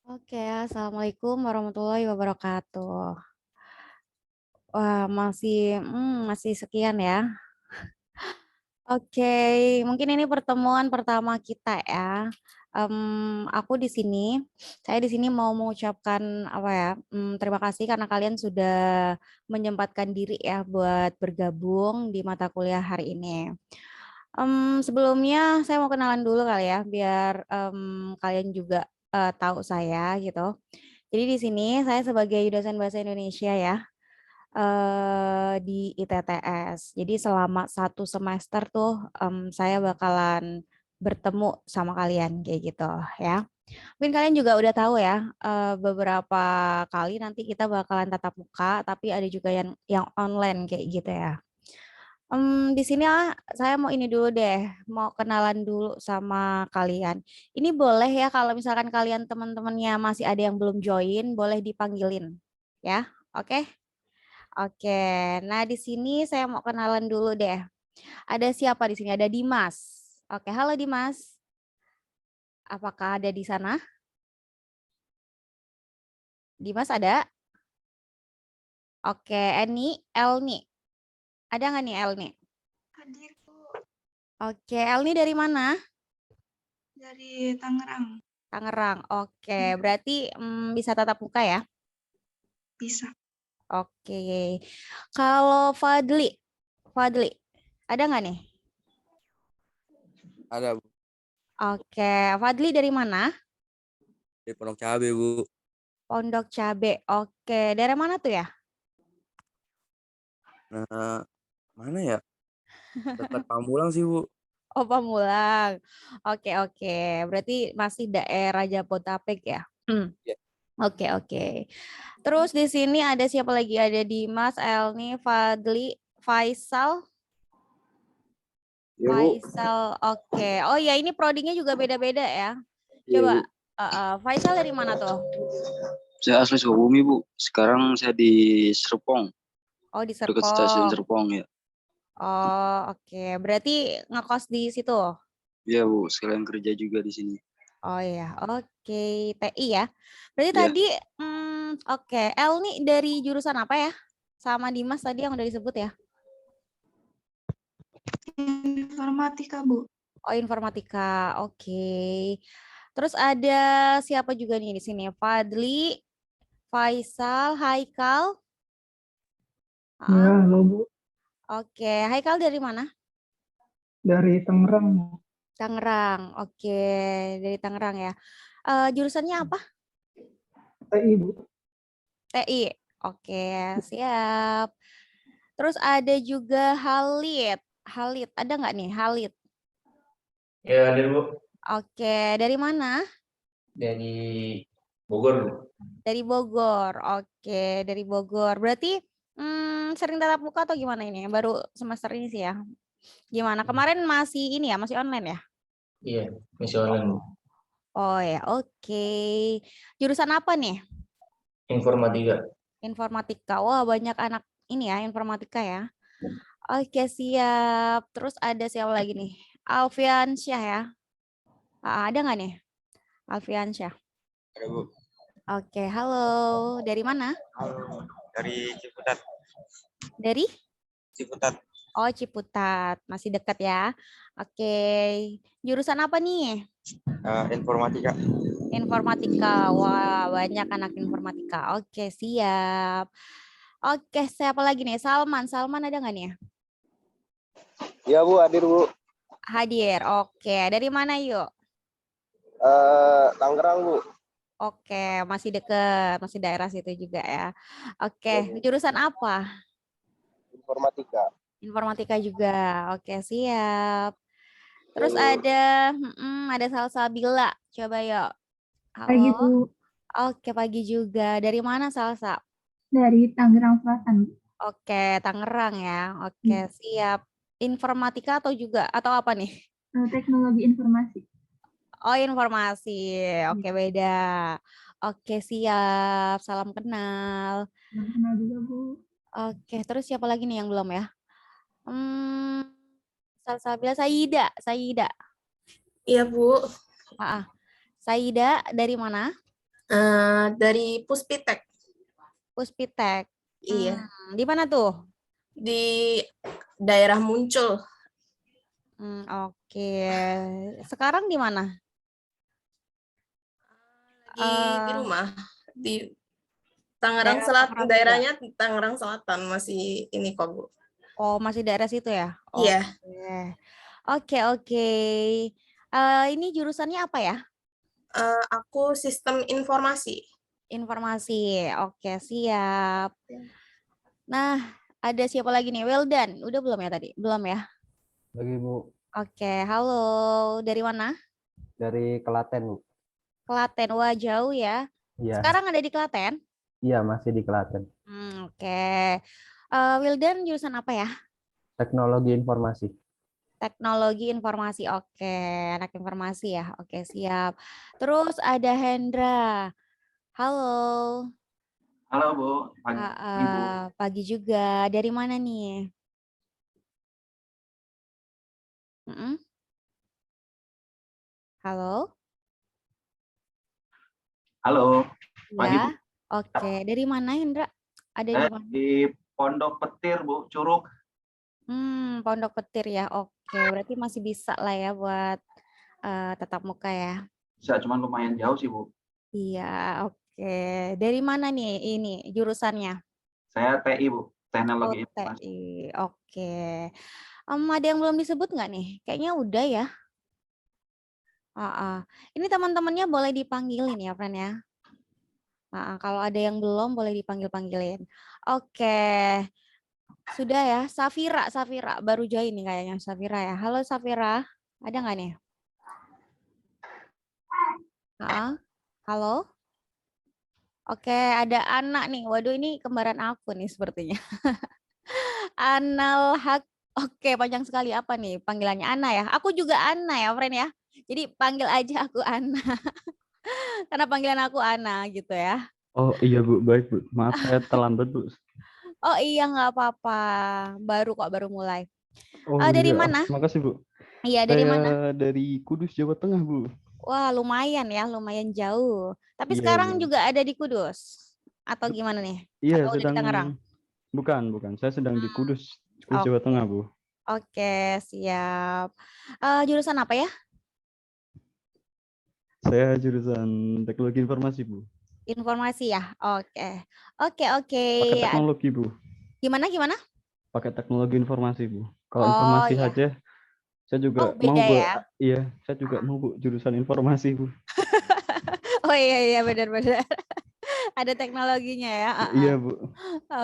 Oke, assalamualaikum warahmatullahi wabarakatuh. Wah, masih sekian ya. Oke, mungkin ini pertemuan pertama kita ya. Aku di sini, saya di sini mau mengucapkan apa ya? Terima kasih karena kalian sudah menyempatkan diri ya buat bergabung di mata kuliah hari ini. Sebelumnya saya mau kenalan dulu kali ya, biar kalian juga tahu saya gitu. Jadi di sini saya sebagai dosen bahasa Indonesia ya di ITTS. Jadi selama satu semester tuh saya bakalan bertemu sama kalian kayak gitu ya. Mungkin kalian juga udah tahu ya beberapa kali nanti kita bakalan tatap muka, tapi ada juga yang online kayak gitu ya. Di sini saya mau ini dulu deh, mau kenalan dulu sama kalian. Ini boleh ya kalau misalkan kalian teman-temannya masih ada yang belum join, boleh dipanggilin. Ya, oke? Oke. Nah, di sini saya mau kenalan dulu deh. Ada siapa di sini? Ada Dimas. Oke, halo Dimas. Apakah ada di sana? Dimas ada? Oke, Elni. Ada nggak nih Elni? Hadir Bu, Oke, Elni dari mana? dari Tangerang. Tangerang. Oke, Ya, berarti bisa tatap muka ya? bisa. Oke. Kalau Fadli, ada nggak nih? Ada Bu, Oke, Fadli dari mana? di Pondok Cabe Bu. Pondok Cabe. Oke, daerah mana tuh ya? Nah, mana ya? Dekat Pamulang sih Bu. Oh, Pamulang. Oke, oke. Berarti masih daerah Jabodetabek ya? Ya. Oke, oke. Terus di sini ada siapa lagi? Ada Dimas, Elni, Fadli, Faisal. Iya Bu. Faisal, oke. Oh ya, ini prodinya juga beda-beda ya. Iya Coba, Bu. Faisal dari mana tuh? Saya asli Sukabumi Bu. Sekarang saya di Serpong, Oh, di dekat stasiun Serpong. Serpong ya. Oh, oke. Berarti ngekos di situ. Iya Bu, sekalian kerja juga di sini. Oh ya, oke. TI ya. Berarti Ya, tadi, oke. El nih dari jurusan apa ya? Sama Dimas tadi yang udah disebut ya. Informatika Bu. Oh, informatika. Oke. Terus ada siapa juga nih di sini? Fadli, Faisal, Haikal. Ya, Ah, halo Bu, oke. Haikal dari mana? dari Tangerang. Tangerang. Oke, dari Tangerang ya. Jurusannya apa? TI Bu. TI. Oke, siap. Terus ada juga Halid. Halid, ada nggak nih Halid? Ya, ada Bu, Oke, dari mana? dari Bogor. Bu. Dari Bogor. Oke, dari Bogor. Berarti sering tatap muka atau gimana ini? Baru semester ini sih ya. Gimana? Kemarin masih ini ya, masih online ya? Iya, misi online Bu. Oh ya, oke. Jurusan apa nih? Informatika. Informatika. Wah, banyak anak ini ya, informatika ya. Oke, siap. Terus ada siapa lagi nih? Alfian Syah ya. Ada nggak nih? Alfian Syah. ada Bu. Oke, halo. Dari mana? Halo, dari Ciputat. Dari? Ciputat. Oh, Ciputat. Masih dekat ya. Oke. Jurusan apa nih? Informatika. Informatika. Wah, banyak anak informatika. Oke, siap. Oke, siapa lagi nih? Salman. Salman ada nggak nih? Iya Bu, hadir Bu. Hadir. Oke, dari mana yuk? Tangerang Bu. Oke, masih deket, masih daerah situ juga ya. Oke, jurusan apa? Informatika. Informatika juga. Oke, siap. Terus Bu. ada Salsabila. Coba yuk. Halo. Pagi Bu, Oke, pagi juga. Dari mana Salsa? dari Tangerang Selatan. Oke, Tangerang ya. Oke, siap. Informatika atau juga atau apa nih? Teknologi Informasi. Oh, informasi. Oke, beda. Oke, siap. Salam kenal. Belum kenal juga Bu. Oke, terus siapa lagi nih yang belum ya? Hmm, Salsabila Saida. Saida. Iya Bu, Ah, Saida dari mana? Dari Puspitek. Puspitek. Iya, Di mana tuh? di daerah Muncul. Oke. Sekarang di mana? Di rumah. Di Tangerang Daerah Selatan, Tangerang juga? daerahnya Tangerang Selatan masih ini kok, Bu. Oh, masih daerah situ ya? Iya, Oke, oke. Ini jurusannya apa ya? aku sistem informasi. Informasi. Oke, siap. Nah, ada siapa lagi nih? Wildan. Udah belum ya tadi? Belum ya? Lagi Bu, Oke, halo. Dari mana? dari Klaten Bu. Klaten. Wah, jauh ya. Iya, Sekarang ada di Klaten? iya masih di Klaten. Oke. Wildan jurusan apa ya? Teknologi informasi. Teknologi informasi. Oke, anak informasi ya. Oke, siap. Terus ada Hendra. Halo. Halo Bu, pagi Bu. Pagi juga. Dari mana nih? Mm-mm. Halo. Halo, pagi Bu. Ya. Oke. Dari mana Hendra? Ada di mana? Di Pondok Petir Bu, Curug. Pondok Petir ya. Oke, berarti masih bisa lah ya buat tatap muka ya. Bisa, cuman lumayan jauh sih Bu. Iya, oke. Dari mana nih ini jurusannya? Saya TI Bu, Teknologi Oh, Informasi. TI. Oke. Ada yang belum disebut nggak nih? Kayaknya udah ya. Ini teman-temannya boleh dipanggilin ya, friend ya. Kalau ada yang belum boleh dipanggil-panggilin. Oke. Sudah ya, Safira baru join nih kayaknya Safira ya. Halo Safira, ada nggak nih? Halo. Oke, ada Ana nih. Waduh, ini kembaran aku nih sepertinya. Anal Hak. Oke, panjang sekali apa nih panggilannya Ana ya? Aku juga Ana ya, friend ya. Jadi panggil aja aku Ana. Karena panggilan aku Ana gitu ya. Oh iya Bu, baik Bu. Maaf saya terlambat Bu. Oh iya, nggak apa-apa. Baru mulai. Oh Dari iya, mana? makasih Bu. Iya, dari mana? Saya dari Kudus, Jawa Tengah Bu. Wah, lumayan ya, lumayan jauh. Tapi Iya, sekarang Bu. juga ada di Kudus? Atau gimana nih? Iya, Atau udah di Tangerang? Bukan. Saya sedang di Kudus, Oke. Jawa Tengah Bu. Oke, siap. Jurusan apa ya? Saya jurusan Teknologi Informasi Bu. Informasi ya? Oke. Pakai teknologi Bu. Gimana? Pakai teknologi informasi Bu. Kalau Oh, informasi iya. aja, saya juga Oh, beda mau Bu. ya? Iya, saya juga mau Bu jurusan informasi Bu. Oh iya, benar-benar. Ada teknologinya ya. Iya Bu.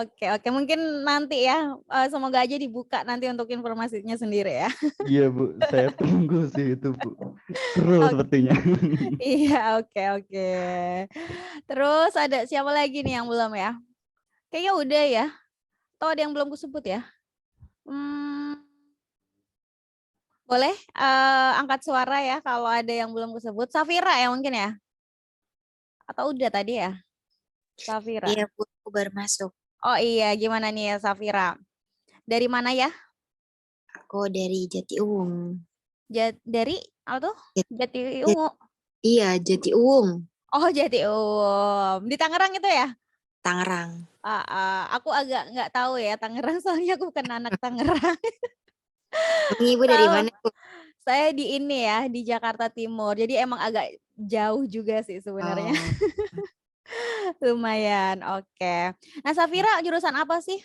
Oke. Mungkin nanti ya, semoga aja dibuka nanti untuk informasinya sendiri ya. Iya Bu, saya tunggu sih itu Bu. Seru sepertinya. Iya, oke. Terus ada siapa lagi nih yang belum ya? Kayaknya udah ya. Atau ada yang belum kusebut ya? Boleh angkat suara ya kalau ada yang belum kusebut. Safira ya mungkin ya? Atau udah tadi ya? Safira. Iya Bu, aku baru masuk. Oh iya, gimana nih ya Safira? Dari mana ya? Aku dari Jatiuwung. Dari apa tuh? Jatiuwung. Iya, Jatiuwung. Oh, Jatiuwung. Di Tangerang itu ya? Tangerang. Aku agak nggak tahu ya Tangerang, soalnya aku bukan anak Tangerang. Ibu dari mana Bu? Saya di ini ya, di Jakarta Timur. Jadi emang agak jauh juga sih sebenarnya. Lumayan, oke. Nah, Safira jurusan apa sih?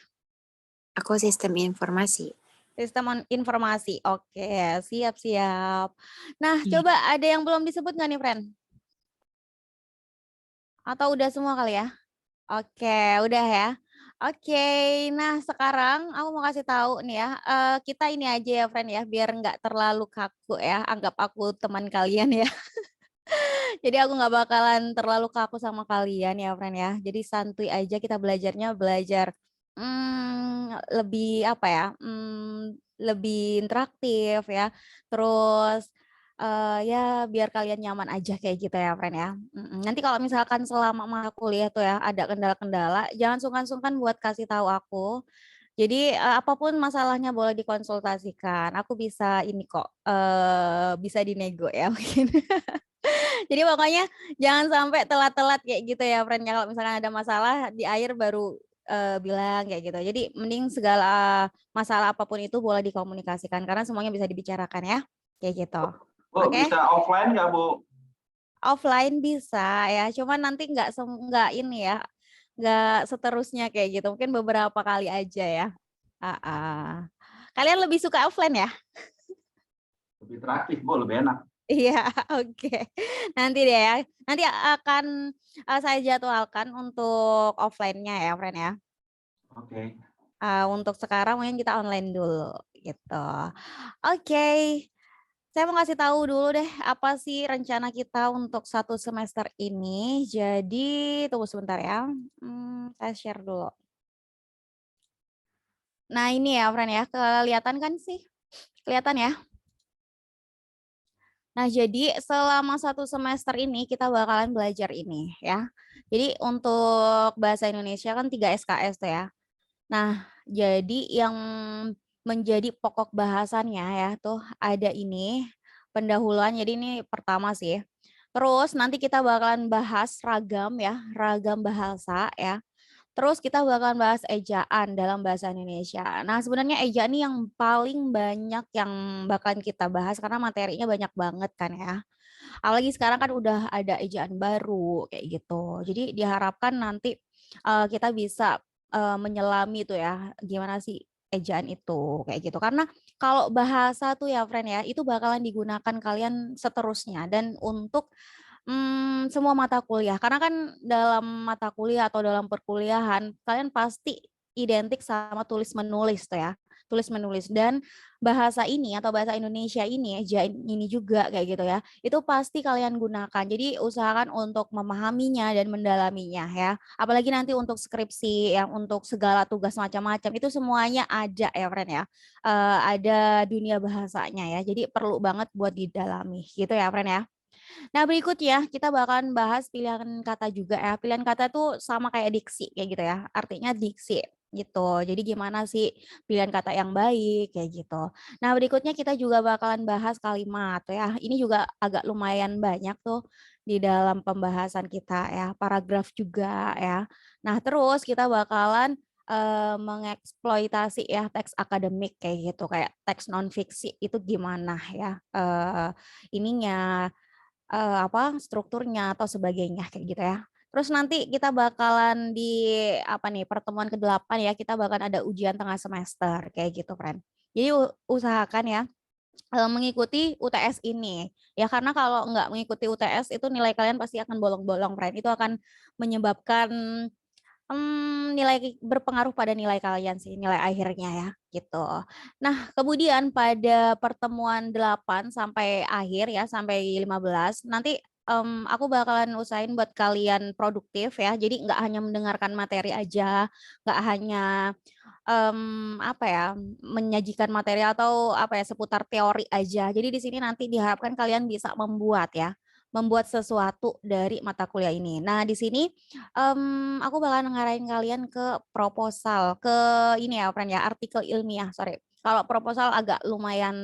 Aku sistem informasi. Sistem informasi. Oke, siap. Nah, coba ada yang belum disebut nggak nih, friend? Atau udah semua kali ya? Oke, udah ya. Oke, nah sekarang aku mau kasih tahu nih ya, kita ini aja ya, friend ya, biar nggak terlalu kaku ya. Anggap aku teman kalian ya. Jadi aku nggak bakalan terlalu kaku sama kalian ya, friend ya. Jadi santuy aja kita belajar lebih apa ya, lebih interaktif ya. Terus ya biar kalian nyaman aja kayak gitu ya, friend ya. Nanti kalau misalkan selama masa kuliah tuh ya ada kendala-kendala, jangan sungkan-sungkan buat kasih tahu aku. Jadi apapun masalahnya boleh dikonsultasikan. Aku bisa ini kok, bisa dinego ya mungkin. Jadi pokoknya jangan sampai telat-telat kayak gitu ya, friend. Ya, kalau misalkan ada masalah di akhir baru bilang kayak gitu. Jadi mending segala masalah apapun itu boleh dikomunikasikan karena semuanya bisa dibicarakan ya, kayak gitu. Bu, Oke? bisa offline nggak, Bu? Offline bisa ya, cuman nanti nggak ini ya, nggak seterusnya kayak gitu. Mungkin beberapa kali aja ya. Kalian lebih suka offline ya? Lebih interaktif, Bu, lebih enak. Iya, oke. Nanti deh ya. Nanti akan saya jadwalkan untuk offline-nya ya, friend ya. Oke. Untuk sekarang mungkin kita online dulu gitu. Oke. Saya mau kasih tahu dulu deh apa sih rencana kita untuk 1 semester ini. Jadi tunggu sebentar ya. Saya share dulu. Nah, ini ya, friend ya. Kelihatan kan sih? Kelihatan ya? Nah, jadi selama 1 semester ini kita bakalan belajar ini ya. Jadi untuk bahasa Indonesia kan 3 SKS tuh ya. Nah, jadi yang menjadi pokok bahasannya ya tuh ada ini pendahuluan. Jadi ini pertama sih. Terus nanti kita bakalan bahas ragam ya, ragam bahasa ya. Terus kita bakalan bahas ejaan dalam bahasa Indonesia. Nah, sebenarnya ejaan ini yang paling banyak yang bakalan kita bahas karena materinya banyak banget kan ya. Apalagi sekarang kan udah ada ejaan baru kayak gitu. Jadi diharapkan nanti kita bisa menyelami tuh ya gimana sih ejaan itu kayak gitu. Karena kalau bahasa tuh ya friend ya itu bakalan digunakan kalian seterusnya dan untuk semua mata kuliah. Karena kan dalam mata kuliah atau dalam perkuliahan kalian pasti identik sama tulis menulis tuh ya. Tulis menulis dan bahasa ini atau bahasa Indonesia ini ini juga kayak gitu ya. Itu pasti kalian gunakan. Jadi usahakan untuk memahaminya dan mendalaminya ya. Apalagi nanti untuk skripsi yang untuk segala tugas macam-macam itu semuanya ada ya friend ya. Ada dunia bahasanya ya. Jadi perlu banget buat didalami gitu ya friend ya. Nah, berikutnya kita bakalan bahas pilihan kata juga ya. Pilihan kata tuh sama kayak diksi kayak gitu ya. Artinya diksi gitu. Jadi gimana sih pilihan kata yang baik kayak gitu. Nah, berikutnya kita juga bakalan bahas kalimat ya. Ini juga agak lumayan banyak tuh di dalam pembahasan kita ya. Paragraf juga ya. Nah, terus kita bakalan mengeksploitasi ya teks akademik kayak gitu kayak teks non fiksi itu gimana ya ininya strukturnya atau sebagainya kayak gitu ya. Terus nanti kita bakalan di pertemuan ke-8 ya, kita bakalan ada ujian tengah semester kayak gitu, friend. Jadi usahakan ya mengikuti UTS ini. Ya karena kalau nggak mengikuti UTS itu nilai kalian pasti akan bolong-bolong, friend. Itu akan menyebabkan nilai berpengaruh pada nilai kalian sih, nilai akhirnya ya, gitu. Nah, kemudian pada pertemuan 8 sampai akhir ya, sampai 15, nanti aku bakalan usahain buat kalian produktif ya. Jadi nggak hanya mendengarkan materi aja, nggak hanya menyajikan materi atau seputar teori aja. Jadi di sini nanti diharapkan kalian bisa membuat sesuatu dari mata kuliah ini. Nah, di sini aku bakalan ngarahin kalian ke proposal, ke ini ya, friend ya, artikel ilmiah, sorry. Kalau proposal agak lumayan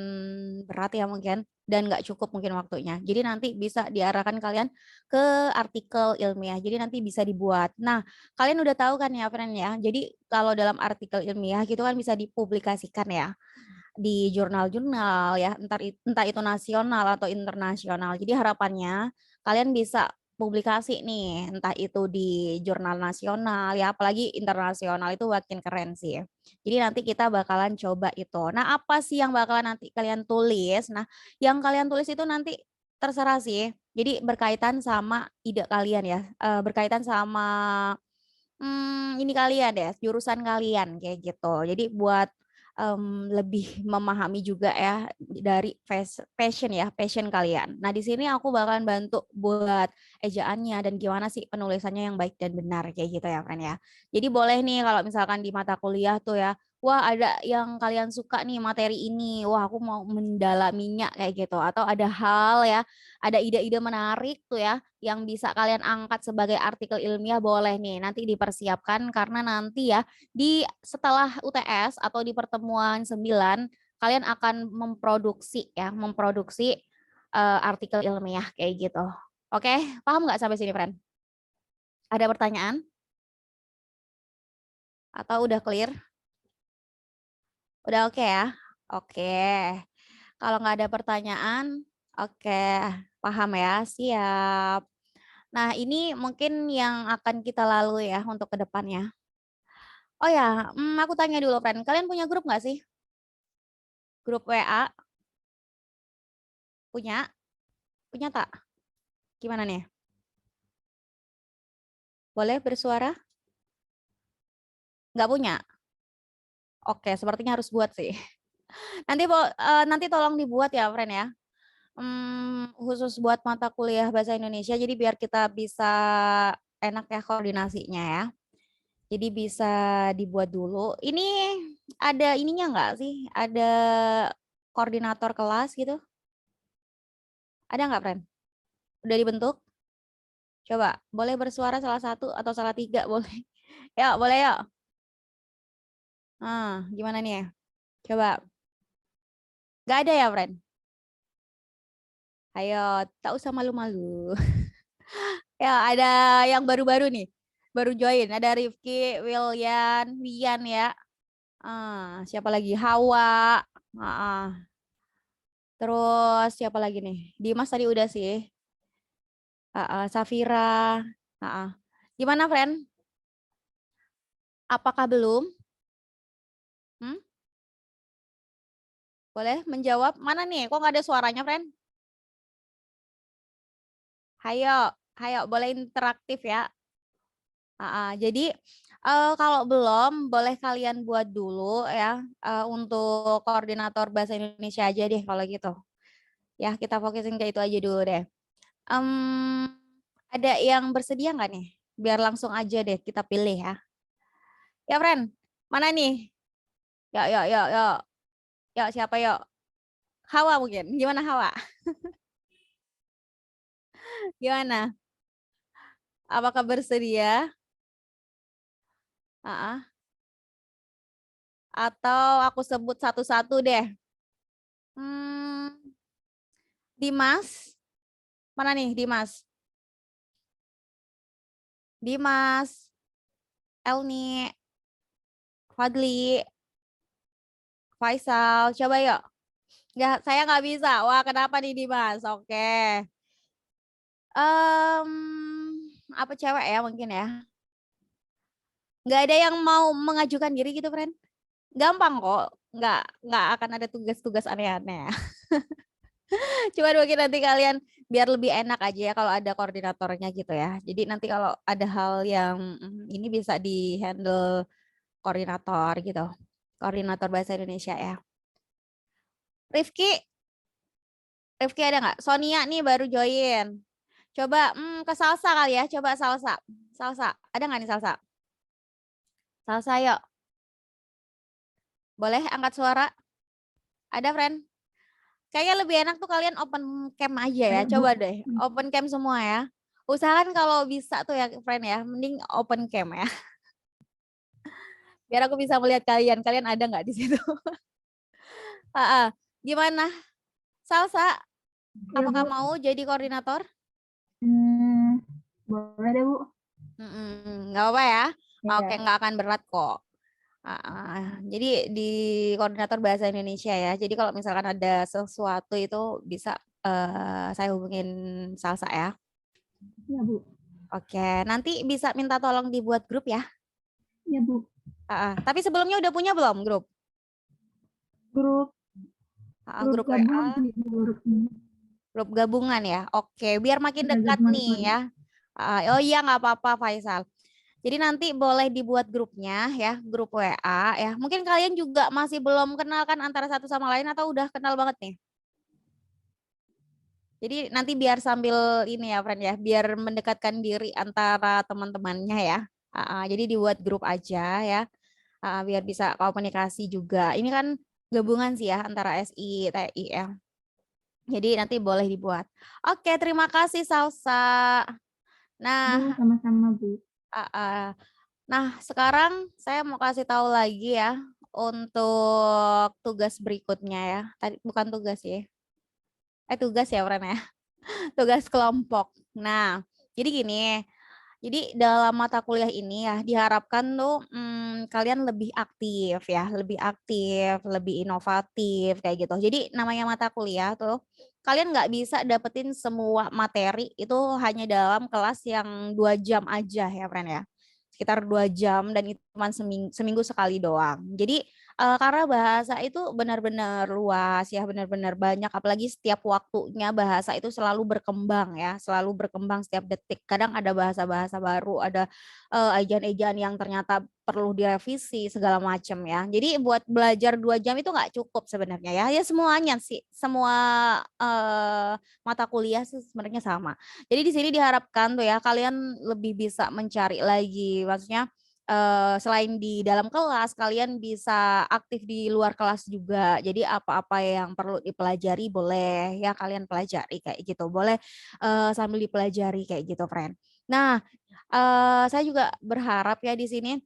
berat ya mungkin, dan nggak cukup mungkin waktunya. Jadi nanti bisa diarahkan kalian ke artikel ilmiah. Jadi nanti bisa dibuat. Nah, kalian udah tahu kan ya, friend ya. Jadi kalau dalam artikel ilmiah gitu kan bisa dipublikasikan ya di jurnal-jurnal ya, entah itu nasional atau internasional. Jadi harapannya kalian bisa publikasi nih, entah itu di jurnal nasional ya, apalagi internasional itu makin keren sih. Jadi nanti kita bakalan coba itu. Nah, apa sih yang bakalan nanti kalian tulis? Nah, yang kalian tulis itu nanti terserah sih. Jadi berkaitan sama ide kalian ya, berkaitan sama ini kalian deh, jurusan kalian kayak gitu. Jadi buat lebih memahami juga ya dari passion kalian. Nah, di sini aku bakalan bantu buat ejaannya dan gimana sih penulisannya yang baik dan benar kayak gitu ya, friend ya. Jadi boleh nih kalau misalkan di mata kuliah tuh ya wah ada yang kalian suka nih materi ini, wah aku mau mendalaminya kayak gitu. Atau ada hal ya, ada ide-ide menarik tuh ya, yang bisa kalian angkat sebagai artikel ilmiah boleh nih, nanti dipersiapkan karena nanti ya di setelah UTS atau di pertemuan 9 kalian akan memproduksi artikel ilmiah kayak gitu. Oke, paham nggak sampai sini, friend? Ada pertanyaan? Atau udah clear? Udah oke ya? Oke. Kalau nggak ada pertanyaan, oke. Paham ya? Siap. Nah, ini mungkin yang akan kita lalui ya untuk ke depannya. Oh ya, aku tanya dulu, friend. Kalian punya grup nggak sih? Grup WA? Punya? Punya tak? Gimana nih? Boleh bersuara? Nggak punya? Oke, sepertinya harus buat sih. Nanti tolong dibuat ya, friend ya. Khusus buat mata kuliah bahasa Indonesia, jadi biar kita bisa enak ya koordinasinya ya. Jadi bisa dibuat dulu. Ini ada ininya nggak sih? Ada koordinator kelas gitu? Ada nggak, friend? Udah dibentuk? Coba, boleh bersuara salah satu atau salah tiga, boleh. Ya, boleh ya. Gimana nih ya? Coba. Nggak ada ya, friend? Ayo, tak usah malu-malu. Ya, ada yang baru-baru nih. Baru join. Ada Rifki, Wian ya. Siapa lagi? Hawa. Terus siapa lagi nih? Dimas tadi udah sih. Safira. Gimana, friend? Apakah belum? Boleh menjawab? Mana nih? Kok nggak ada suaranya, friend? Hayo, boleh interaktif ya. Jadi kalau belum, boleh kalian buat dulu ya untuk koordinator bahasa Indonesia aja deh kalau gitu. Ya, kita fokusin ke itu aja dulu deh. Ada yang bersedia nggak nih? Biar langsung aja deh kita pilih ya. Ya, friend. Mana nih? Yuk. Yuk, siapa yuk? Hawa mungkin. Gimana Hawa? Gimana? Apakah bersedia? Atau aku sebut satu-satu deh. Dimas. Mana nih Dimas? Dimas. Elni. Fadli. Faisal. Coba yuk. Nggak, saya nggak bisa. Wah, kenapa nih Dimas? Oke. Apa cewek ya mungkin ya? Nggak ada yang mau mengajukan diri gitu, friend? Gampang kok. Nggak akan ada tugas-tugas aneh-aneh ya. Cuma mungkin nanti kalian biar lebih enak aja ya kalau ada koordinatornya gitu ya. Jadi nanti kalau ada hal yang ini bisa di-handle koordinator gitu. Koordinator bahasa Indonesia ya. Rifki ada nggak? Sonia nih baru join. Coba ke salsa kali ya. Coba salsa. Ada nggak nih salsa? Salsa yuk. Boleh angkat suara? Ada, friend? Kayaknya lebih enak tuh kalian open cam aja ya. Coba deh, open cam semua ya. Usahakan kalau bisa tuh ya, friend ya. Mending open cam ya. Biar aku bisa melihat kalian. Kalian ada nggak di situ? Gimana? Salsa, apakah mau jadi koordinator? Boleh deh, Bu. Nggak apa ya? Iya. Oke, nggak akan berat kok. Jadi di koordinator bahasa Indonesia ya. Jadi kalau misalkan ada sesuatu itu bisa saya hubungin Salsa ya. Iya, Bu. Oke, nanti bisa minta tolong dibuat grup ya. Iya, Bu. Tapi sebelumnya udah punya belum grup? Grup WA. Grup gabungan ya. Oke, biar makin dekat nih ya. Oh iya, nggak apa-apa Faisal. Jadi nanti boleh dibuat grupnya ya, grup WA ya. Mungkin kalian juga masih belum kenal kan antara satu sama lain atau udah kenal banget nih? Jadi nanti biar sambil ini ya, friend ya, biar mendekatkan diri antara teman-temannya ya. Jadi dibuat grup aja ya. biar bisa komunikasi juga. Ini kan gabungan sih ya antara SI, TI ya. Jadi nanti boleh dibuat. Oke, terima kasih Salsa. Nah, Bu, sama-sama Bu. nah sekarang saya mau kasih tahu lagi ya untuk tugas berikutnya ya. Tadi bukan tugas ya. Tugas ya, Fren ya. Tugas kelompok. Nah, jadi gini. Jadi dalam mata kuliah ini ya diharapkan tuh kalian lebih aktif ya, lebih inovatif kayak gitu. Jadi namanya mata kuliah tuh kalian nggak bisa dapetin semua materi itu hanya dalam kelas yang 2 jam aja ya, friend ya. Sekitar 2 jam dan itu cuma seminggu sekali doang. Jadi karena bahasa itu benar-benar luas ya, benar-benar banyak, apalagi setiap waktunya bahasa itu selalu berkembang ya, selalu berkembang setiap detik. Kadang ada bahasa-bahasa baru, ada ejaan-ejaan yang ternyata perlu direvisi segala macam ya. Jadi buat belajar 2 jam itu nggak cukup sebenarnya ya. Ya semuanya sih, semua mata kuliah sih sebenarnya sama. Jadi di sini diharapkan tuh ya kalian lebih bisa mencari lagi, maksudnya selain di dalam kelas, kalian bisa aktif di luar kelas juga. Jadi apa-apa yang perlu dipelajari boleh ya kalian pelajari kayak gitu. Boleh sambil dipelajari kayak gitu, friend. Nah, saya juga berharap ya di sini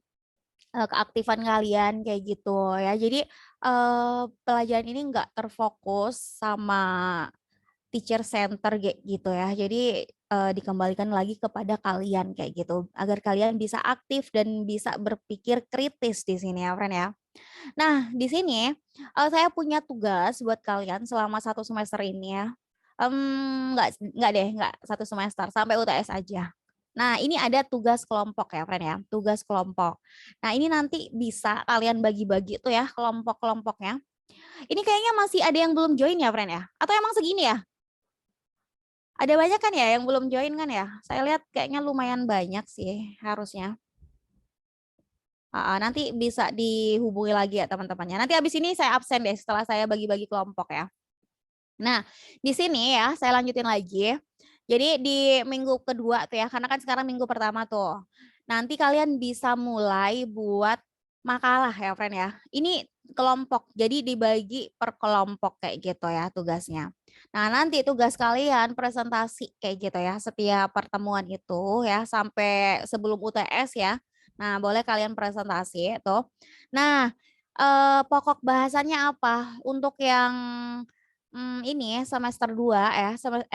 keaktifan kalian kayak gitu ya. Jadi pelajaran ini nggak terfokus sama teacher center gitu ya. Jadi dikembalikan lagi kepada kalian kayak gitu agar kalian bisa aktif dan bisa berpikir kritis di sini ya, friend ya. Nah, di sini saya punya tugas buat kalian selama 1 semester ini ya. Enggak 1 semester sampai UTS aja. Nah, ini ada tugas kelompok ya, friend ya. Tugas kelompok. Nah, ini nanti bisa kalian bagi-bagi tuh ya kelompok-kelompoknya. Ini kayaknya masih ada yang belum join ya, friend ya? Atau emang segini ya? Ada banyak kan ya yang belum join kan ya? Saya lihat kayaknya lumayan banyak sih harusnya. Nanti bisa dihubungi lagi ya teman-temannya. Nanti habis ini saya absen deh setelah saya bagi-bagi kelompok ya. Nah, di sini ya saya lanjutin lagi. Jadi di minggu kedua tuh ya, karena kan sekarang minggu pertama tuh. Nanti kalian bisa mulai buat makalah ya, friend ya. Ini kelompok, jadi dibagi per kelompok kayak gitu ya tugasnya. Nah, nanti tugas kalian presentasi kayak gitu ya, setiap pertemuan itu ya sampai sebelum UTS ya. Nah, boleh kalian presentasi tuh. Nah, pokok bahasannya apa? Untuk yang ini semester 2 ya,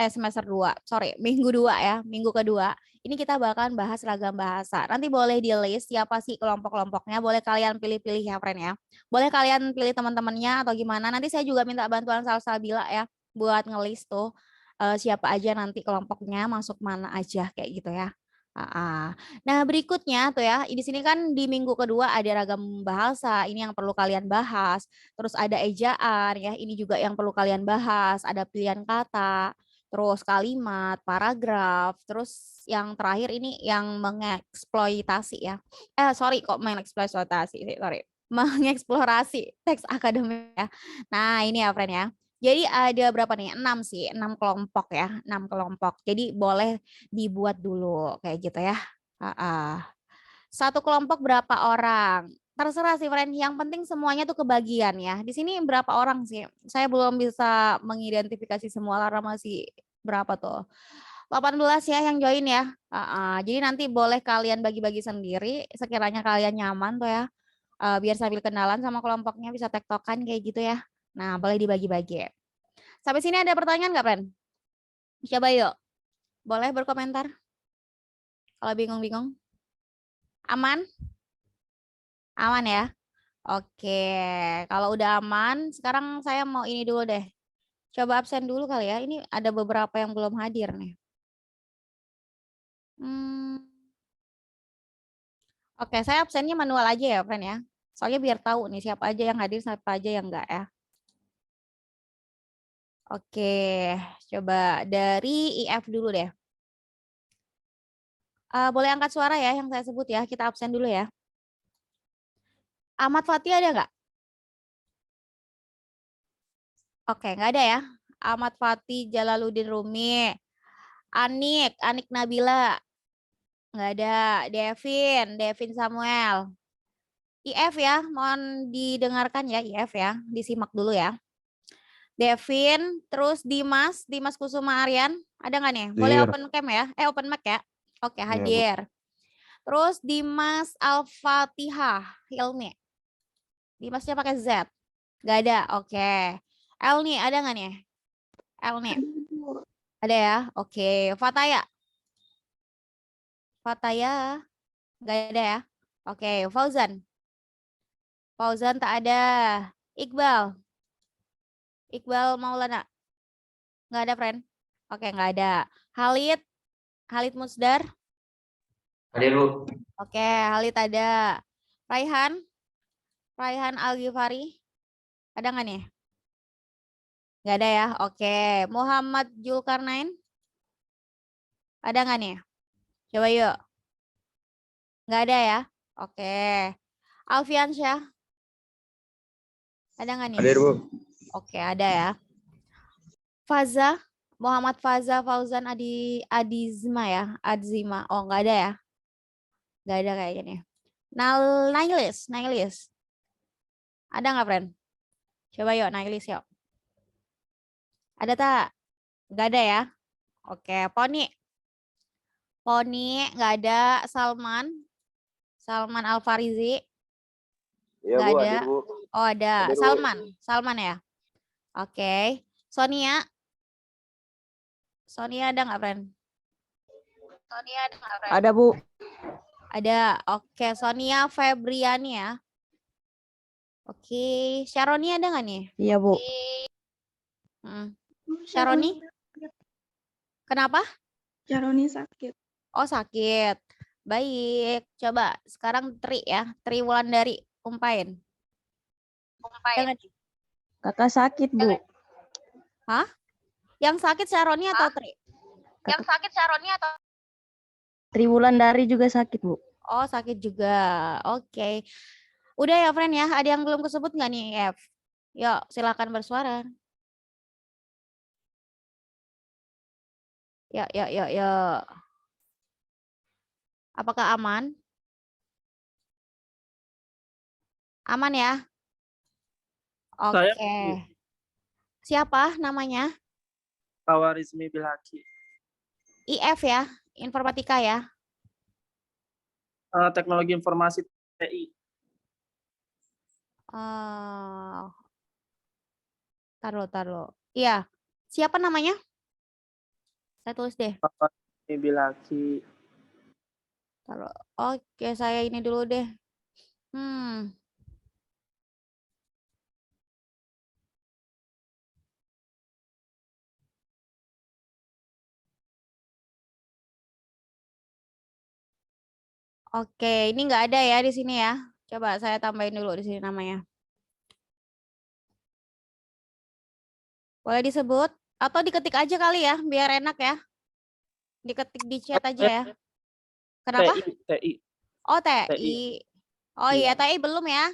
semester 2, sorry, minggu 2 ya, minggu kedua. Ini kita bakalan bahas ragam bahasa. Nanti boleh di list siapa sih kelompok-kelompoknya, boleh kalian pilih-pilih ya, friend ya. Boleh kalian pilih teman-temannya atau gimana. Nanti saya juga minta bantuan Salsabila ya buat ngelis tuh siapa aja nanti kelompoknya masuk mana aja kayak gitu ya. Nah, berikutnya tuh ya, di sini kan di minggu kedua ada ragam bahasa, ini yang perlu kalian bahas. Terus ada ejaan ya, ini juga yang perlu kalian bahas, ada pilihan kata, terus kalimat, paragraf, terus yang terakhir ini yang mengeksploitasi ya. Sorry kok mengeksploitasi, sorry. Mengeksplorasi teks akademik ya. Nah, ini ya, friend ya. Jadi ada berapa nih? 6 sih, 6 kelompok ya, 6 kelompok. Jadi boleh dibuat dulu kayak gitu ya. Satu kelompok berapa orang? Terserah sih, friend. Yang penting semuanya tuh kebagian ya. Di sini berapa orang sih? Saya belum bisa mengidentifikasi semua karena masih berapa tuh? 18 ya yang join ya. Jadi nanti boleh kalian bagi-bagi sendiri sekiranya kalian nyaman tuh ya. Biar sambil kenalan sama kelompoknya bisa tektokan kayak gitu ya. Nah, boleh dibagi-bagi. Sampai sini ada pertanyaan nggak, friend? Coba yuk. Boleh berkomentar? Kalau bingung-bingung. Aman? Aman ya? Oke. Kalau udah aman, sekarang saya mau ini dulu deh. Coba absen dulu kali ya. Ini ada beberapa yang belum hadir nih. Oke, saya absennya manual aja ya, friend ya. Soalnya biar tahu nih siapa aja yang hadir, siapa aja yang enggak ya. Oke, coba dari IF dulu deh. Boleh angkat suara ya yang saya sebut ya. Kita absen dulu ya. Ahmad Fatih ada nggak? Oke, nggak ada ya. Ahmad Fatih, Jalaluddin Rumi, Anik Nabila, nggak ada. Devin Samuel, IF ya, mohon didengarkan ya IF ya, disimak dulu ya. Devin, terus Dimas Kusuma Aryan, ada nggak nih? Boleh Hadir. open cam ya? Open mic ya? Oke, Iya, Bu. hadir. Terus Dimas Al-Fatihah Hilmi. Dimasnya pakai Z. Nggak ada, oke. Elni, ada nggak nih? Elni, ada ya? Oke. Fataya. Nggak ada ya? Oke, Fauzan tak ada. Iqbal Maulana. Nggak ada, friend. Oke, nggak ada. Halid Musdar. Hadir, Bu. Oke, Halid ada. Raihan Al-Ghifari. Ada nggak nih? Nggak ada ya? Oke. Muhammad Julkarnain. Ada nggak nih? Coba yuk. Nggak ada ya? Oke. Alfiansyah. Ada nggak nih? Hadir, Bu. Oke, ada ya. Muhammad Fauzan Adizma ya. Adzima. Oh, nggak ada ya? Nggak ada kayaknya nih. Nailis. Ada nggak, friend? Coba yuk, Nailis yuk. Ada tak? Nggak ada ya? Oke, Poni nggak ada. Salman Al-Farizi. Iya, Nggak Bu, ada. hadir, Bu. Oh, ada. Hadir, Bu. Salman ya? Oke. Sonia ada nggak, friend? Ada, Bu. Ada. Oke, Sonia Febriani ya. Oke, Syaroni ada nggak nih? Iya, Bu. Syaroni? Kenapa? Syaroni sakit. Oh, sakit. Baik. Coba sekarang Tri ya. Tri Wulandari. Umpain. Ada nggak nih? Kakak sakit, Bu. Hah? Yang sakit Syaroni atau Tri? Tri Wulandari juga sakit, Bu. Oh, sakit juga. Oke. Udah ya, friend ya. Ada yang belum kesebut nggak nih, F? Yuk, silakan bersuara. Yuk. Apakah aman? Aman ya? Oke. Siapa namanya? Kawarizmi Bilhaki. IF ya, informatika ya. Teknologi informasi TI. Taruh. Iya. Siapa namanya? Saya tulis deh. Kawarizmi Bilhaki. Taruh. Oke, saya ini dulu deh. Oke, ini nggak ada ya di sini ya. Coba saya tambahin dulu di sini namanya. Boleh disebut atau diketik aja kali ya, biar enak ya. Diketik di chat aja ya. Kenapa? TI. Oh, TI. Oh iya, TI belum ya?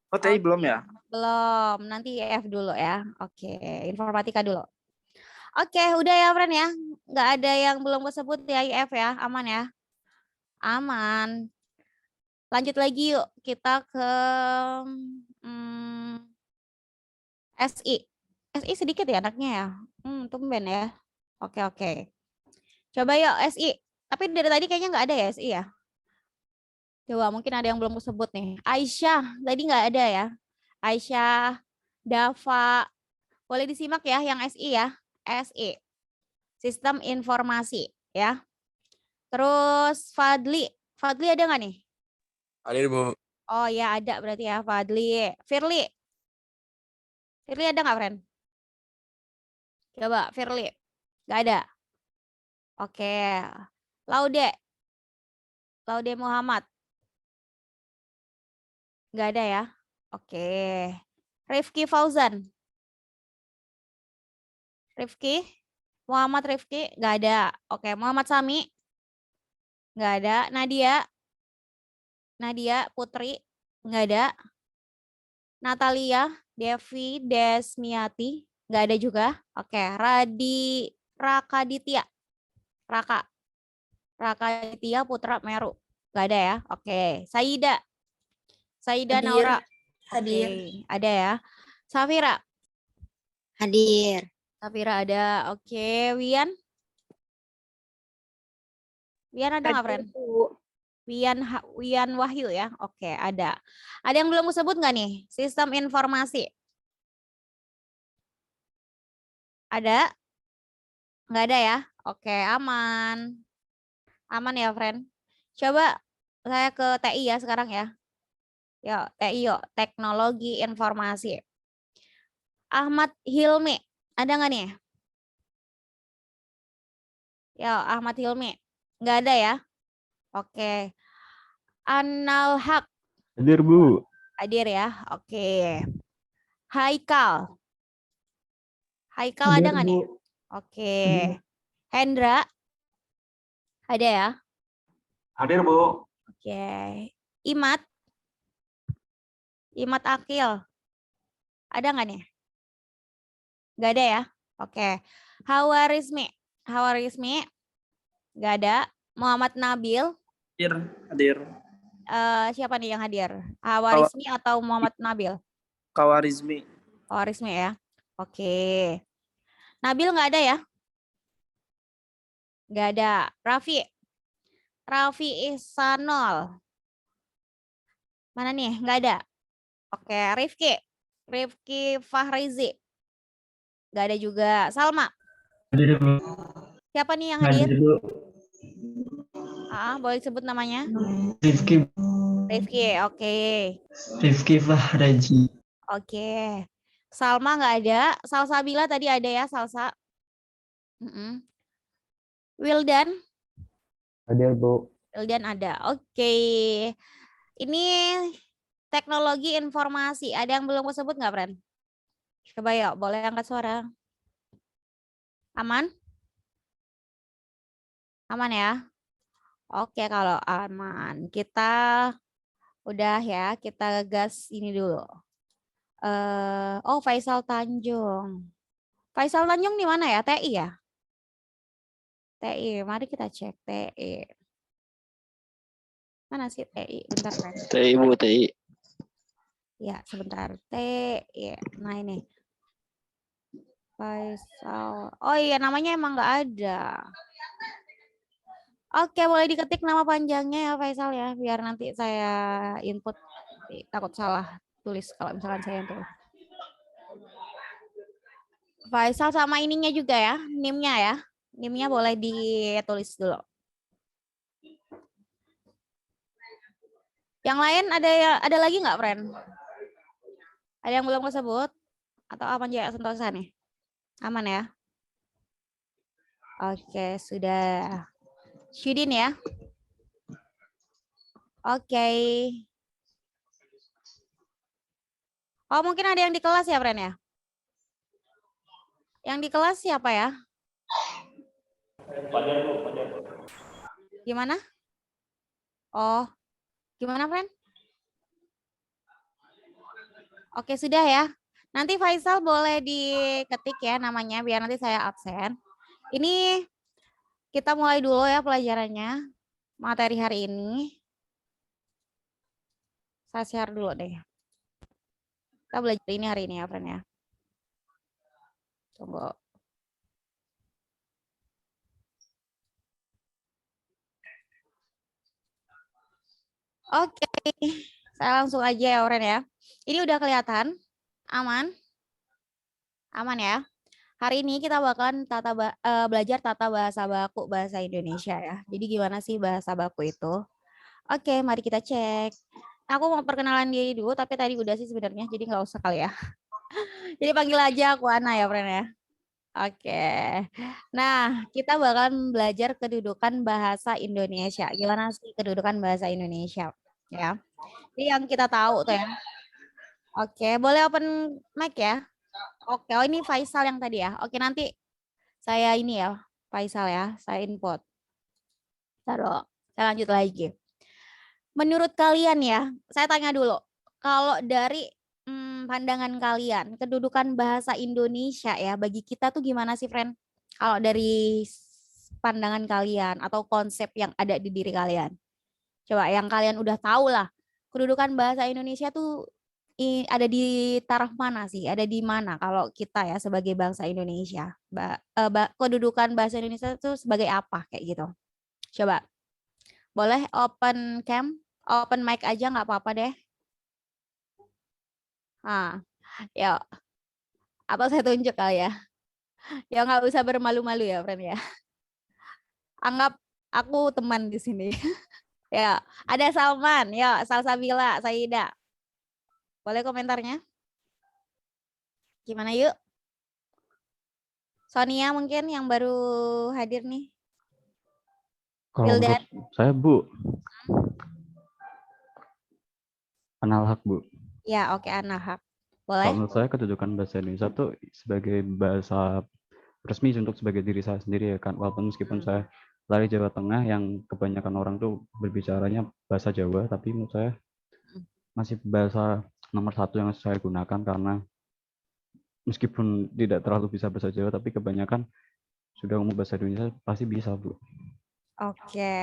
Oh, TI belum ya? Belum, nanti IF dulu ya. Oke, informatika dulu. Oke, udah ya, friend ya. Nggak ada yang belum kesebut ya IF ya, aman ya? Aman. Lanjut lagi yuk, kita ke SI. SI sedikit ya anaknya ya. Tumben ya. Oke. Coba yuk SI. Tapi dari tadi kayaknya nggak ada ya SI ya. Coba mungkin ada yang belum kesebut nih. Aisyah, tadi nggak ada ya. Aisyah, Dava. Boleh disimak ya yang SI ya. SI. Sistem informasi ya. Terus Fadli ada nggak nih? Hadir, Bu. Oh ya ada berarti ya Fadli. Firly ada nggak, friend? Coba Firly. Nggak ada. Oke. Laude Muhammad. Nggak ada ya. Oke. Rifki Fauzan. Muhammad Rifki nggak ada. Oke. Muhammad Sami. Nggak ada. Nadia Putri. Nggak ada. Natalia Devi Desmiati. Nggak ada juga. Oke. Rakaditya Putra Meru. Nggak ada ya. Oke. Saida Hadir. Naura. Hadir. Oke, ada ya. Safira. Hadir. Safira ada. Oke, Wian. Wian ada nggak, friend? Wian Wahyu ya. Oke, ada. Ada yang belum disebut nggak nih? Sistem informasi. Ada? Nggak ada ya? Oke, aman. Aman ya, friend. Coba saya ke TI ya sekarang ya. Yuk, TI yuk. Teknologi Informasi. Ahmad Hilmi. Ada nggak nih? Yuk, Ahmad Hilmi. Nggak ada ya? Oke. Anal Haq. Hadir, Bu. Hadir ya? Oke. Haikal. Haikal ada Hadir, nggak Bu. nih? Oke. Hendra. Ada ya? Hadir, Bu. Oke. Imat. Imat Akil. Ada nggak nih? Nggak ada ya? Oke. Hawarizmi. Hawarizmi. Nggak ada. Muhammad Nabil. Hadir. Siapa nih yang hadir? Hawarizmi atau Muhammad Nabil? Kawarizmi. Hawarizmi ya. Oke. Nabil nggak ada ya? Nggak ada. Raffi. Raffi Ihsanul. Mana nih? Nggak ada. Oke. Rifki. Rifki Fahrizi. Nggak ada juga. Salma. Hadir, Bu. Siapa nih yang hadir? Bu. Boleh sebut namanya? Rifki. Rifki, oke. Rifki Fahraji. Oke. Salma nggak ada. Salsabila tadi ada ya, Salsa. Wildan. Hadir, Bu. Wildan ada. Oke. Ini teknologi informasi. Ada yang belum disebut nggak, friend? Coba yuk, boleh angkat suara. Aman? Aman ya? Oke, kalau aman. Kita udah ya, kita gas ini dulu. Faisal Tanjung. Faisal Tanjung di mana ya? TI ya? TI, mari kita cek TI. Mana sih TI? Bentar, friend. TI, Bu, TI. Ya, sebentar. TI. Nah, ini. Faisal. Oh iya, namanya emang nggak ada. Oke, boleh diketik nama panjangnya ya, Faisal ya, biar nanti saya input. Takut salah tulis kalau misalkan saya yang tulis. Faisal sama ininya juga ya, NIM-nya ya. NIM-nya boleh ditulis dulu. Yang lain ada lagi nggak, friend? Ada yang belum disebut? Atau aman ya, sentosa nih? Aman ya? Oke, sudah. Syudin ya? Oke. Oh, mungkin ada yang di kelas ya, friend ya? Yang di kelas siapa ya? Gimana? Oh, gimana, friend? Oke, sudah ya. Nanti Faisal boleh diketik ya namanya, biar nanti saya absen. Ini kita mulai dulu ya pelajarannya. Materi hari ini. Saya share dulu deh. Kita belajar ini hari ini ya, friend ya. Tunggu. Oke, saya langsung aja ya, friend ya. Ini udah kelihatan? Aman? Aman ya? Hari ini kita bakalan belajar tata bahasa baku bahasa Indonesia ya. Jadi gimana sih bahasa baku itu? Oke, mari kita cek. Aku mau perkenalan diri dulu, tapi tadi udah sih sebenarnya, jadi nggak usah kali ya. Jadi panggil aja aku Ana ya, friend ya. Oke. Nah, kita bakalan belajar kedudukan bahasa Indonesia. Gimana sih kedudukan bahasa Indonesia? Ya. Jadi yang kita tahu tuh ya. Oke, boleh open mic ya? Oke, oh ini Faisal yang tadi ya. Oke, nanti saya ini ya, Faisal ya, saya input. Taruh, saya lanjut lagi. Menurut kalian ya, saya tanya dulu. Kalau dari pandangan kalian, kedudukan bahasa Indonesia ya, bagi kita tuh gimana sih, friend? Kalau dari pandangan kalian atau konsep yang ada di diri kalian. Coba yang kalian udah tahu lah. kedudukan bahasa Indonesia tuh ada di taraf mana sih? Ada di mana kalau kita ya sebagai bangsa Indonesia? Kedudukan bahasa Indonesia itu sebagai apa kayak gitu? Coba, boleh open cam, open mic aja nggak apa-apa deh. Ah, ya, atau saya tunjuk kali ya. Ya nggak usah bermalu-malu ya, friend ya. Anggap aku teman di sini. Ya, ada Salman, ya, Salsabila, Saida. Boleh komentarnya? Gimana yuk? Sonia mungkin yang baru hadir nih. Kalau Wildan. menurut saya, Bu, Analhaq, Bu. Ya, oke, Analhaq. Kalau Boleh? menurut saya kedudukan bahasa Indonesia tuh sebagai bahasa resmi untuk sebagai diri saya sendiri ya kan. Walaupun meskipun saya lari Jawa Tengah yang kebanyakan orang tuh berbicaranya bahasa Jawa, tapi menurut saya masih bahasa nomor satu yang saya gunakan karena meskipun tidak terlalu bisa bahasa Jawa, tapi kebanyakan sudah ngomong bahasa Indonesia pasti bisa, Bu. Oke,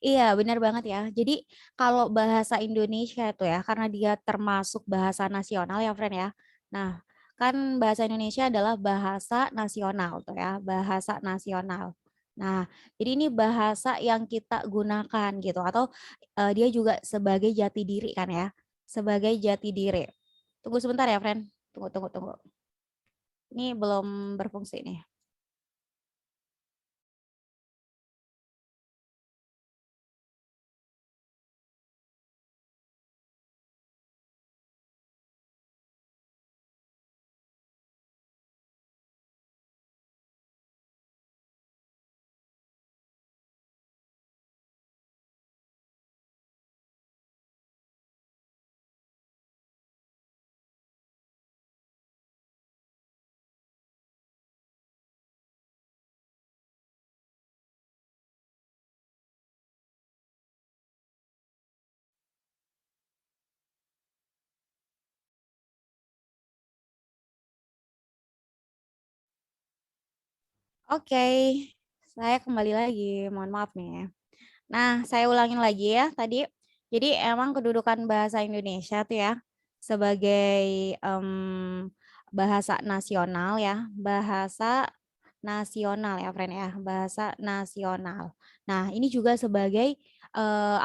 iya benar banget ya. Jadi kalau bahasa Indonesia itu ya, karena dia termasuk bahasa nasional ya, friend ya. Nah, kan bahasa Indonesia adalah bahasa nasional tuh ya, bahasa nasional. Nah, jadi ini bahasa yang kita gunakan gitu, atau dia juga sebagai jati diri kan ya, sebagai jati diri. Tunggu sebentar ya, friend. Tunggu. Ini belum berfungsi nih. Oke, saya kembali lagi. Mohon maaf nih ya. Nah, saya ulangin lagi ya tadi. Jadi emang kedudukan bahasa Indonesia tuh ya sebagai bahasa nasional ya, bahasa nasional ya, friend ya, bahasa nasional. Nah, ini juga sebagai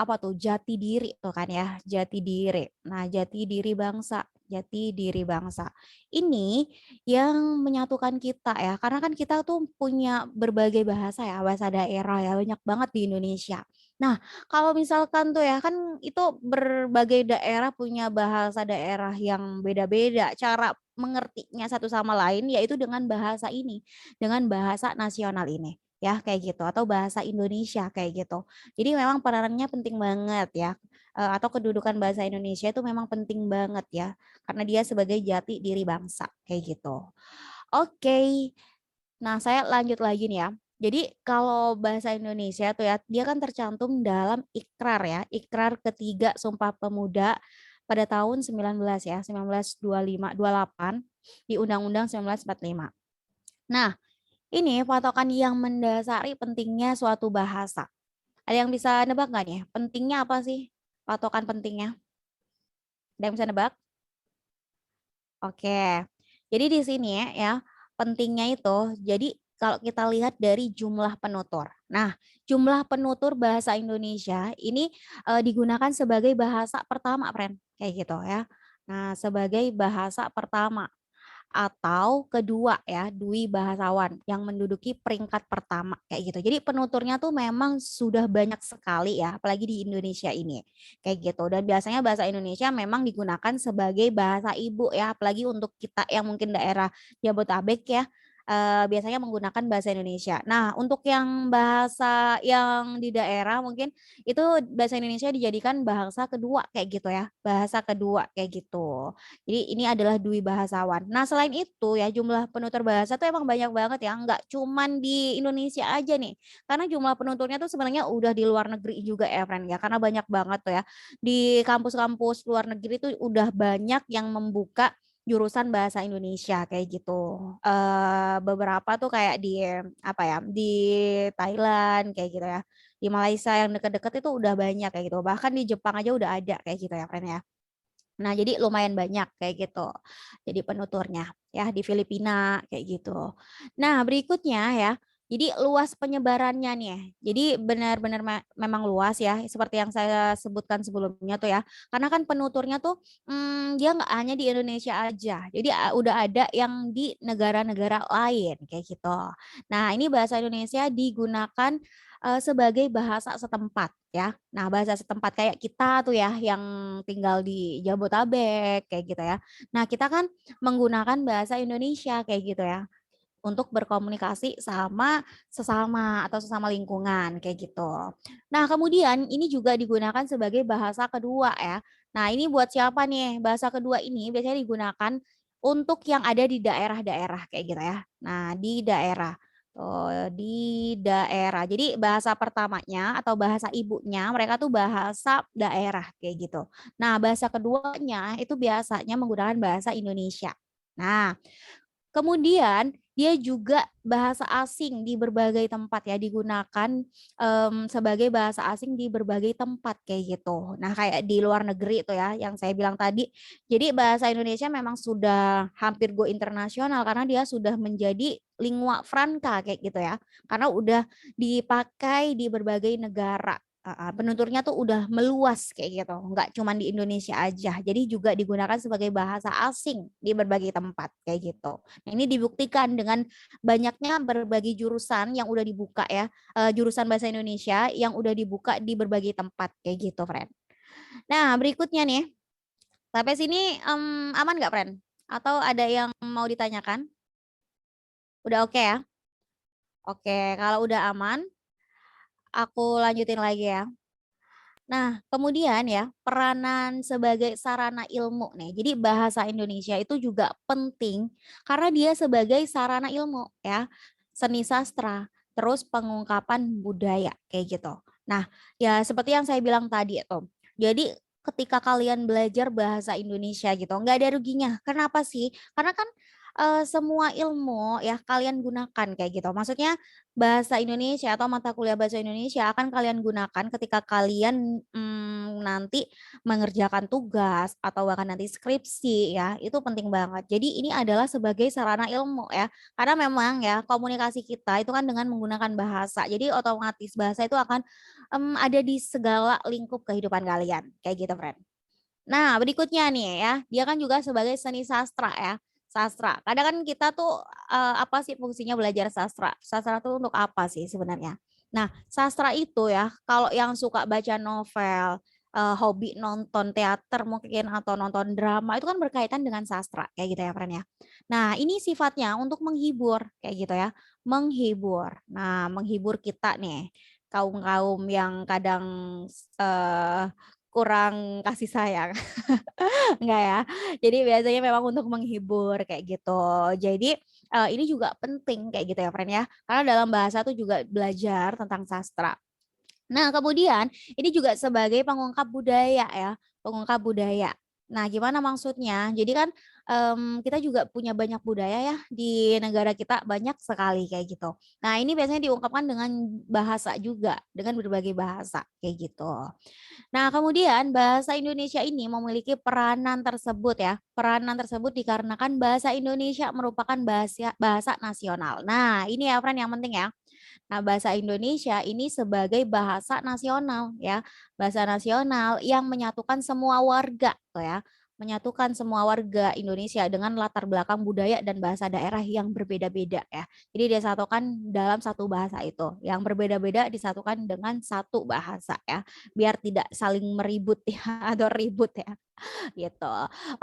apa tuh jati diri tuh kan ya, jati diri. Nah, jati diri bangsa, jati diri bangsa. Ini yang menyatukan kita ya, karena kan kita tuh punya berbagai bahasa ya, bahasa daerah ya, banyak banget di Indonesia. Nah, kalau misalkan tuh ya kan itu berbagai daerah punya bahasa daerah yang beda-beda, cara mengertinya satu sama lain yaitu dengan bahasa ini, dengan bahasa nasional ini ya kayak gitu atau bahasa Indonesia kayak gitu. Jadi memang peranannya penting banget ya. Atau kedudukan bahasa Indonesia itu memang penting banget ya karena dia sebagai jati diri bangsa kayak gitu. Oke. Nah, saya lanjut lagi nih ya. Jadi kalau bahasa Indonesia tuh ya, dia kan tercantum dalam ikrar ya, ikrar ketiga Sumpah Pemuda pada tahun 19 ya, 1925 28 di Undang-Undang 1945. Nah, ini patokan yang mendasari pentingnya suatu bahasa. Ada yang bisa nebak nggak nih? Pentingnya apa sih? Patokan pentingnya? Ada yang bisa nebak? Oke. Jadi di sini ya, pentingnya itu jadi kalau kita lihat dari jumlah penutur. Nah, jumlah penutur bahasa Indonesia ini digunakan sebagai bahasa pertama, friend. Kayak gitu ya. Nah, sebagai bahasa pertama atau kedua ya, dui bahasawan yang menduduki peringkat pertama kayak gitu. Jadi penuturnya tuh memang sudah banyak sekali ya, apalagi di Indonesia ini kayak gitu. Dan biasanya bahasa Indonesia memang digunakan sebagai bahasa ibu ya, apalagi untuk kita yang mungkin daerah Jabodetabek ya. Biasanya menggunakan bahasa Indonesia. Nah, untuk yang bahasa yang di daerah mungkin itu bahasa Indonesia dijadikan bahasa kedua kayak gitu ya, bahasa kedua kayak gitu. Jadi ini adalah dui bahasawan. Nah, selain itu ya jumlah penutur bahasa tuh emang banyak banget ya, nggak cuman di Indonesia aja nih. Karena jumlah penuturnya tuh sebenarnya udah di luar negeri juga ya, friend ya. Karena banyak banget tuh ya. Di kampus-kampus luar negeri tuh udah banyak yang membuka jurusan bahasa Indonesia kayak gitu. Beberapa tuh kayak di apa ya, di Thailand kayak gitu ya. Di Malaysia yang deket-deket itu udah banyak kayak gitu. Bahkan di Jepang aja udah ada kayak gitu ya, friend ya. Nah, jadi lumayan banyak kayak gitu. Jadi penuturnya ya di Filipina kayak gitu. Nah, berikutnya ya. Jadi luas penyebarannya nih. Jadi benar-benar memang luas ya, seperti yang saya sebutkan sebelumnya tuh ya. Karena kan penuturnya tuh dia nggak hanya di Indonesia aja. Jadi udah ada yang di negara-negara lain kayak gitu. Nah, ini bahasa Indonesia digunakan sebagai bahasa setempat ya. Nah, bahasa setempat kayak kita tuh ya yang tinggal di Jabotabek kayak gitu ya. Nah, kita kan menggunakan bahasa Indonesia kayak gitu ya untuk berkomunikasi sama sesama atau sesama lingkungan kayak gitu. Nah, kemudian ini juga digunakan sebagai bahasa kedua ya. Nah, ini buat siapa nih? Bahasa kedua ini biasanya digunakan untuk yang ada di daerah-daerah kayak gitu ya. Nah, di daerah. Tuh, di daerah. Jadi bahasa pertamanya atau bahasa ibunya mereka tuh bahasa daerah kayak gitu. Nah, bahasa keduanya itu biasanya menggunakan bahasa Indonesia. Nah, kemudian dia juga bahasa asing di berbagai tempat ya digunakan sebagai bahasa asing di berbagai tempat kayak gitu. Nah, kayak di luar negeri itu ya yang saya bilang tadi. Jadi bahasa Indonesia memang sudah hampir go internasional karena dia sudah menjadi lingua franca kayak gitu ya. Karena udah dipakai di berbagai negara. Penuturnya tuh udah meluas kayak gitu, nggak cuma di Indonesia aja. Jadi juga digunakan sebagai bahasa asing di berbagai tempat kayak gitu. Nah, ini dibuktikan dengan banyaknya berbagai jurusan yang udah dibuka ya, jurusan bahasa Indonesia yang udah dibuka di berbagai tempat kayak gitu, friend. Nah, berikutnya nih, sampai sini aman nggak, friend? Atau ada yang mau ditanyakan? Udah oke ya? Oke, kalau udah aman, aku lanjutin lagi ya. Nah, kemudian ya, peranan sebagai sarana ilmu nih. Jadi bahasa Indonesia itu juga penting karena dia sebagai sarana ilmu ya, seni sastra, terus pengungkapan budaya kayak gitu. Nah, ya seperti yang saya bilang tadi itu. Jadi ketika kalian belajar bahasa Indonesia gitu, nggak ada ruginya. Kenapa sih? Karena kan semua ilmu ya kalian gunakan kayak gitu. Maksudnya bahasa Indonesia atau mata kuliah bahasa Indonesia akan kalian gunakan ketika kalian nanti mengerjakan tugas atau bahkan nanti skripsi ya, itu penting banget. Jadi ini adalah sebagai sarana ilmu ya. Karena memang ya komunikasi kita itu kan dengan menggunakan bahasa. Jadi otomatis bahasa itu akan ada di segala lingkup kehidupan kalian. Kayak gitu, friend. Nah, berikutnya nih ya, dia kan juga sebagai seni sastra ya. Sastra. Kadang kan kita tuh apa sih fungsinya belajar sastra? Sastra tuh untuk apa sih sebenarnya? Nah, sastra itu ya, kalau yang suka baca novel, hobi nonton teater mungkin atau nonton drama itu kan berkaitan dengan sastra kayak gitu ya, friend ya. Nah, ini sifatnya untuk menghibur kayak gitu ya, menghibur. Nah, menghibur kita nih kaum-kaum yang kadang kurang kasih sayang. Enggak ya. Jadi biasanya memang untuk menghibur kayak gitu. Jadi ini juga penting kayak gitu ya, friend ya. Karena dalam bahasa tuh juga belajar tentang sastra. Nah, kemudian ini juga sebagai pengungkap budaya ya, pengungkap budaya. Nah, gimana maksudnya? Jadi kan kita juga punya banyak budaya ya di negara kita banyak sekali kayak gitu. Nah, ini biasanya diungkapkan dengan bahasa juga, dengan berbagai bahasa kayak gitu. Nah, kemudian bahasa Indonesia ini memiliki peranan tersebut ya. Peranan tersebut dikarenakan bahasa Indonesia merupakan bahasa nasional. Nah, ini ya friend yang penting ya. Nah, bahasa Indonesia ini sebagai bahasa nasional ya. Bahasa nasional yang menyatukan semua warga tuh ya. Menyatukan semua warga Indonesia dengan latar belakang budaya dan bahasa daerah yang berbeda-beda ya. Jadi disatukan dalam satu bahasa itu. Yang berbeda-beda disatukan dengan satu bahasa ya. Biar tidak saling meribut ya atau ribut ya. Gitu.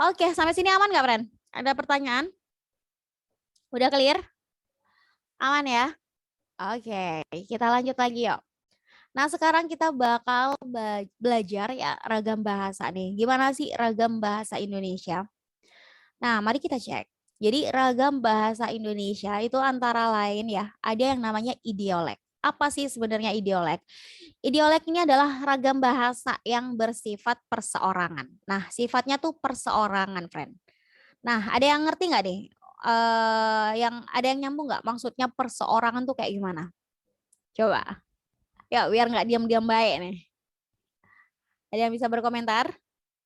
Oke, sampai sini aman nggak, friend? Ada pertanyaan? Udah clear? Aman ya? Oke, kita lanjut lagi yuk. Nah, sekarang kita bakal belajar ya ragam bahasa nih. Gimana sih ragam bahasa Indonesia? Nah, mari kita cek. Jadi ragam bahasa Indonesia itu antara lain ya, ada yang namanya idiolek. Apa sih sebenarnya idiolek? Idiolek ini adalah ragam bahasa yang bersifat perseorangan. Nah, sifatnya tuh perseorangan, friend. Nah, ada yang ngerti nggak nih? Yang ada yang nyambung nggak? Maksudnya perseorangan tuh kayak gimana? Coba. Ya, biar nggak diam-diam baik nih. Ada yang bisa berkomentar?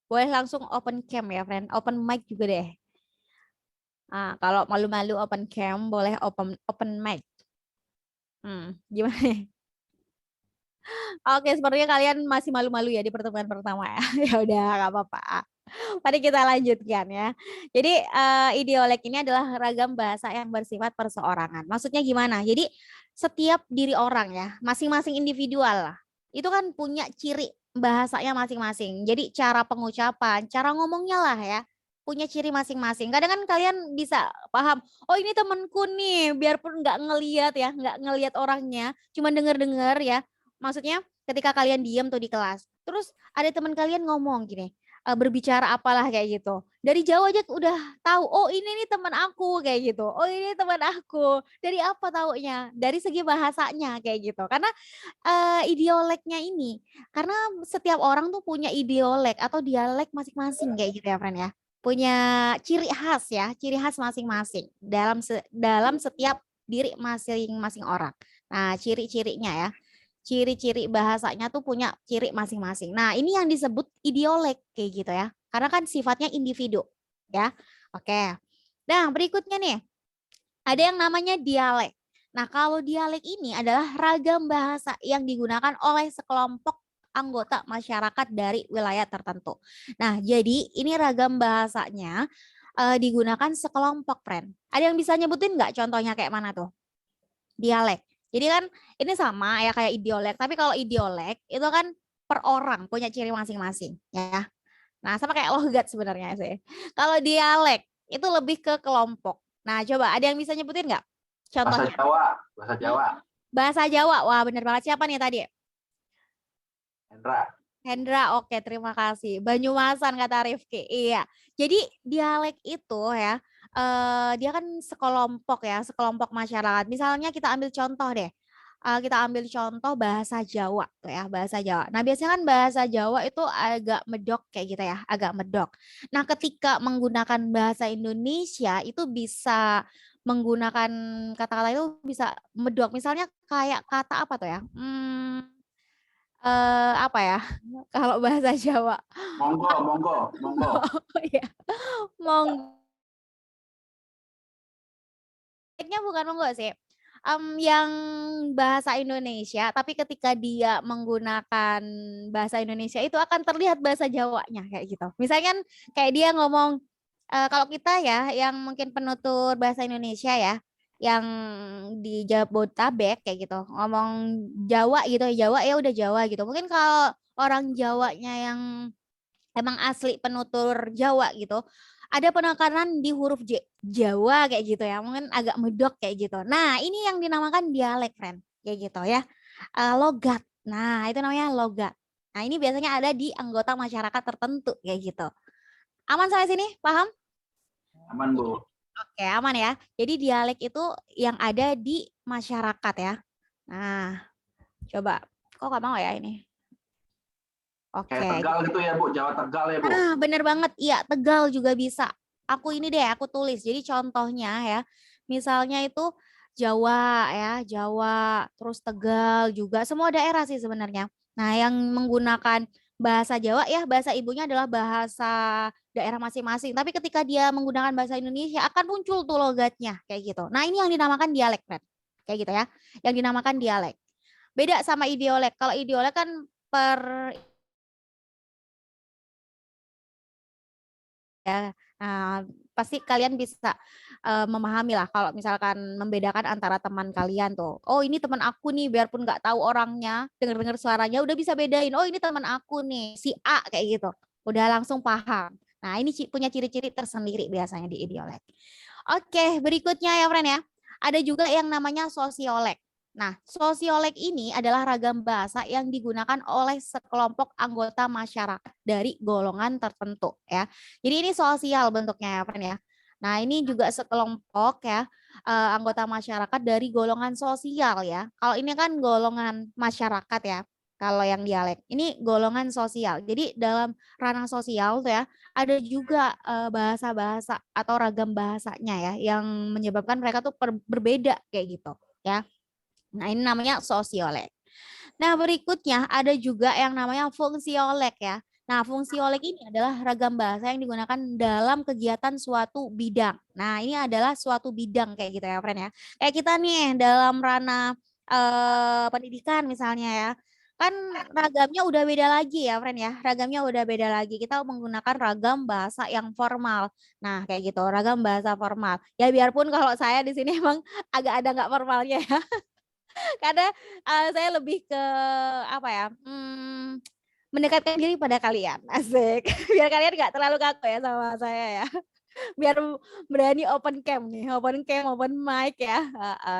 Boleh langsung open cam ya, friend. Open mic juga deh. Ah, kalau malu-malu open cam, boleh open mic. Gimana? Oke, sepertinya kalian masih malu-malu ya di pertemuan pertama ya. Ya udah, nggak apa-apa. Mari kita lanjutkan ya. Jadi ideolek ini adalah ragam bahasa yang bersifat perseorangan. Maksudnya gimana? Jadi setiap diri orang ya, masing-masing individual lah, itu kan punya ciri bahasanya masing-masing. Jadi cara pengucapan, cara ngomongnya lah ya, punya ciri masing-masing. Kadang kan kalian bisa paham, oh ini temenku nih, biarpun nggak ngeliat ya, nggak ngeliat orangnya, cuma denger-denger ya. Maksudnya ketika kalian diem tuh di kelas, terus ada teman kalian ngomong gini, berbicara apalah kayak gitu. Dari jauh aja udah tahu, oh ini nih teman aku kayak gitu. Oh ini teman aku. Dari apa taunya? Dari segi bahasanya kayak gitu. Karena ideoleknya ini, karena setiap orang tuh punya ideolek atau dialek masing-masing kayak gitu ya, friend ya. Punya ciri khas ya, ciri khas masing-masing dalam setiap diri masing-masing orang. Nah, ciri-cirinya ya. Ciri-ciri bahasanya tuh punya ciri masing-masing. Nah, ini yang disebut ideolek kayak gitu ya. Karena kan sifatnya individu, ya. Oke. Nah, berikutnya nih. Ada yang namanya dialek. Nah, kalau dialek ini adalah ragam bahasa yang digunakan oleh sekelompok anggota masyarakat dari wilayah tertentu. Nah, jadi ini ragam bahasanya digunakan sekelompok, friend. Ada yang bisa nyebutin nggak contohnya kayak mana tuh? Dialek. Jadi kan ini sama ya kayak ideolek, tapi kalau ideolek itu kan per orang punya ciri masing-masing ya. Nah, sama kayak logat sebenarnya sih. Kalau dialek itu lebih ke kelompok. Nah, coba ada yang bisa nyebutin nggak? Contohnya. Bahasa Jawa, bahasa Jawa. Bahasa Jawa. Wah, bener banget. Siapa nih tadi? Hendra. Hendra, oke, terima kasih. Banyumasan kata Rifki. Iya. Jadi dialek itu ya, dia kan sekelompok ya, sekelompok masyarakat. Misalnya kita ambil contoh deh. Kita ambil contoh bahasa Jawa tuh ya, bahasa Jawa. Nah, biasanya kan bahasa Jawa itu agak medok kayak gitu ya, agak medok. Nah, ketika menggunakan bahasa Indonesia itu bisa menggunakan kata-kata itu bisa medok. Misalnya kayak kata apa tuh ya? Apa ya? Kalau bahasa Jawa. Monggo, monggo, monggo. Oh iya. Monggo. Bukan monggo sih. Yang bahasa Indonesia, tapi ketika dia menggunakan bahasa Indonesia itu akan terlihat bahasa Jawanya kayak gitu. Misalnya kan kayak dia ngomong, kalau kita ya yang mungkin penutur bahasa Indonesia ya, yang di Jabodetabek kayak gitu, ngomong Jawa gitu, Jawa ya udah Jawa gitu. Mungkin kalau orang Jawanya yang emang asli penutur Jawa gitu, ada penekanan di huruf J, Jawa kayak gitu ya, mungkin agak medok kayak gitu. Nah, ini yang dinamakan dialek, friend, kayak gitu ya. Logat. Nah, itu namanya logat. Nah, ini biasanya ada di anggota masyarakat tertentu kayak gitu. Aman sampai sini? Paham? Aman, Bu. Oke, aman ya. Jadi dialek itu yang ada di masyarakat ya. Nah, coba. Kok nggak mau ya ini? Oke. Kayak Tegal gitu ya, Bu. Jawa Tegal ya, Bu. Nah, bener banget. Iya, Tegal juga bisa. Aku ini deh, aku tulis. Jadi contohnya ya, misalnya itu Jawa ya, Jawa, terus Tegal juga. Semua daerah sih sebenarnya. Nah, yang menggunakan bahasa Jawa ya, bahasa ibunya adalah bahasa daerah masing-masing. Tapi ketika dia menggunakan bahasa Indonesia, akan muncul tuh logatnya kayak gitu. Nah, ini yang dinamakan dialek, Fred. Kayak gitu ya. Yang dinamakan dialek. Beda sama ideolek. Kalau ideolek kan per ya. Nah, pasti kalian bisa memahami lah kalau misalkan membedakan antara teman kalian tuh. Oh, ini teman aku nih, biarpun nggak tahu orangnya, dengar-dengar suaranya udah bisa bedain. Oh, ini teman aku nih, si A kayak gitu. Udah langsung paham. Nah, ini punya ciri-ciri tersendiri biasanya di ideolek. Oke, berikutnya ya, friend ya. Ada juga yang namanya sosiolek. Nah, sosiolek ini adalah ragam bahasa yang digunakan oleh sekelompok anggota masyarakat dari golongan tertentu ya. Jadi ini sosial bentuknya ya, friend ya. Nah, ini juga sekelompok ya anggota masyarakat dari golongan sosial ya. Kalau ini kan golongan masyarakat ya. Kalau yang dialek, ini golongan sosial. Jadi dalam ranah sosial tuh ya, ada juga bahasa-bahasa atau ragam bahasanya ya yang menyebabkan mereka tuh berbeda kayak gitu ya. Nah, ini namanya sosiolek. Nah, berikutnya ada juga yang namanya fungsiolek ya. Nah, fungsiolek ini adalah ragam bahasa yang digunakan dalam kegiatan suatu bidang. Nah, ini adalah suatu bidang kayak gitu ya, friend ya. Kayak kita nih dalam ranah pendidikan misalnya ya. Kan ragamnya udah beda lagi ya, friend ya. Ragamnya udah beda lagi. Kita menggunakan ragam bahasa yang formal. Nah, kayak gitu, ragam bahasa formal. Ya biarpun kalau saya di sini emang agak ada nggak formalnya ya. Karena saya lebih ke apa ya? Mendekatkan diri pada kalian, asik. Biar kalian nggak terlalu kaku ya sama saya ya. Biar berani open cam nih, open cam, open mic ya.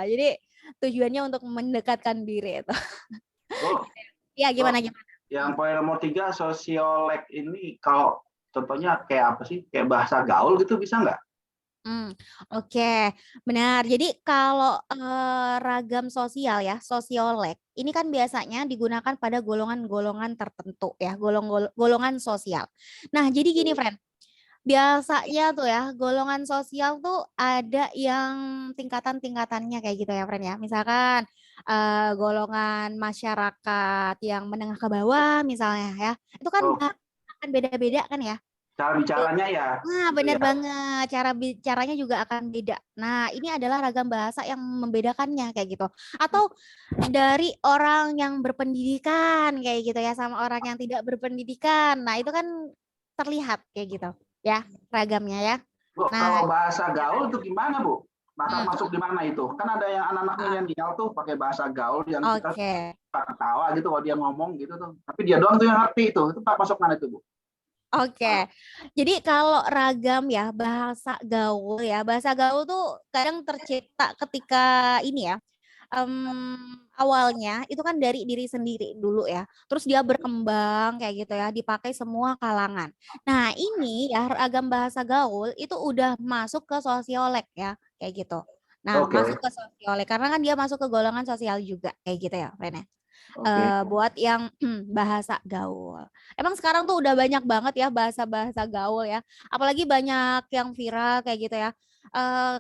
Jadi tujuannya untuk mendekatkan diri itu. Bu, Ya gimana gimana? yang poin nomor 3 sosiolek ini kalau contohnya kayak apa sih? Kayak bahasa gaul gitu bisa nggak? Oke, benar. Jadi kalau ragam sosial ya, sosiolek, ini kan biasanya digunakan pada golongan-golongan tertentu ya, golongan sosial. Nah, jadi gini, friend. Biasanya tuh ya, golongan sosial tuh ada yang tingkatan-tingkatannya kayak gitu ya, friend ya. Misalkan golongan masyarakat yang menengah ke bawah misalnya ya. Itu kan akan beda-beda kan ya. Cara bicaranya ya. Nah, gitu benar ya. banget. Cara bicaranya juga akan beda. Nah, ini adalah ragam bahasa yang membedakannya kayak gitu. Atau dari orang yang berpendidikan kayak gitu ya sama orang yang tidak berpendidikan. Nah, itu kan terlihat kayak gitu ya ragamnya ya. Bu, Nah, kalau bahasa gaul itu gimana, Bu? Maka masuk di mana itu? Kan ada yang anak-anak milenial tuh pakai bahasa gaul yang kita ketawa gitu kalau dia ngomong gitu tuh. Tapi dia doang tuh yang ngerti itu. Itu Pak masuk mana itu, Bu? Oke, jadi kalau ragam ya bahasa gaul ya, bahasa gaul tuh kadang tercipta ketika ini ya, awalnya itu kan dari diri sendiri dulu ya, terus dia berkembang kayak gitu ya, dipakai semua kalangan. Nah ini ya ragam bahasa gaul itu udah masuk ke sosiolek ya, kayak gitu. Nah masuk ke sosiolek karena kan dia masuk ke golongan sosial juga kayak gitu ya, Rene. Buat yang bahasa gaul. Emang sekarang tuh udah banyak banget ya bahasa-bahasa gaul ya. Apalagi banyak yang viral kayak gitu ya.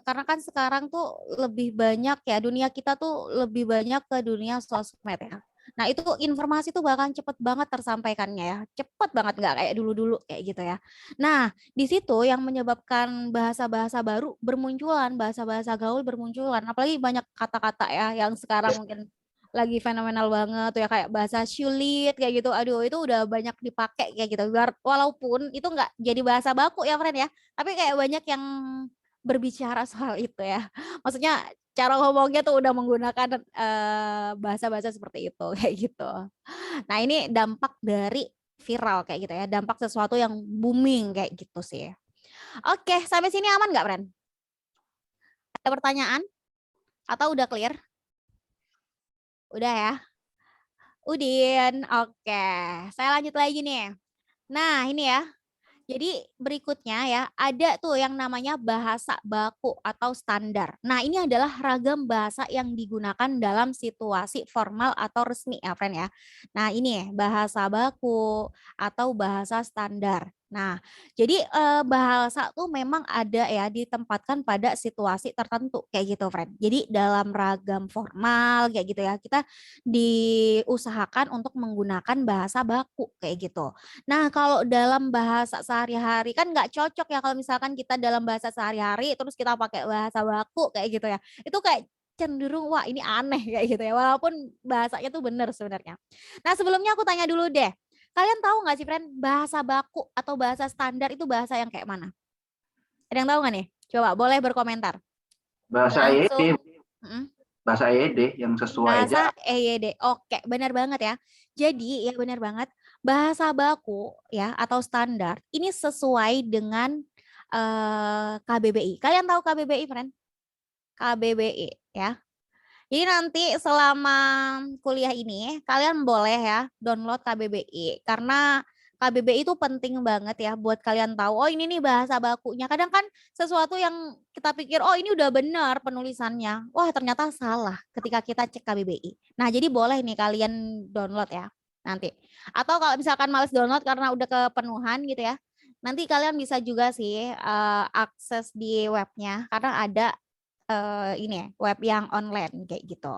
Karena kan sekarang tuh lebih banyak ya dunia kita tuh lebih banyak ke dunia sosmed ya. Nah itu informasi tuh bahkan cepet banget tersampaikannya ya. Cepet banget nggak kayak dulu-dulu kayak gitu ya. Nah di situ yang menyebabkan bahasa-bahasa baru bermunculan, bahasa-bahasa gaul bermunculan. Apalagi banyak kata-kata ya yang sekarang mungkin lagi fenomenal banget tuh ya kayak bahasa sulit kayak gitu. Aduh itu udah banyak dipakai kayak gitu. Walaupun itu nggak jadi bahasa baku ya friend ya. Tapi kayak banyak yang berbicara soal itu ya. Maksudnya cara ngomongnya tuh udah menggunakan bahasa-bahasa seperti itu kayak gitu. Nah ini dampak dari viral kayak gitu ya. Dampak sesuatu yang booming kayak gitu sih. Oke sampai sini aman nggak friend? Ada pertanyaan? Atau udah clear? Udah ya? Udin, oke. Saya lanjut lagi nih. Nah ini ya, jadi berikutnya ya, ada tuh yang namanya bahasa baku atau standar. Nah ini adalah ragam bahasa yang digunakan dalam situasi formal atau resmi ya friend ya. Nah ini bahasa baku atau bahasa standar. Nah, jadi bahasa tuh memang ada ya ditempatkan pada situasi tertentu kayak gitu, friend. Jadi dalam ragam formal kayak gitu ya, kita diusahakan untuk menggunakan bahasa baku kayak gitu. Nah, kalau dalam bahasa sehari-hari kan nggak cocok ya kalau misalkan kita dalam bahasa sehari-hari terus kita pakai bahasa baku kayak gitu ya. Itu kayak cenderung wah ini aneh kayak gitu ya. Walaupun bahasanya tuh benar sebenarnya. Nah, sebelumnya aku tanya dulu deh. Kalian tahu nggak sih, friend, bahasa baku atau bahasa standar itu bahasa yang kayak mana? Ada yang tahu nggak nih? Coba boleh berkomentar. Bahasa EYD. Bahasa EYD yang sesuai bahasa EYD. Oke, benar banget ya. Jadi ya benar banget. Bahasa baku ya atau standar ini sesuai dengan KBBI. Kalian tahu KBBI, friend? KBBI ya. Jadi nanti selama kuliah ini kalian boleh ya download KBBI karena KBBI itu penting banget ya buat kalian tahu oh ini nih bahasa bakunya. Kadang kan sesuatu yang kita pikir oh ini udah benar penulisannya. Wah ternyata salah ketika kita cek KBBI. Nah jadi boleh nih kalian download ya nanti. Atau kalau misalkan males download karena udah kepenuhan gitu ya. Nanti kalian bisa juga sih akses di webnya karena ada ini ya, web yang online kayak gitu.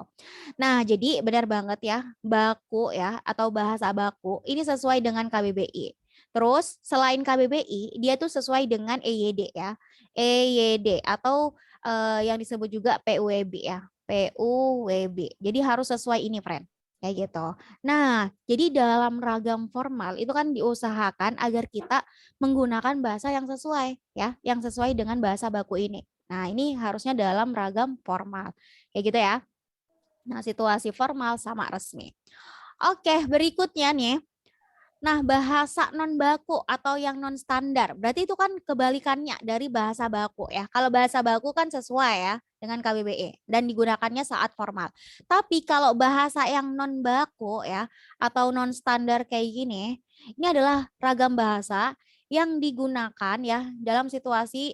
Nah, jadi benar banget ya, baku ya atau bahasa baku ini sesuai dengan KBBI. Terus selain KBBI, dia tuh sesuai dengan EYD ya. EYD atau yang disebut juga PUWB ya. PUWB. Jadi harus sesuai ini, friend. Kayak gitu. Nah, jadi dalam ragam formal itu kan diusahakan agar kita menggunakan bahasa yang sesuai ya, yang sesuai dengan bahasa baku ini. Nah, ini harusnya dalam ragam formal. Kayak gitu ya. Nah, situasi formal sama resmi. Oke, berikutnya nih. Nah, bahasa non baku atau yang non standar, berarti itu kan kebalikannya dari bahasa baku ya. Kalau bahasa baku kan sesuai ya dengan KBBI dan digunakannya saat formal. Tapi kalau bahasa yang non baku ya atau non standar kayak gini, ini adalah ragam bahasa yang digunakan ya dalam situasi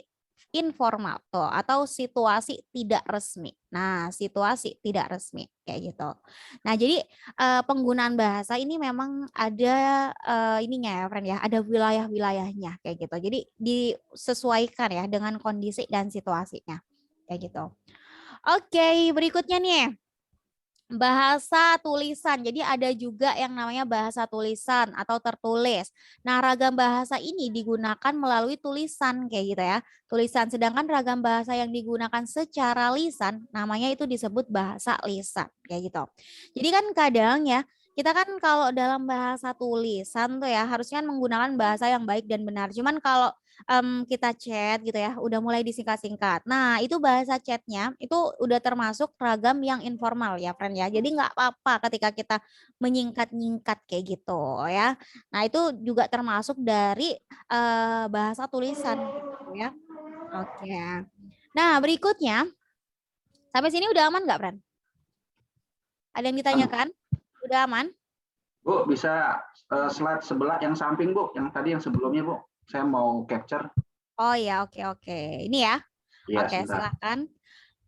informal tuh atau situasi tidak resmi. Nah, situasi tidak resmi kayak gitu. Nah, jadi penggunaan bahasa ini memang ada ininya ya, friend ya, ada wilayah-wilayahnya kayak gitu. Jadi disesuaikan ya dengan kondisi dan situasinya kayak gitu. Oke, berikutnya nih. Bahasa tulisan. Jadi ada juga yang namanya bahasa tulisan atau tertulis. Nah, ragam bahasa ini digunakan melalui tulisan kayak gitu ya. Tulisan. Sedangkan ragam bahasa yang digunakan secara lisan namanya itu disebut bahasa lisan kayak gitu. Jadi kan kadang ya kita kan kalau dalam bahasa tulisan tuh ya harusnya menggunakan bahasa yang baik dan benar. Cuman kalau kita chat gitu ya, udah mulai disingkat-singkat. Nah, itu bahasa chatnya itu udah termasuk ragam yang informal ya, friend ya. Jadi nggak apa-apa ketika kita menyingkat-nyingkat kayak gitu ya. Nah, itu juga termasuk dari bahasa tulisan gitu ya. Oke. Nah, berikutnya, sampai sini udah aman nggak, friend? Ada yang ditanyakan? Udah aman? Bu, bisa slide sebelah yang samping, Bu. Yang tadi yang sebelumnya, Bu. Saya mau capture. Oh ya, oke. Ini ya. Iya, Oke, sebentar. silakan.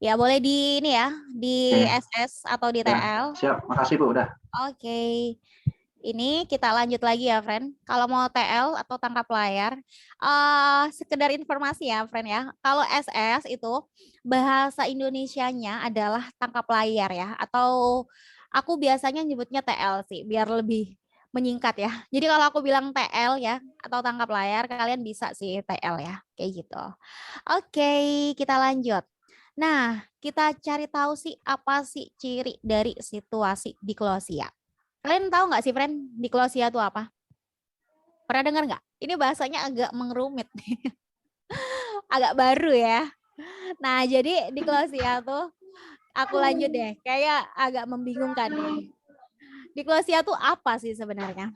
Ya, boleh di ini ya, di Oke. SS atau di Ya, TL. siap, makasih Bu, udah. Oke. Ini kita lanjut lagi ya, friend. Kalau mau TL atau tangkap layar, sekedar informasi ya, friend ya. Kalau SS itu bahasa Indonesianya adalah tangkap layar ya, atau aku biasanya nyebutnya TL sih, biar lebih menyingkat ya. Jadi kalau aku bilang TL ya atau tangkap layar, kalian bisa sih TL ya, kayak gitu. Oke, kita lanjut. Nah, kita cari tahu sih apa sih ciri dari situasi diklosia. Kalian tahu nggak sih, friend, diklosia itu apa? Pernah dengar nggak? Ini bahasanya agak mengerumit nih. Agak baru ya. Nah, jadi diklosia tuh aku lanjut deh. Kayak agak membingungkan nih. Diklosia itu apa sih sebenarnya?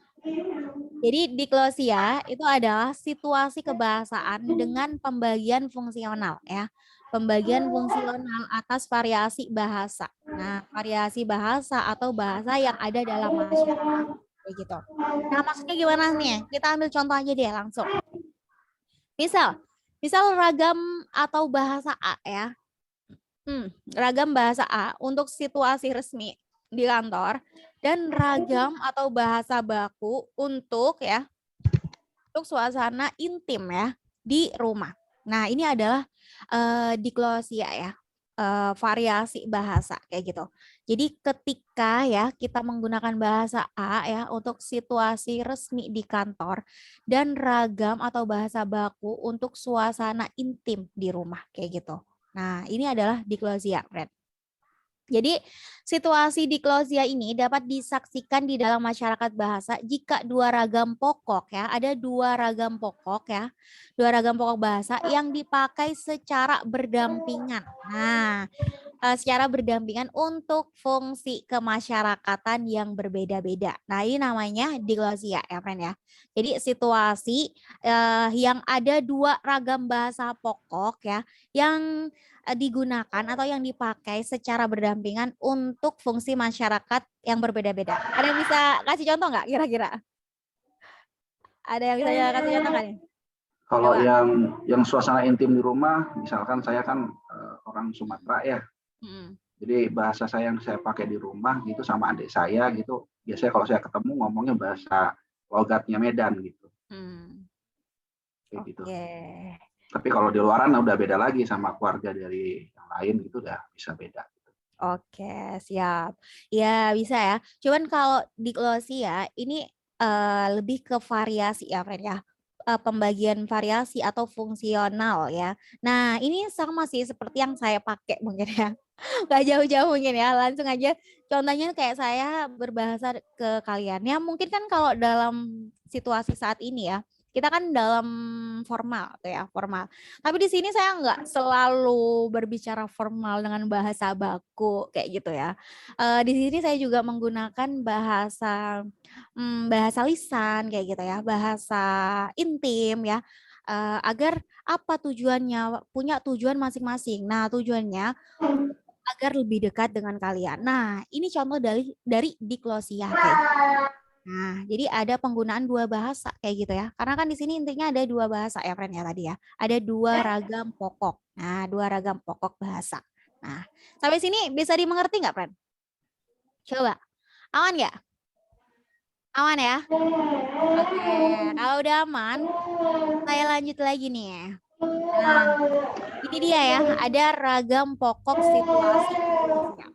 Jadi diklosia itu adalah situasi kebahasaan dengan pembagian fungsional ya. Pembagian fungsional atas variasi bahasa. Nah, variasi bahasa atau bahasa yang ada dalam masyarakat kayak gitu. Nah, maksudnya gimana nih? Kita ambil contoh aja deh langsung. Misal ragam atau bahasa A ya. Ragam bahasa A untuk situasi resmi di kantor dan ragam atau bahasa baku untuk suasana intim ya di rumah. Nah, ini adalah diklosia ya, variasi bahasa kayak gitu. Jadi ketika ya kita menggunakan bahasa A ya untuk situasi resmi di kantor dan ragam atau bahasa baku untuk suasana intim di rumah kayak gitu. Nah, ini adalah diklosia, friend. Jadi situasi diklosia ini dapat disaksikan di dalam masyarakat bahasa jika dua ragam pokok ya, ada dua ragam pokok ya, dua ragam pokok bahasa yang dipakai secara berdampingan. Nah, secara berdampingan untuk fungsi kemasyarakatan yang berbeda-beda. Nah, ini namanya diklosia ya, friend ya. Jadi situasi yang ada dua ragam bahasa pokok ya, yang digunakan atau yang dipakai secara berdampingan untuk fungsi masyarakat yang berbeda-beda. Ada yang bisa kasih contoh nggak kira-kira? Ada yang bisa kasih contoh nggak nih? Kalau yang suasana intim di rumah, misalkan saya kan orang Sumatera ya. Jadi bahasa saya yang saya pakai di rumah gitu sama adik saya gitu. Biasanya kalau saya ketemu ngomongnya bahasa logatnya Medan gitu. Kayak gitu. Tapi kalau di luaran udah beda lagi sama keluarga dari yang lain gitu udah bisa beda. Oke, siap. Ya, bisa ya. Cuman kalau diglosia ini lebih ke variasi ya, Fred ya. Pembagian variasi atau fungsional ya. Nah, ini sama sih seperti yang saya pakai mungkin ya. Nggak jauh-jauh mungkin ya, langsung aja contohnya kayak saya berbahasa ke kalian. Ya mungkin kan kalau dalam situasi saat ini ya, kita kan dalam formal tuh ya, formal. Tapi di sini saya nggak selalu berbicara formal dengan bahasa baku kayak gitu ya. Di sini saya juga menggunakan bahasa bahasa lisan kayak gitu ya, bahasa intim ya. Agar apa tujuannya, punya tujuan masing-masing. Nah, tujuannya agar lebih dekat dengan kalian. Nah, ini contoh dari diglosia kayak gitu. Nah, jadi ada penggunaan dua bahasa kayak gitu ya. Karena kan di sini intinya ada dua bahasa ya, friend ya tadi ya. Ada dua ragam pokok. Nah, dua ragam pokok bahasa. Nah, sampai sini bisa dimengerti nggak, friend? Coba. Aman nggak? Aman ya? Oke, kalau udah aman, saya lanjut lagi nih ya. Nah, ini dia ya, ada ragam pokok situasi Indonesia.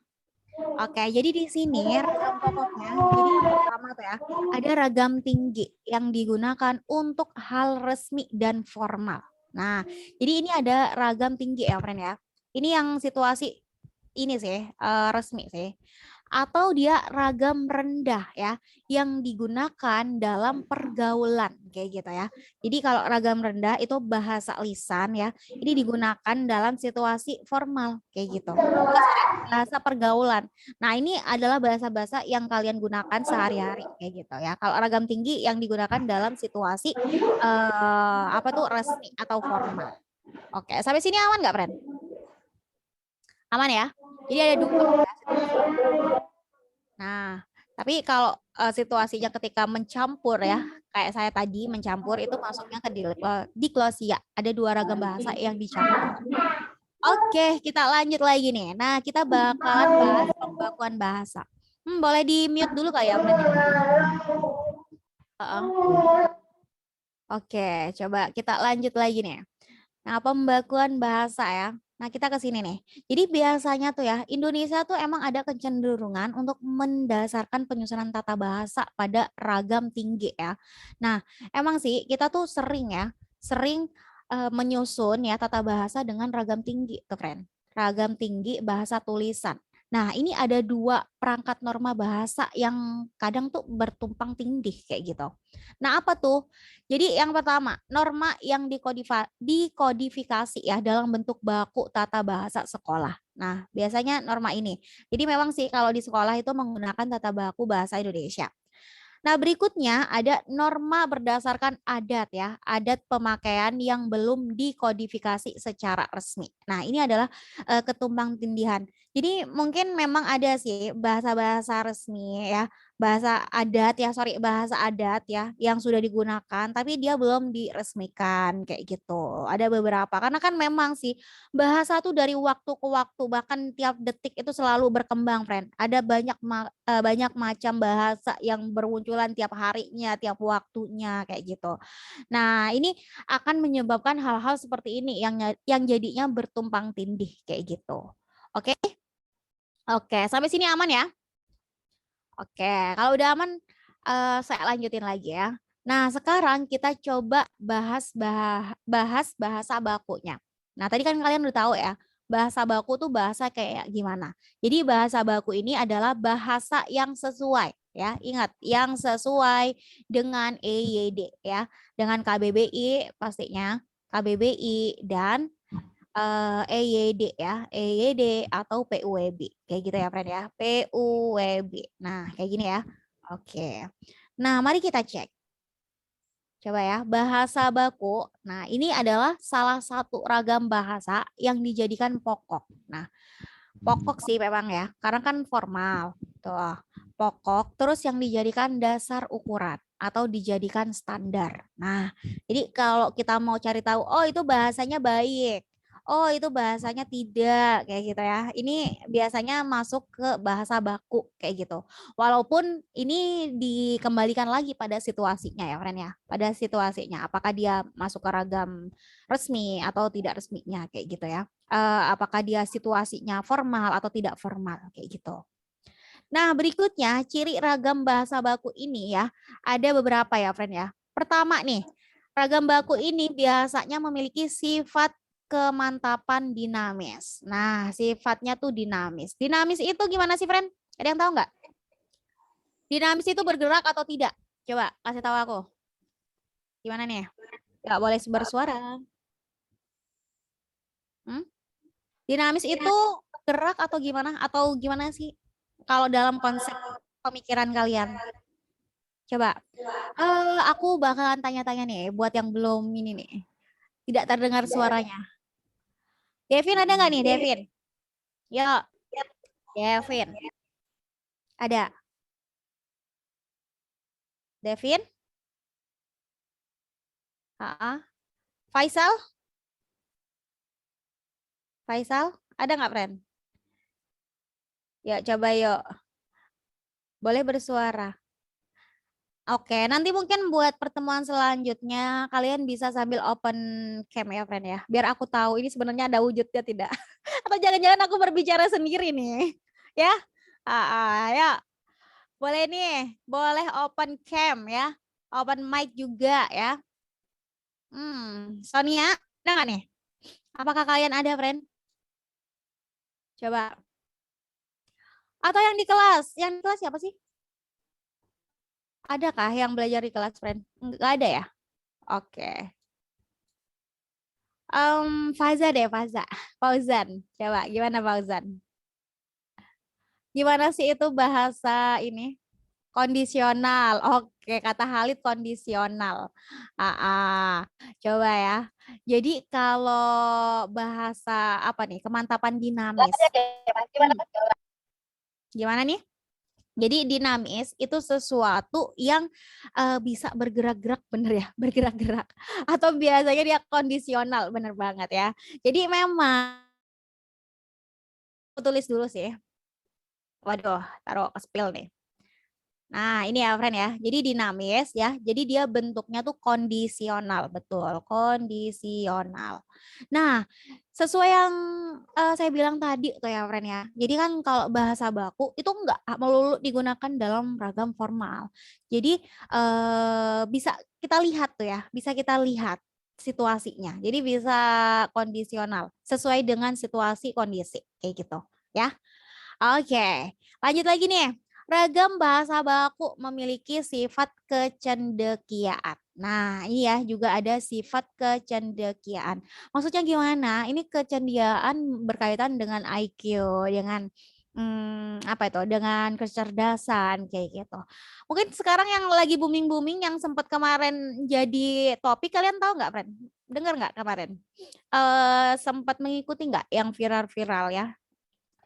Oke, jadi di sini ragam pokoknya, jadi yang pertama tuh ya, ada ragam tinggi yang digunakan untuk hal resmi dan formal. Nah, jadi ini ada ragam tinggi ya, friend ya. Ini yang situasi ini sih, resmi sih. Atau dia ragam rendah ya, yang digunakan dalam pergaulan kayak gitu ya. Jadi kalau ragam rendah itu bahasa lisan ya, ini digunakan dalam situasi formal kayak gitu. Bahasa pergaulan. Nah, ini adalah bahasa-bahasa yang kalian gunakan sehari-hari kayak gitu ya. Kalau ragam tinggi yang digunakan dalam situasi apa tuh resmi atau formal. Oke, sampai sini aman nggak, friend? Aman ya? Jadi ada dua ya. Nah, tapi kalau situasinya ketika mencampur ya, kayak saya tadi mencampur itu masuknya ke diglosia. Ada dua ragam bahasa yang dicampur. Oke, kita lanjut lagi nih. Nah, kita bakalan bahas pembakuan bahasa. Boleh di-mute dulu kali ya, friend? Oke, coba kita lanjut lagi nih. Nah, pembakuan bahasa ya. Nah, kita ke sini nih. Jadi biasanya tuh ya, Indonesia tuh emang ada kecenderungan untuk mendasarkan penyusunan tata bahasa pada ragam tinggi ya. Nah, emang sih kita tuh sering menyusun ya tata bahasa dengan ragam tinggi tuh, friend. Ragam tinggi bahasa tulisan. Nah, ini ada dua perangkat norma bahasa yang kadang tuh bertumpang tindih kayak gitu. Nah, apa tuh? Jadi yang pertama, norma yang dikodifikasi ya dalam bentuk baku tata bahasa sekolah. Nah, biasanya norma ini. Jadi memang sih kalau di sekolah itu menggunakan tata baku bahasa Indonesia. Nah, berikutnya ada norma berdasarkan adat ya, adat pemakaian yang belum dikodifikasi secara resmi. Nah, ini adalah ketumpang tindihan. Jadi mungkin memang ada sih bahasa-bahasa resmi ya, bahasa adat ya yang sudah digunakan tapi dia belum diresmikan kayak gitu. Ada beberapa karena kan memang sih bahasa tuh dari waktu ke waktu bahkan tiap detik itu selalu berkembang, friend. Ada banyak macam bahasa yang bermunculan tiap harinya, tiap waktunya kayak gitu. Nah, ini akan menyebabkan hal-hal seperti ini yang jadinya bertumpang tindih kayak gitu. Oke? Oke, sampai sini aman ya? Oke, kalau udah aman saya lanjutin lagi ya. Nah, sekarang kita coba bahas bahasa bakunya. Nah, tadi kan kalian udah tahu ya, bahasa baku tuh bahasa kayak gimana. Jadi bahasa baku ini adalah bahasa yang sesuai ya. Ingat, yang sesuai dengan EYD ya, dengan KBBI pastinya, KBBI dan EYD ya, EYD atau PUWB kayak gitu ya, friend ya, PUWB. Nah, kayak gini ya. Oke. Nah, mari kita cek. Coba ya, bahasa baku. Nah, ini adalah salah satu ragam bahasa yang dijadikan pokok. Nah, pokok sih memang ya, karena kan formal. Tuh, pokok terus yang dijadikan dasar ukuran atau dijadikan standar. Nah, jadi kalau kita mau cari tahu, oh itu bahasanya baik. oh itu bahasanya tidak kayak gitu ya. Ini biasanya masuk ke bahasa baku kayak gitu. Walaupun ini dikembalikan lagi pada situasinya ya, friend ya. Pada situasinya, apakah dia masuk ke ragam resmi atau tidak resminya kayak gitu ya. Apakah dia situasinya formal atau tidak formal kayak gitu. Nah, berikutnya ciri ragam bahasa baku ini ya, ada beberapa ya, friend ya. Pertama nih, ragam baku ini biasanya memiliki sifat kemantapan dinamis. Nah, sifatnya tuh dinamis. Dinamis itu gimana sih, friend? Ada yang tahu nggak? Dinamis itu bergerak atau tidak? Coba kasih tahu aku. Gimana nih? Nggak boleh bersuara. Dinamis itu gerak atau gimana? Atau gimana sih? Kalau dalam konsep pemikiran kalian. Coba. Aku bakalan tanya-tanya nih buat yang belum ini nih. Tidak terdengar suaranya. Devin ada nggak nih, Devin? Yuk. Devin. Ada. Devin? Faisal? Faisal? Ada nggak, friend? Ya, coba yuk. Boleh bersuara. Oke, nanti mungkin buat pertemuan selanjutnya kalian bisa sambil open cam ya, friend ya. Biar aku tahu ini sebenarnya ada wujudnya tidak. Atau jangan-jangan aku berbicara sendiri nih. Ya. Ya. Boleh nih, boleh open cam ya. Open mic juga ya. Sonia, ada nggak nih? Apakah kalian ada, friend? Coba. Atau yang di kelas? Yang di kelas siapa sih? Adakah yang belajar di kelas, friend? Enggak ada ya? Oke. Faza deh, Faza. Fauzan. Coba, gimana Fauzan? Gimana sih itu bahasa ini? Kondisional. Oke, kata Halid kondisional. Coba ya. Jadi kalau bahasa apa nih? Kemantapan dinamis. Gimana nih? Jadi dinamis itu sesuatu yang bisa bergerak-gerak, bener ya, bergerak-gerak. Atau biasanya dia kondisional, bener banget ya. Jadi memang, aku tulis dulu sih. Waduh, taruh ke spill nih. Nah, ini ya, friend ya. Jadi dinamis ya. Jadi dia bentuknya tuh kondisional, betul, kondisional. Nah, sesuai yang saya bilang tadi tuh ya, friend ya. Jadi kan kalau bahasa baku itu enggak melulu digunakan dalam ragam formal. Jadi bisa kita lihat tuh ya, bisa kita lihat situasinya. Jadi bisa kondisional sesuai dengan situasi kondisi kayak gitu ya. Oke, lanjut lagi nih. Ragam bahasa baku memiliki sifat kecendekiaan. Nah, ini ya juga ada sifat kecendekiaan. Maksudnya gimana? Ini kecendekiaan berkaitan dengan IQ, dengan apa itu? Dengan kecerdasan kayak gitu. Mungkin sekarang yang lagi booming-booming yang sempat kemarin jadi topik, kalian tahu nggak, friend? Dengar nggak kemarin? Sempat mengikuti nggak yang viral-viral ya?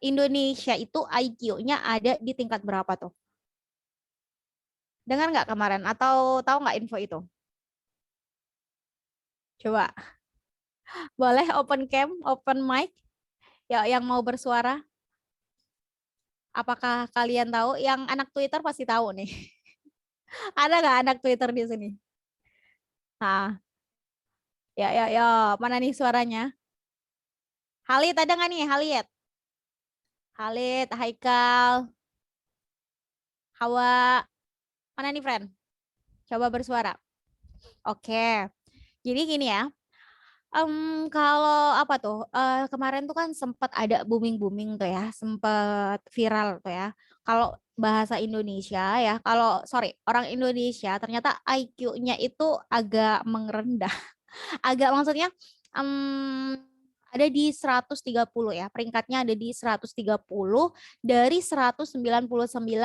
Indonesia itu IQ-nya ada di tingkat berapa tuh? Dengar nggak kemarin? Atau tahu nggak info itu? Coba. Boleh open cam, open mic? Ya, yang mau bersuara? Apakah kalian tahu? Yang anak Twitter pasti tahu nih. Ada nggak anak Twitter di sini? Ya. Mana nih suaranya? Halid ada nggak nih? Halid, Haikal, Hawa. Mana nih, friend? Coba bersuara. Oke. Jadi gini ya. Kalau apa tuh? Kemarin tuh kan sempat ada booming tuh ya, sempat viral tuh ya. Kalau bahasa Indonesia ya, orang Indonesia ternyata IQ-nya itu agak merendah. Agak maksudnya ada di 130 ya. Peringkatnya ada di 130 dari 199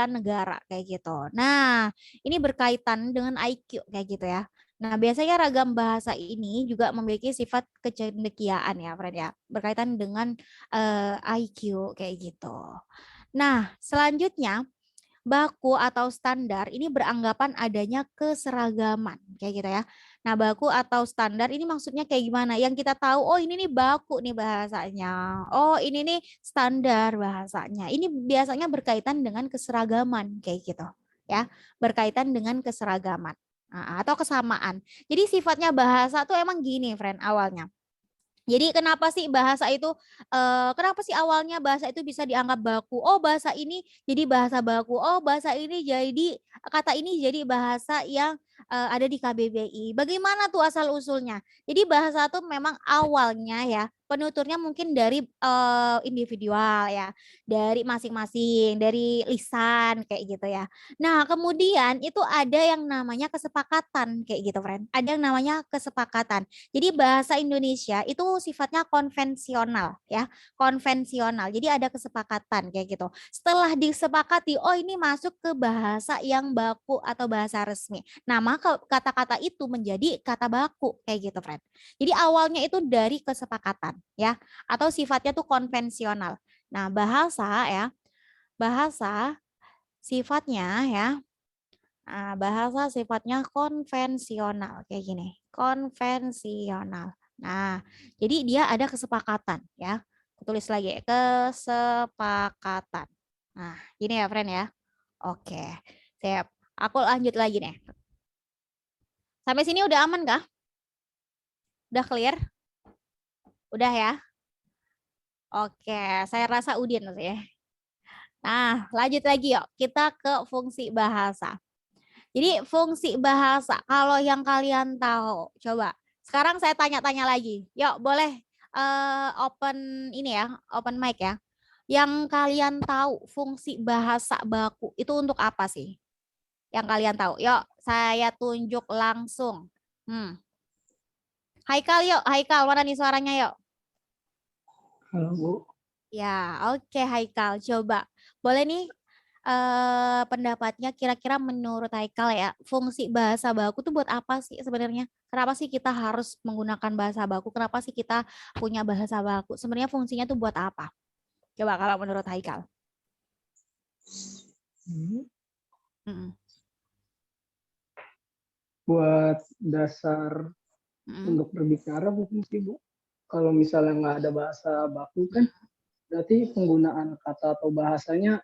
negara kayak gitu. Nah, ini berkaitan dengan IQ kayak gitu ya. Nah, biasanya ragam bahasa ini juga memiliki sifat kecendekiaan ya, friend ya. Berkaitan dengan IQ kayak gitu. Nah, selanjutnya baku atau standar ini beranggapan adanya keseragaman kayak gitu ya. Nah, baku atau standar ini maksudnya kayak gimana? Yang kita tahu, oh ini nih baku nih bahasanya. Oh ini nih standar bahasanya. Ini biasanya berkaitan dengan keseragaman kayak gitu. Ya, berkaitan dengan keseragaman atau kesamaan. Jadi sifatnya bahasa tuh emang gini, friend, awalnya. Jadi kenapa sih bahasa itu, kenapa sih awalnya bahasa itu bisa dianggap baku? Oh bahasa ini jadi bahasa baku. Oh bahasa ini jadi, kata ini jadi bahasa yang ada di KBBI. Bagaimana tuh asal usulnya? Jadi bahasa itu memang awalnya ya penuturnya mungkin dari individual ya, dari masing-masing, dari lisan kayak gitu ya. Nah kemudian itu ada yang namanya kesepakatan kayak gitu, friend. Ada yang namanya kesepakatan. Jadi bahasa Indonesia itu sifatnya konvensional ya, konvensional. Jadi ada kesepakatan kayak gitu. Setelah disepakati, oh ini masuk ke bahasa yang baku atau bahasa resmi. Nah, maka kata-kata itu menjadi kata baku kayak gitu, friend. Jadi awalnya itu dari kesepakatan ya, atau sifatnya tuh konvensional. Nah, bahasa ya, bahasa sifatnya ya, bahasa sifatnya konvensional kayak gini, konvensional. Nah, jadi dia ada kesepakatan ya. Tulis lagi kesepakatan. Nah, gini ya, friend ya. Oke, siap. Aku lanjut lagi nih. Sampai sini udah aman kah? Udah clear? Udah ya? Oke, saya rasa Udin ya. Nah, lanjut lagi yuk. Kita ke fungsi bahasa. Jadi fungsi bahasa, kalau yang kalian tahu, coba. Sekarang saya tanya-tanya lagi. Yuk, boleh open ini ya, open mic ya. Yang kalian tahu fungsi bahasa baku itu untuk apa sih? Yang kalian tahu. Yuk, saya tunjuk langsung. Haikal yuk, Haikal, mana nih suaranya yuk? Halo Bu. Ya, oke Haikal, coba. Boleh nih pendapatnya kira-kira menurut Haikal ya, fungsi bahasa baku tuh buat apa sih sebenarnya? Kenapa sih kita harus menggunakan bahasa baku? Kenapa sih kita punya bahasa baku? Sebenarnya fungsinya tuh buat apa? Coba kalau menurut Haikal. Buat dasar untuk berbicara mungkin sih Bu. Kalau misalnya nggak ada bahasa baku kan, berarti penggunaan kata atau bahasanya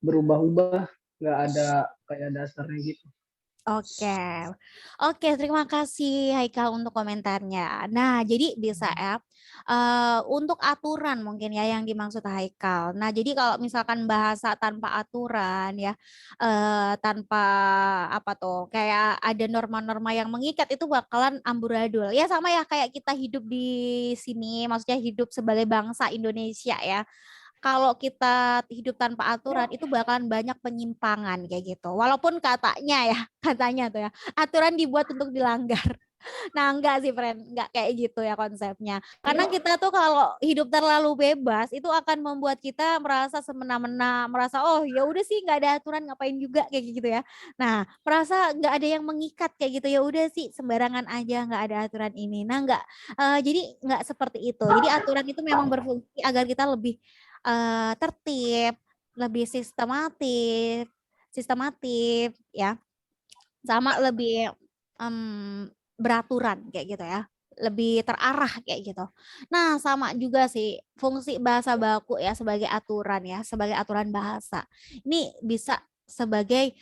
berubah-ubah, nggak ada kayak dasarnya gitu. Oke, terima kasih Haikal untuk komentarnya. Nah, jadi bisa ya, untuk aturan mungkin ya yang dimaksud Haikal. Nah, jadi kalau misalkan bahasa tanpa aturan ya, tanpa apa tuh, kayak ada norma-norma yang mengikat itu bakalan amburadul. Ya sama ya kayak kita hidup di sini, maksudnya hidup sebagai bangsa Indonesia ya. Kalau kita hidup tanpa aturan itu bakalan banyak penyimpangan kayak gitu. Walaupun katanya tuh ya, aturan dibuat untuk dilanggar. Nah, enggak sih, friend, enggak kayak gitu ya konsepnya. Karena kita tuh kalau hidup terlalu bebas itu akan membuat kita merasa semena-mena, merasa oh ya udah sih nggak ada aturan ngapain juga kayak gitu ya. Nah, merasa nggak ada yang mengikat kayak gitu, ya udah sih sembarangan aja nggak ada aturan ini. Nah, enggak, jadi nggak seperti itu. Jadi aturan itu memang berfungsi agar kita lebih tertib, lebih sistematif ya, sama lebih beraturan kayak gitu ya, lebih terarah kayak gitu. Nah, sama juga sih fungsi bahasa baku ya sebagai aturan ya, sebagai aturan bahasa. Ini bisa sebagai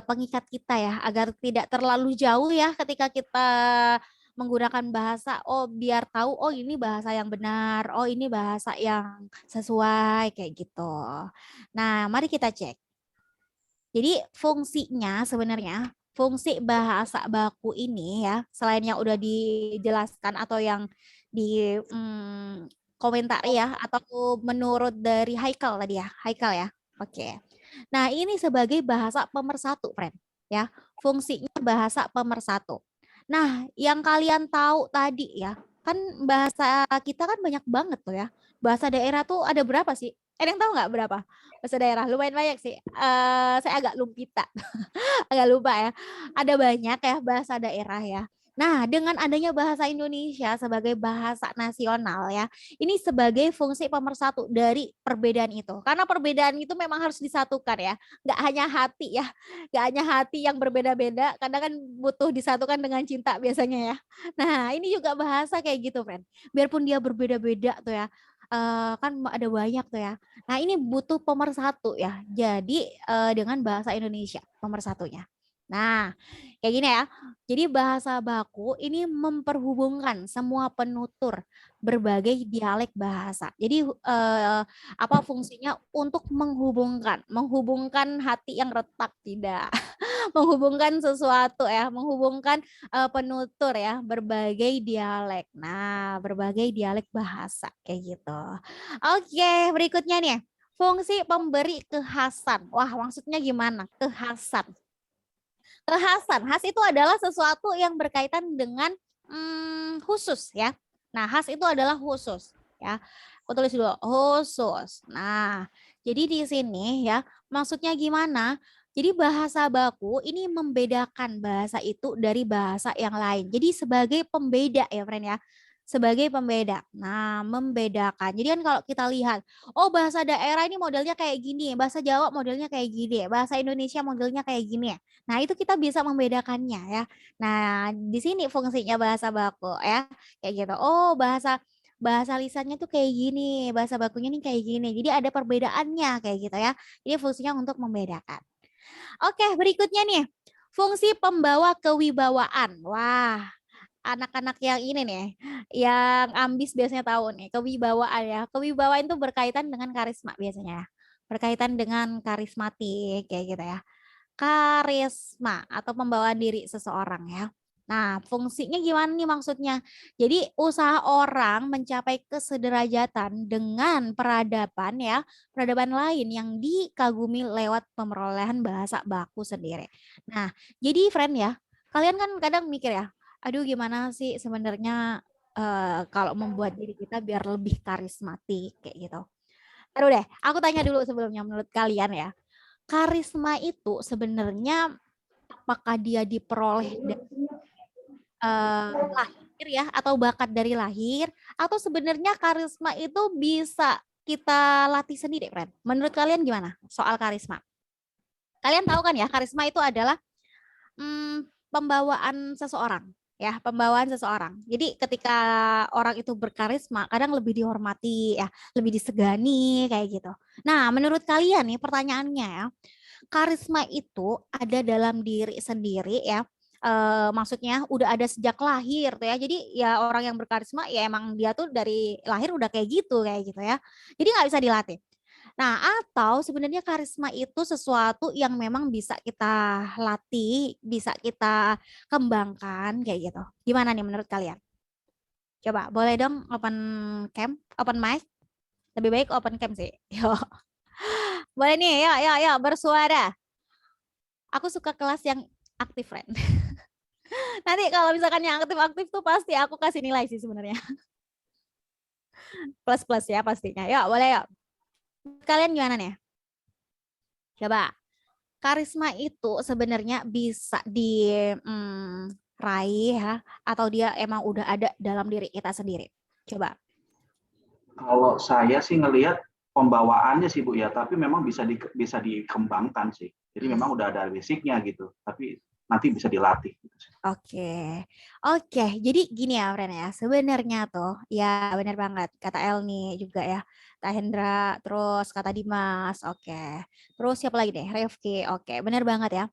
pengikat kita ya, agar tidak terlalu jauh ya ketika kita menggunakan bahasa, oh biar tahu oh ini bahasa yang benar, oh ini bahasa yang sesuai kayak gitu. Nah, mari kita cek. Jadi fungsinya sebenarnya, fungsi bahasa baku ini ya, selain yang udah dijelaskan atau yang di komentar ya, atau menurut dari Haikal tadi ya, Haikal ya. Oke. Nah, ini sebagai bahasa pemersatu, friend. Ya, fungsinya bahasa pemersatu. Nah, yang kalian tahu tadi ya, kan bahasa kita kan banyak banget tuh ya. Bahasa daerah tuh ada berapa sih? Ada yang tahu nggak berapa? Bahasa daerah lumayan banyak sih. Saya agak lumpita, agak lupa ya. Ada banyak ya bahasa daerah ya. Nah, dengan adanya bahasa Indonesia sebagai bahasa nasional ya, ini sebagai fungsi pemersatu dari perbedaan itu. Karena perbedaan itu memang harus disatukan ya, nggak hanya hati ya, nggak hanya hati yang berbeda-beda, kadang kan butuh disatukan dengan cinta biasanya ya. Nah, ini juga bahasa kayak gitu, friend. Biarpun dia berbeda-beda tuh ya, kan ada banyak tuh ya. Nah, ini butuh pemersatu ya. Jadi dengan bahasa Indonesia pemersatunya. Nah, kayak gini ya. Jadi bahasa baku ini memperhubungkan semua penutur berbagai dialek bahasa. Jadi apa fungsinya untuk menghubungkan hati yang retak tidak, menghubungkan sesuatu ya, menghubungkan penutur ya, berbagai dialek. Nah, berbagai dialek bahasa kayak gitu. Oke, berikutnya nih. Fungsi pemberi kekhasan. Wah, maksudnya gimana? Kekhasan. Kekhasan, khas itu adalah sesuatu yang berkaitan dengan khusus ya. Nah, khas itu adalah khusus ya. Aku tulis dulu khusus. Nah, jadi di sini ya, maksudnya gimana? Jadi bahasa baku ini membedakan bahasa itu dari bahasa yang lain. Jadi sebagai pembeda ya, friend ya. Sebagai pembeda. Nah, membedakan. Jadi kan kalau kita lihat, oh bahasa daerah ini modelnya kayak gini, bahasa Jawa modelnya kayak gini, bahasa Indonesia modelnya kayak gini. Nah, itu kita bisa membedakannya ya. Nah, di sini fungsinya bahasa baku ya. Kayak gitu. Oh, bahasa lisannya tuh kayak gini, bahasa bakunya nih kayak gini. Jadi ada perbedaannya kayak gitu ya. Jadi fungsinya untuk membedakan. Oke, berikutnya nih. Fungsi pembawa kewibawaan. Wah, anak-anak yang ini nih, yang ambis biasanya tahu nih, kewibawaan ya. Kewibawaan itu berkaitan dengan karisma biasanya ya. Berkaitan dengan karismatik kayak gitu ya. Karisma atau pembawaan diri seseorang ya. Nah, fungsinya gimana nih maksudnya? Jadi usaha orang mencapai kesederajatan dengan peradaban ya, peradaban lain yang dikagumi lewat pemerolehan bahasa baku sendiri. Nah, jadi friend ya, kalian kan kadang mikir ya, aduh gimana sih sebenarnya kalau membuat diri kita biar lebih karismatik kayak gitu. Aduh deh, aku tanya dulu sebelumnya menurut kalian ya. Karisma itu sebenarnya apakah dia diperoleh dari lahir ya atau bakat dari lahir atau sebenarnya karisma itu bisa kita latih sendiri, friend? Menurut kalian gimana soal karisma? Kalian tahu kan ya, karisma itu adalah pembawaan seseorang. Ya, pembawaan seseorang. Jadi ketika orang itu berkarisma, kadang lebih dihormati ya, lebih disegani kayak gitu. Nah, menurut kalian nih pertanyaannya ya, karisma itu ada dalam diri sendiri ya. Maksudnya udah ada sejak lahir tuh ya. Jadi ya orang yang berkarisma ya emang dia tuh dari lahir udah kayak gitu ya. Jadi nggak bisa dilatih. Nah, atau sebenarnya karisma itu sesuatu yang memang bisa kita latih, bisa kita kembangkan kayak gitu. Gimana nih menurut kalian? Coba boleh dong open cam, open mic. Lebih baik open cam sih. Yo. Boleh nih, ya bersuara. Aku suka kelas yang aktif, friend. Nanti kalau misalkan yang aktif-aktif tuh pasti aku kasih nilai sih sebenarnya. Plus ya pastinya. Ya, boleh ya. Kalian gimana nih? Coba. Karisma itu sebenarnya bisa diraih ya, atau dia emang udah ada dalam diri kita sendiri. Coba. Kalau saya sih ngelihat pembawaannya sih Bu ya, tapi memang bisa dikembangkan sih. Jadi memang udah ada basicnya gitu, tapi nanti bisa dilatih. Oke. Jadi gini ya, friend ya. Sebenarnya tuh, ya benar banget kata Elni juga ya. Kak Hendra, terus kata Dimas, oke. Terus siapa lagi deh? Rifki, oke. Benar banget ya.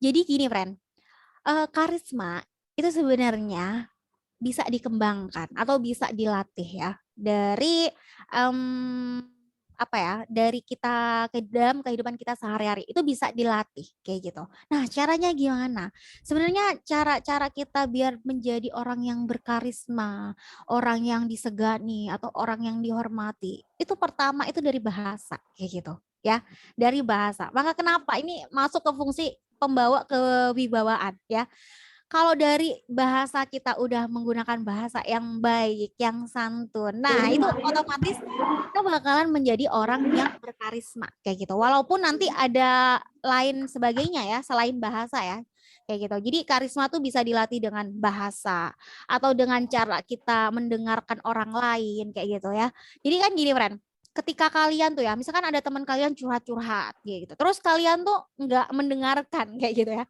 Jadi gini, friend. Karisma itu sebenarnya bisa dikembangkan atau bisa dilatih ya dari dari kita ke dalam kehidupan kita sehari-hari itu bisa dilatih kayak gitu. Nah, caranya gimana? Sebenarnya cara kita biar menjadi orang yang berkarisma, orang yang disegani atau orang yang dihormati, itu pertama itu dari bahasa kayak gitu ya, dari bahasa. Maka kenapa ini masuk ke fungsi pembawa kewibawaan ya. Kalau dari bahasa kita udah menggunakan bahasa yang baik, yang santun, nah itu otomatis kita bakalan menjadi orang yang berkarisma kayak gitu. Walaupun nanti ada lain sebagainya ya, selain bahasa ya. kayak gitu. Jadi karisma tuh bisa dilatih dengan bahasa atau dengan cara kita mendengarkan orang lain kayak gitu ya. Jadi kan gini friend, ketika kalian tuh ya, misalkan ada teman kalian curhat-curhat gitu, terus kalian tuh nggak mendengarkan kayak gitu ya,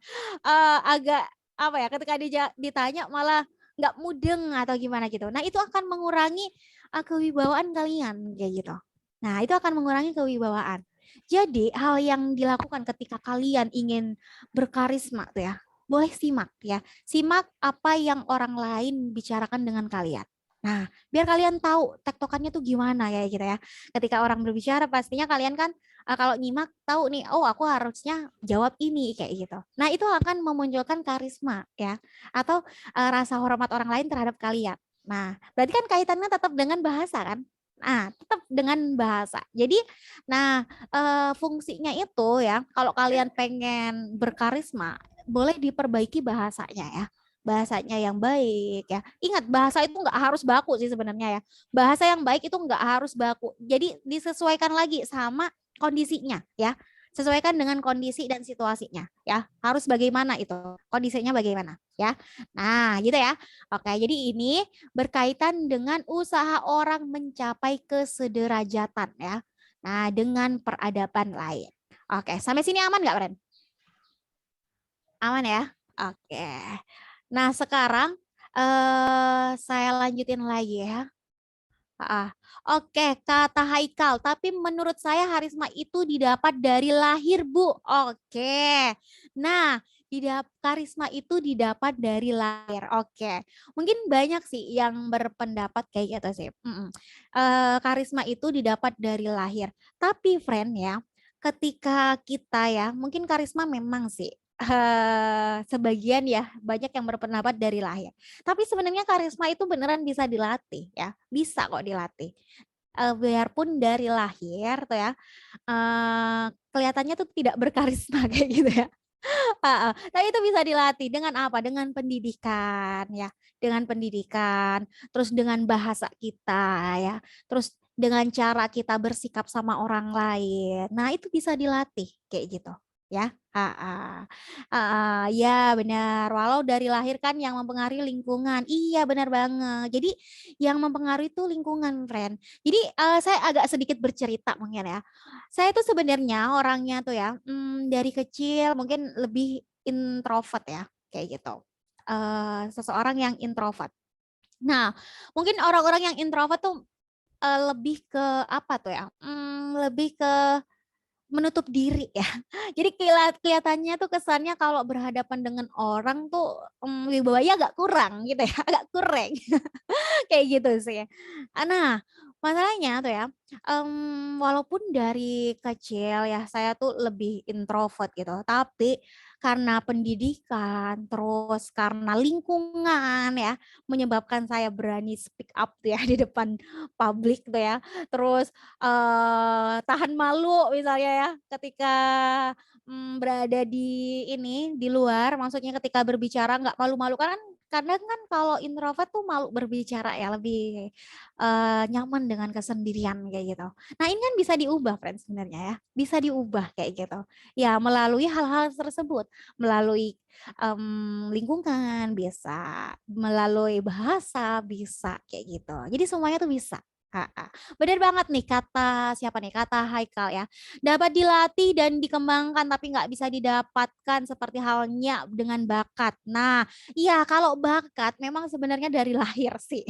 agak apa ya, ketika ditanya malah nggak mudeng atau gimana gitu. Nah itu akan mengurangi kewibawaan kalian kayak gitu. Nah itu akan mengurangi kewibawaan. Jadi hal yang dilakukan ketika kalian ingin berkarisma tuh ya, boleh simak ya. Simak apa yang orang lain bicarakan dengan kalian. Nah, biar kalian tahu tektokannya tuh gimana ya gitu ya. Ketika orang berbicara pastinya kalian kan kalau nyimak tahu nih, oh aku harusnya jawab ini kayak gitu. Nah, itu akan memunculkan karisma ya atau rasa hormat orang lain terhadap kalian. Nah, berarti kan kaitannya tetap dengan bahasa kan? Nah, tetap dengan bahasa. Jadi, nah fungsinya itu ya, kalau kalian pengen berkarisma, boleh diperbaiki bahasanya ya. Bahasanya yang baik ya. Ingat bahasa itu nggak harus baku sih sebenarnya ya. Bahasa yang baik itu nggak harus baku. Jadi disesuaikan lagi sama kondisinya ya. Sesuaikan dengan kondisi dan situasinya ya. Harus bagaimana itu? Kondisinya bagaimana ya. Nah, gitu ya. Oke, jadi ini berkaitan dengan usaha orang mencapai kesederajatan ya. Nah, dengan peradaban lain. Oke, sampai sini aman nggak, Bren? Aman ya? Oke. Nah, sekarang saya lanjutin lagi ya. Oke, kata Haikal. Tapi menurut saya karisma itu didapat dari lahir, Bu. Oke. Nah, karisma itu didapat dari lahir. Oke. Mungkin banyak sih yang berpendapat kayak gitu sih. Karisma itu didapat dari lahir. Tapi friend ya, ketika kita ya, mungkin karisma memang sih sebagian ya banyak yang berpendapat dari lahir. Tapi sebenarnya karisma itu beneran bisa dilatih ya, bisa kok dilatih. Biarpun dari lahir tuh ya kelihatannya tuh tidak berkarisma kayak gitu ya. Tapi itu bisa dilatih dengan apa? Dengan pendidikan ya, dengan pendidikan, terus dengan bahasa kita ya, terus dengan cara kita bersikap sama orang lain. Nah itu bisa dilatih kayak gitu ya. Ya benar. Walau dari lahir kan yang mempengaruhi lingkungan. Iya benar banget. Jadi yang mempengaruhi itu lingkungan, friend. Jadi saya agak sedikit bercerita mungkin ya. Saya tuh sebenarnya orangnya tuh ya dari kecil mungkin lebih introvert ya kayak gitu. Seseorang yang introvert. Nah mungkin orang-orang yang introvert tuh lebih ke apa tuh ya? Lebih ke menutup diri ya. Jadi kelihatannya tuh kesannya kalau berhadapan dengan orang tuh wibawanya agak kurang gitu ya, agak kurang. Kayak gitu sih. Nah, masalahnya tuh ya, walaupun dari kecil ya saya tuh lebih introvert gitu, tapi karena pendidikan, terus karena lingkungan ya, menyebabkan saya berani speak up tuh ya di depan publik tuh ya, terus tahan malu misalnya ya, ketika berada di luar, maksudnya ketika berbicara nggak malu-malu kan kadang kan kalau introvert tuh malu berbicara ya, lebih nyaman dengan kesendirian kayak gitu. Nah ini kan bisa diubah friends sebenarnya ya, bisa diubah kayak gitu. Ya melalui hal-hal tersebut, melalui lingkungan bisa, melalui bahasa bisa kayak gitu. Jadi semuanya tuh bisa. Benar banget nih kata siapa nih, kata Haikal ya. Dapat dilatih dan dikembangkan tapi nggak bisa didapatkan seperti halnya dengan bakat. Nah, iya kalau bakat memang sebenarnya dari lahir sih.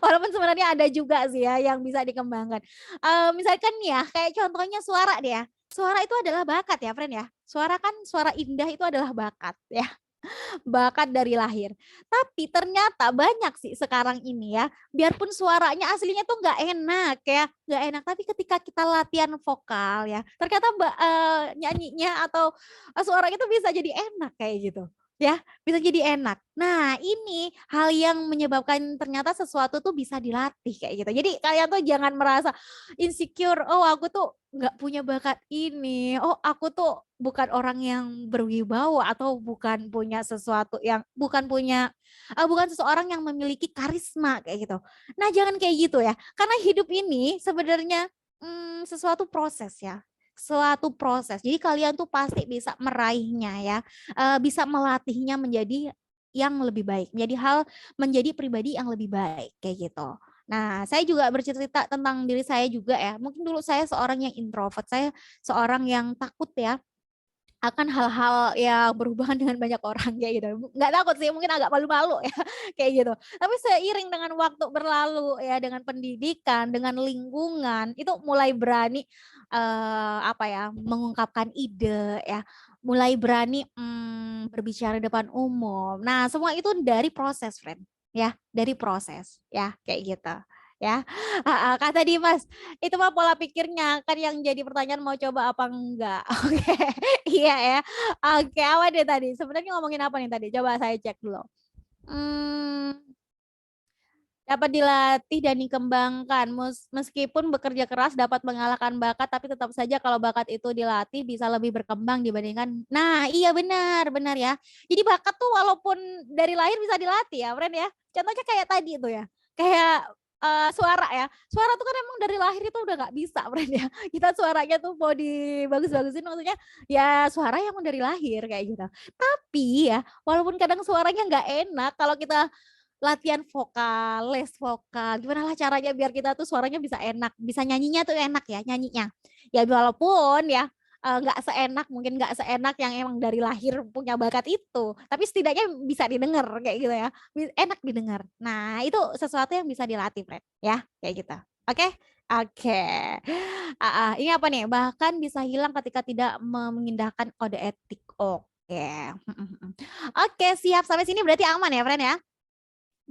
Walaupun sebenarnya ada juga sih ya yang bisa dikembangkan. Misalkan ya kayak contohnya suara deh ya. Suara itu adalah bakat ya, friend ya. Suara kan suara indah itu adalah bakat ya. Bakat dari lahir. Tapi ternyata banyak sih sekarang ini ya, biarpun suaranya aslinya tuh nggak enak ya, nggak enak. Tapi ketika kita latihan vokal ya, ternyata nyanyinya atau suaranya tuh bisa jadi enak kayak gitu. Ya, bisa jadi enak. Nah, ini hal yang menyebabkan ternyata sesuatu tuh bisa dilatih kayak gitu. Jadi kalian tuh jangan merasa insecure, oh aku tuh nggak punya bakat ini, oh aku tuh bukan orang yang berwibawa atau bukan punya sesuatu yang bukan seseorang yang memiliki karisma kayak gitu. Nah, jangan kayak gitu ya. Karena hidup ini sebenarnya sesuatu proses ya. suatu proses. Jadi kalian tuh pasti bisa meraihnya ya, bisa melatihnya menjadi yang lebih baik, menjadi pribadi yang lebih baik kayak gitu. Nah, saya juga bercerita tentang diri saya juga ya. Mungkin dulu saya seorang yang introvert, saya seorang yang takut ya akan hal-hal yang berhubungan dengan banyak orang kayak gitu. Nggak takut sih, mungkin agak malu-malu ya kayak gitu. Tapi seiring dengan waktu berlalu ya, dengan pendidikan, dengan lingkungan, itu mulai berani mengungkapkan ide ya, mulai berani berbicara di depan umum. Nah, semua itu dari proses, friend. Ya, dari proses ya, kayak gitu. Ya, kata Dimas, itu mah pola pikirnya kan yang jadi pertanyaan mau coba apa enggak. Oke, iya ya. Oke, apa deh tadi? Sebenarnya ngomongin apa nih tadi? Coba saya cek dulu. Dapat dilatih dan dikembangkan. Meskipun bekerja keras dapat mengalahkan bakat, tapi tetap saja kalau bakat itu dilatih bisa lebih berkembang dibandingkan. Nah, iya benar ya. Jadi bakat tuh walaupun dari lahir bisa dilatih ya, friend ya. Contohnya kayak tadi itu ya. Kayak suara ya. Suara tuh kan emang dari lahir itu udah nggak bisa, friend ya. Kita suaranya tuh mau dibagus-bagusin, maksudnya ya suara yang dari lahir kayak gitu. Tapi ya, walaupun kadang suaranya nggak enak, kalau kita latihan vokal, les vokal, gimana lah caranya biar kita tuh suaranya bisa enak, bisa nyanyinya tuh enak ya nyanyinya. Ya walaupun ya mungkin nggak seenak yang emang dari lahir punya bakat itu, tapi setidaknya bisa didengar kayak gitu ya, enak didengar. Nah itu sesuatu yang bisa dilatih, Fred, ya kayak gitu. Oke. Ini apa nih? Bahkan bisa hilang ketika tidak mengindahkan kode etik. Oke, siap sampai sini berarti aman ya, friend ya.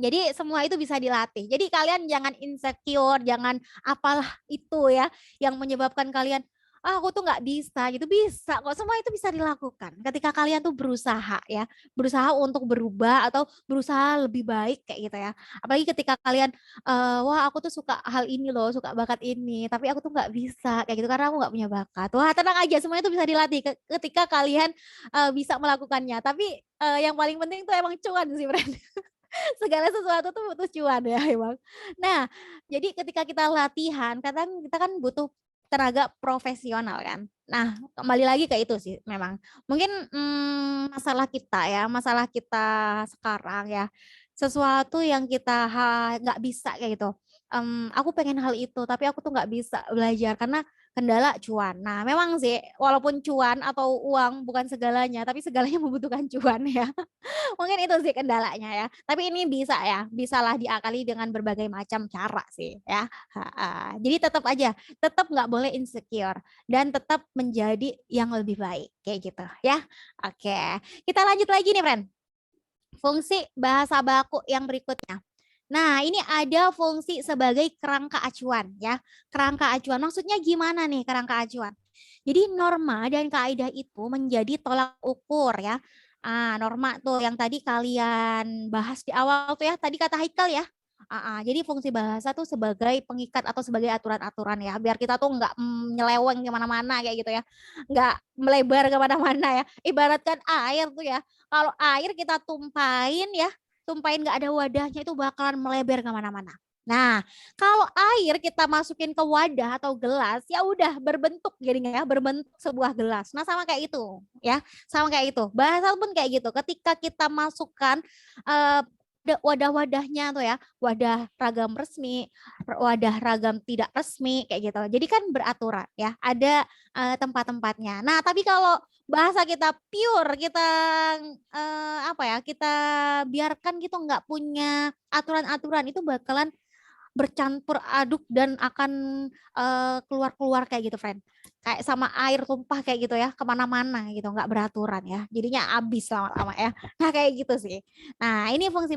Jadi semua itu bisa dilatih. Jadi kalian jangan insecure, jangan apalah itu ya yang menyebabkan kalian aku tuh nggak bisa gitu. Bisa kok, semua itu bisa dilakukan ketika kalian tuh berusaha ya, berusaha untuk berubah atau berusaha lebih baik kayak gitu ya. Apalagi ketika kalian wah aku tuh suka hal ini loh, suka bakat ini, tapi aku tuh nggak bisa kayak gitu karena aku nggak punya bakat. Wah tenang aja, semua itu bisa dilatih ketika kalian bisa melakukannya. Tapi yang paling penting tuh emang cuan sih, friend. Segala sesuatu tuh butuh cuan ya emang. Nah, jadi ketika kita latihan, kadang kita kan butuh tenaga profesional kan. Nah, kembali lagi ke itu sih memang. Mungkin masalah kita sekarang ya, sesuatu yang kita nggak bisa kayak gitu. Aku pengen hal itu, tapi aku tuh nggak bisa belajar karena kendala cuan. Nah, memang sih walaupun cuan atau uang bukan segalanya, tapi segalanya membutuhkan cuan ya. Mungkin itu sih kendalanya ya. Tapi ini bisalah diakali dengan berbagai macam cara sih ya. Jadi tetap nggak boleh insecure dan tetap menjadi yang lebih baik kayak gitu ya. Oke, kita lanjut lagi nih, friend. Fungsi bahasa baku yang berikutnya. Nah, ini ada fungsi sebagai kerangka acuan ya. Kerangka acuan maksudnya gimana nih kerangka acuan? Jadi norma dan kaidah itu menjadi tolak ukur ya. Norma tuh yang tadi kalian bahas di awal tuh ya, tadi kata Haikal ya. Jadi fungsi bahasa tuh sebagai pengikat atau sebagai aturan-aturan ya, biar kita tuh nggak nyeleweng kemana-mana kayak gitu ya, nggak melebar kemana-mana ya. Ibaratkan air tuh ya, kalau air kita tumpahin nggak ada wadahnya itu bakalan melebar kemana-mana. Nah, kalau air kita masukin ke wadah atau gelas, ya udah berbentuk jadinya ya, berbentuk sebuah gelas. Nah, sama kayak itu ya, sama kayak itu. Bahasa pun kayak gitu. Ketika kita masukkan wadah-wadahnya tuh ya, wadah ragam resmi, wadah ragam tidak resmi kayak gitu. Jadi kan beraturan ya, ada tempat-tempatnya. Nah, tapi kalau bahasa kita pure, kita kita biarkan gitu nggak punya aturan-aturan, itu bakalan bercampur aduk dan akan keluar-keluar kayak gitu, friend. Kayak sama air tumpah kayak gitu ya, kemana-mana gitu, nggak beraturan ya. Jadinya abis lama-lama ya. Nah kayak gitu sih. Nah ini fungsi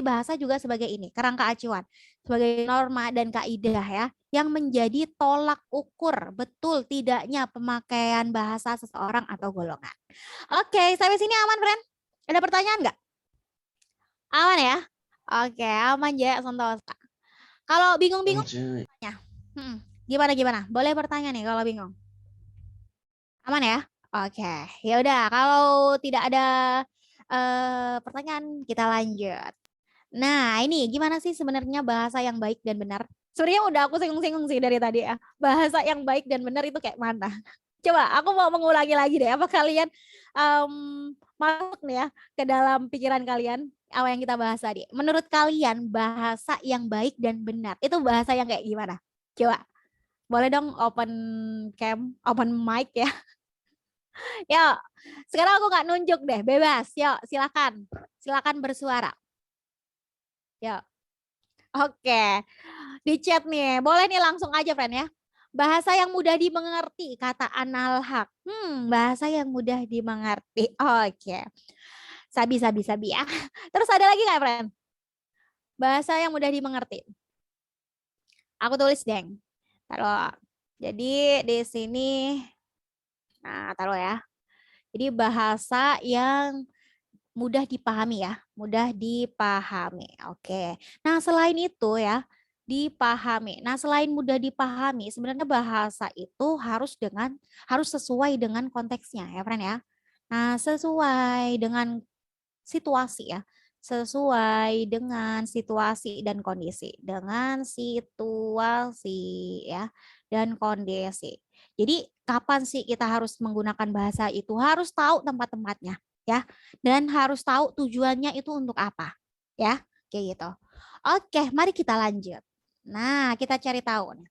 bahasa juga sebagai ini, kerangka acuan. Sebagai norma dan kaidah ya, yang menjadi tolak ukur betul tidaknya pemakaian bahasa seseorang atau golongan. Oke, sampai sini aman, friend? Ada pertanyaan nggak? Aman ya? Oke, aman ya, Santosa. Kalau bingung-bingung, tanya. Gimana? Boleh bertanya nih kalau bingung. Aman ya? Oke, ya udah. Kalau tidak ada pertanyaan, kita lanjut. Nah, ini gimana sih sebenarnya bahasa yang baik dan benar? Sebenarnya udah aku singgung-singgung sih dari tadi ya. Bahasa yang baik dan benar itu kayak mana? Coba aku mau mengulangi lagi deh. Apa kalian masuk nih ya ke dalam pikiran kalian apa yang kita bahas tadi? Menurut kalian bahasa yang baik dan benar itu bahasa yang kayak gimana? Coba. Boleh dong open cam, open mic ya. Yuk, sekarang aku nggak nunjuk deh, bebas. Yuk, silakan. Silakan bersuara. Yuk. Oke. Di chat nih, boleh nih langsung aja friend ya. Bahasa yang mudah dimengerti, kata Analhaq. Bahasa yang mudah dimengerti. Oke. Sabi ya. Terus ada lagi nggak friend? Bahasa yang mudah dimengerti. Aku tulis deng. Taruh. Jadi di sini, nah taruh ya. Jadi bahasa yang mudah dipahami ya, mudah dipahami. Oke. Nah selain itu ya, dipahami. Nah selain mudah dipahami, sebenarnya bahasa itu harus sesuai dengan konteksnya ya, friend ya. Nah sesuai dengan situasi ya. Sesuai dengan situasi dan kondisi. Dengan situasi ya dan kondisi. Jadi kapan sih kita harus menggunakan bahasa itu? Harus tahu tempat-tempatnya ya. Dan harus tahu tujuannya itu untuk apa. Ya, kayak gitu. Oke, mari kita lanjut. Nah, kita cari tahu nih.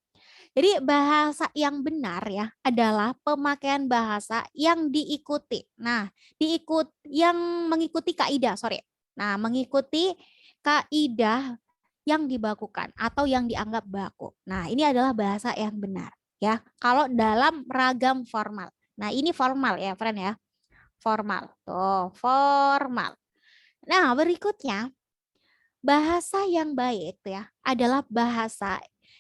Jadi bahasa yang benar ya adalah pemakaian bahasa yang diikuti. Nah, yang mengikuti kaidah, Nah, mengikuti kaidah yang dibakukan atau yang dianggap baku. Nah, ini adalah bahasa yang benar ya. Kalau dalam ragam formal. Nah, ini formal ya, friend ya. Formal. Tuh, formal. Nah, berikutnya bahasa yang baik ya adalah bahasa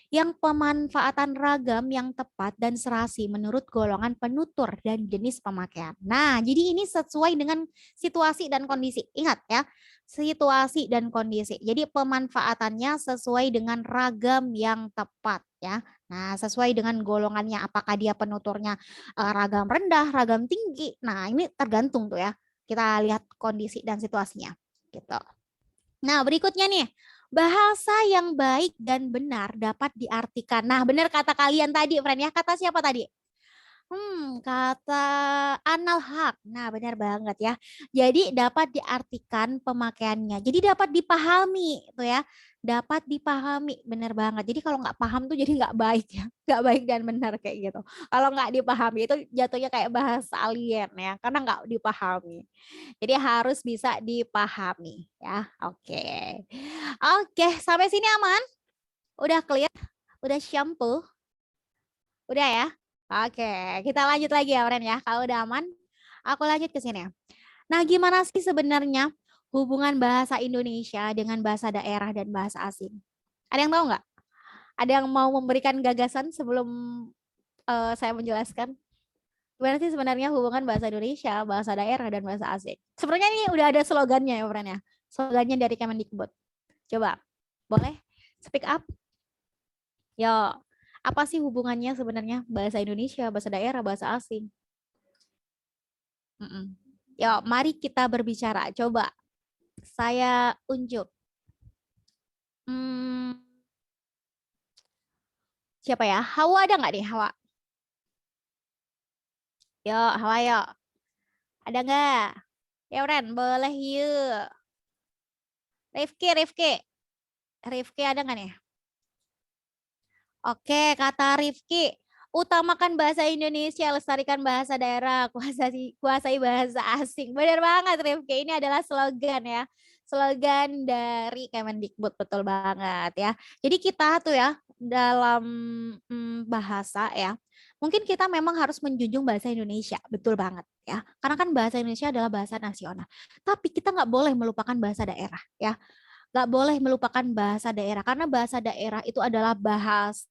yang pemanfaatan ragam yang tepat dan serasi menurut golongan penutur dan jenis pemakaian. Nah, jadi ini sesuai dengan situasi dan kondisi. Ingat ya, situasi dan kondisi. Jadi pemanfaatannya sesuai dengan ragam yang tepat ya. Nah, sesuai dengan golongannya, apakah dia penuturnya ragam rendah, ragam tinggi. Nah, ini tergantung tuh ya. Kita lihat kondisi dan situasinya gitu. Nah, berikutnya nih. Bahasa yang baik dan benar dapat diartikan. Nah, benar kata kalian tadi, friend ya. Kata siapa tadi? Kata Analhaq. Nah, benar banget ya. Jadi dapat diartikan pemakaiannya. Jadi dapat dipahami, itu ya. Dapat dipahami, benar banget. Jadi kalau nggak paham tuh jadi nggak baik ya. Nggak baik dan benar kayak gitu. Kalau nggak dipahami itu jatuhnya kayak bahasa alien ya. Karena nggak dipahami. Jadi harus bisa dipahami ya. Oke. Oke, sampai sini aman? Udah clear? Udah shampoo? Udah ya? Oke, kita lanjut lagi ya, friend ya. Kalau udah aman, aku lanjut ke sini. Nah, gimana sih sebenarnya hubungan bahasa Indonesia dengan bahasa daerah dan bahasa asing? Ada yang tahu nggak? Ada yang mau memberikan gagasan sebelum saya menjelaskan? Gimana sih sebenarnya hubungan bahasa Indonesia, bahasa daerah, dan bahasa asing? Sebenarnya ini udah ada slogannya ya, friend ya. Slogannya dari Kemendikbud. Coba, boleh speak up? Yo. Apa sih hubungannya sebenarnya bahasa Indonesia, bahasa daerah, bahasa asing? Yuk, mari kita berbicara. Coba saya unjuk. Siapa ya? Hawa ada nggak nih, Hawa? Yuk, Hawa yuk. Ada nggak? Ya, Ren, boleh yuk. Rifki ada nggak nih? Oke, kata Rifki, utamakan bahasa Indonesia, lestarikan bahasa daerah, kuasai bahasa asing. Benar banget Rifki, ini adalah slogan ya. Slogan dari Kemendikbud, betul banget ya. Jadi kita tuh ya dalam bahasa ya, mungkin kita memang harus menjunjung bahasa Indonesia, betul banget ya. Karena kan bahasa Indonesia adalah bahasa nasional. Tapi kita nggak boleh melupakan bahasa daerah ya. Nggak boleh melupakan bahasa daerah karena bahasa daerah itu adalah bahasa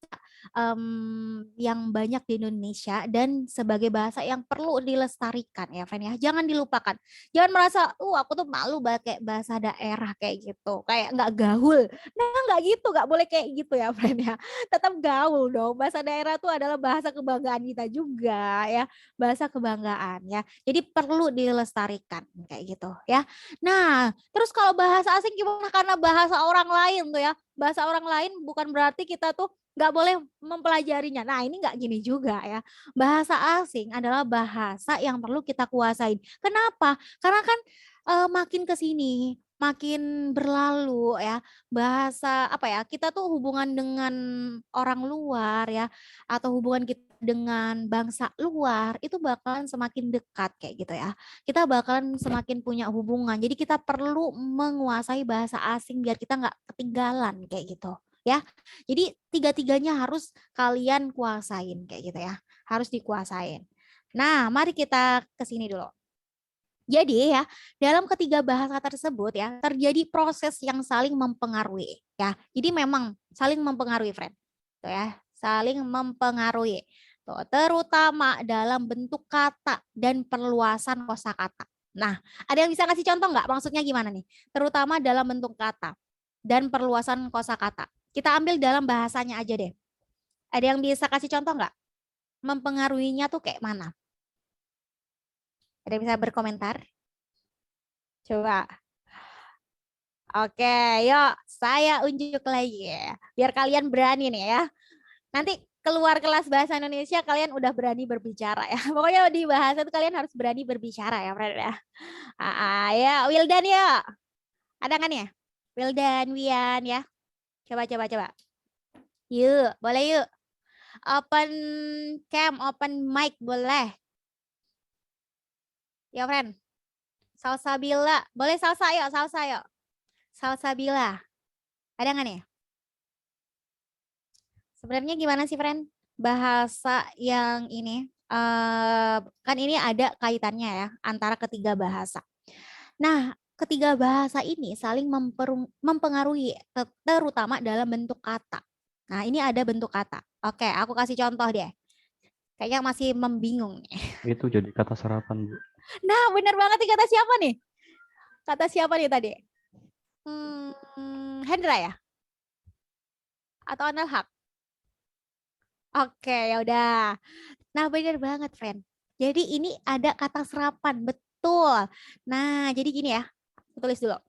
yang banyak di Indonesia dan sebagai bahasa yang perlu dilestarikan ya, friend ya. Jangan dilupakan. Jangan merasa, aku tuh malu pakai bahasa daerah kayak gitu, kayak nggak gaul. Nah, nggak gitu, nggak boleh kayak gitu ya, friend ya. Tetap gaul dong. Bahasa daerah tuh adalah bahasa kebanggaan kita juga ya, bahasa kebanggaan ya. Jadi perlu dilestarikan kayak gitu ya. Nah, terus kalau bahasa asing gimana? Karena bahasa orang lain tuh ya, bahasa orang lain bukan berarti kita tuh nggak boleh mempelajarinya. Nah, ini nggak gini juga ya. Bahasa asing adalah bahasa yang perlu kita kuasain. Kenapa? Karena kan makin ke sini, makin berlalu ya, bahasa apa ya, kita tuh hubungan dengan orang luar ya, atau hubungan kita dengan bangsa luar itu bakalan semakin dekat kayak gitu ya. Kita bakalan semakin punya hubungan. Jadi kita perlu menguasai bahasa asing biar kita nggak ketinggalan kayak gitu ya. Jadi tiga-tiganya harus kalian kuasain kayak gitu ya. Harus dikuasain. Nah, mari kita ke sini dulu. Jadi ya, dalam ketiga bahasa tersebut ya, terjadi proses yang saling mempengaruhi ya. Jadi memang saling mempengaruhi, friend. Tuh ya, saling mempengaruhi. Tuh, terutama dalam bentuk kata dan perluasan kosakata. Nah, ada yang bisa ngasih contoh nggak? Maksudnya gimana nih? Terutama dalam bentuk kata dan perluasan kosakata. Kita ambil dalam bahasanya aja deh. Ada yang bisa kasih contoh nggak? Mempengaruhinya tuh kayak mana? Ada yang bisa berkomentar? Coba. Oke, yuk saya unjuk lagi ya. Biar kalian berani nih ya. Nanti keluar kelas bahasa Indonesia kalian udah berani berbicara ya. Pokoknya di bahasa itu kalian harus berani berbicara ya, friend ya. Ya, Wildan ya. Ada kan ya? Wildan, Wian ya. Coba. Yuk, boleh yuk. Open cam, open mic boleh. Ya, friend. Salsabila. Boleh salsa yuk, Salsabila. Ada nggak nih? Sebenarnya gimana sih, friend? Bahasa yang ini, kan ini ada kaitannya ya, antara ketiga bahasa. Nah, ketiga bahasa ini saling mempengaruhi, terutama dalam bentuk kata. Nah, ini ada bentuk kata. Oke, aku kasih contoh deh. Kayaknya masih membingung nih. Itu jadi kata serapan, Bu. Nah, benar banget nih, kata siapa nih? Kata siapa nih tadi? Hendra ya? Atau Anal Haq? Oke, ya udah. Nah, benar banget, friend. Jadi ini ada kata serapan, betul. Nah, jadi gini ya. Aku tulis dulu.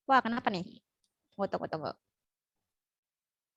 Wah, kenapa nih? Tunggu.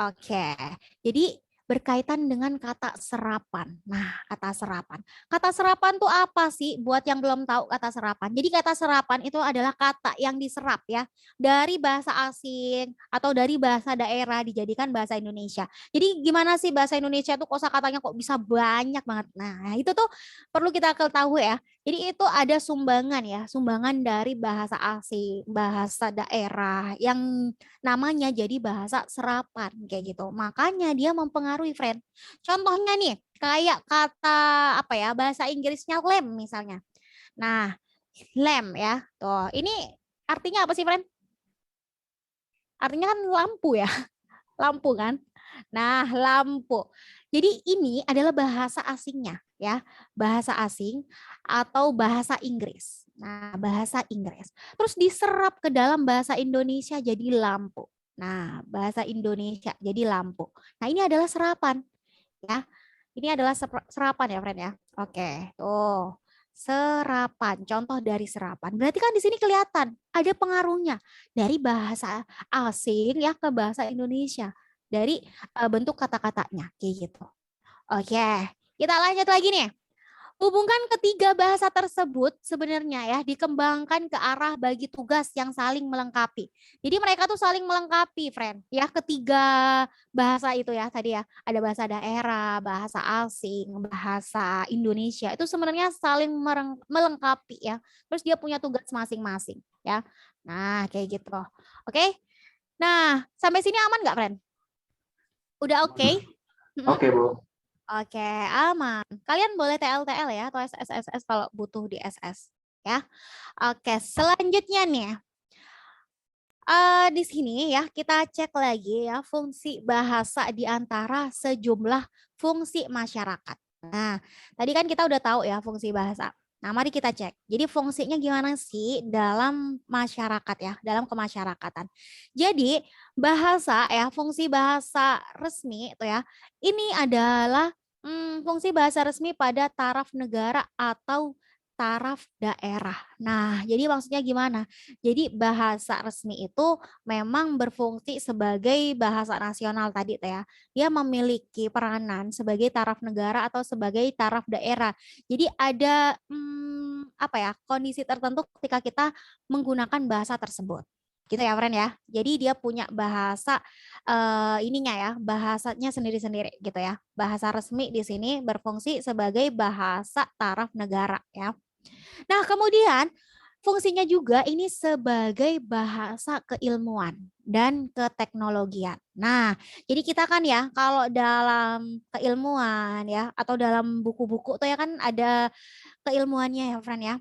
Oke, jadi berkaitan dengan kata serapan. Nah, kata serapan. Kata serapan tuh apa sih? Buat yang belum tahu kata serapan. Jadi kata serapan itu adalah kata yang diserap ya dari bahasa asing atau dari bahasa daerah dijadikan bahasa Indonesia. Jadi gimana sih bahasa Indonesia tuh kosakatanya kok bisa banyak banget. Nah, itu tuh perlu kita ketahui ya. Jadi itu ada sumbangan ya, sumbangan dari bahasa asing, bahasa daerah yang namanya jadi bahasa serapan kayak gitu. Makanya dia mempengaruhi, friend. Contohnya nih, kayak kata apa ya, bahasa Inggrisnya lamp misalnya. Nah, lamp ya. Tuh, ini artinya apa sih, friend? Artinya kan lampu ya. Lampu kan? Nah, lampu. Jadi ini adalah bahasa asingnya ya, bahasa asing atau bahasa Inggris. Nah, bahasa Inggris. Terus diserap ke dalam bahasa Indonesia jadi lampu. Nah, bahasa Indonesia jadi lampu. Nah, ini adalah serapan ya. Ini adalah serapan ya, friend ya. Oke, tuh. Serapan, contoh dari serapan. Berarti kan di sini kelihatan ada pengaruhnya dari bahasa asing ya ke bahasa Indonesia. Dari bentuk kata-katanya kayak gitu. Oke, kita lanjut lagi nih. Hubungan ketiga bahasa tersebut sebenarnya ya dikembangkan ke arah bagi tugas yang saling melengkapi. Jadi mereka tuh saling melengkapi, friend. Ya, ketiga bahasa itu ya tadi ya, ada bahasa daerah, bahasa asing, bahasa Indonesia. Itu sebenarnya saling melengkapi ya. Terus dia punya tugas masing-masing ya. Nah, kayak gitu. Oke. Nah, sampai sini aman nggak, friend? Udah oke? Oke, Bu. Oke, aman. Kalian boleh TL ya atau SS kalau butuh di SS ya. Oke, selanjutnya nih. Di sini ya kita cek lagi ya fungsi bahasa di antara sejumlah fungsi masyarakat. Nah, tadi kan kita udah tahu ya fungsi bahasa. Nah, mari kita cek. Jadi fungsinya gimana sih dalam masyarakat ya, dalam kemasyarakatan. Jadi bahasa ya, fungsi bahasa resmi itu ya, ini adalah fungsi bahasa resmi pada taraf negara atau taraf daerah. Nah, jadi maksudnya gimana? Jadi bahasa resmi itu memang berfungsi sebagai bahasa nasional tadi ya. Dia memiliki peranan sebagai taraf negara atau sebagai taraf daerah. Jadi ada apa ya, kondisi tertentu ketika kita menggunakan bahasa tersebut. Gitu ya, friend ya. Jadi dia punya bahasa ininya ya, bahasanya sendiri-sendiri gitu ya. Bahasa resmi di sini berfungsi sebagai bahasa taraf negara ya. Nah, kemudian fungsinya juga ini sebagai bahasa keilmuan dan keteknologian. Nah, jadi kita kan ya kalau dalam keilmuan ya atau dalam buku-buku tuh ya kan ada keilmuannya ya, friend ya.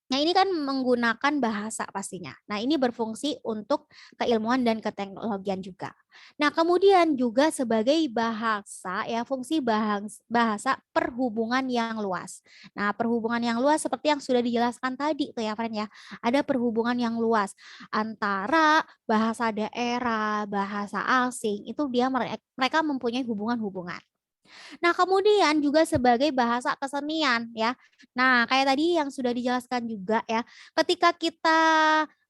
Nah, ini kan menggunakan bahasa pastinya. Nah, ini berfungsi untuk keilmuan dan keteknologian juga. Nah, kemudian juga sebagai bahasa ya, fungsi bahasa perhubungan yang luas. Nah, perhubungan yang luas seperti yang sudah dijelaskan tadi tuh ya, friend ya. Ada perhubungan yang luas antara bahasa daerah, bahasa asing, itu mereka mempunyai hubungan-hubungan. Nah, kemudian juga sebagai bahasa kesenian ya. Nah, kayak tadi yang sudah dijelaskan juga ya, ketika kita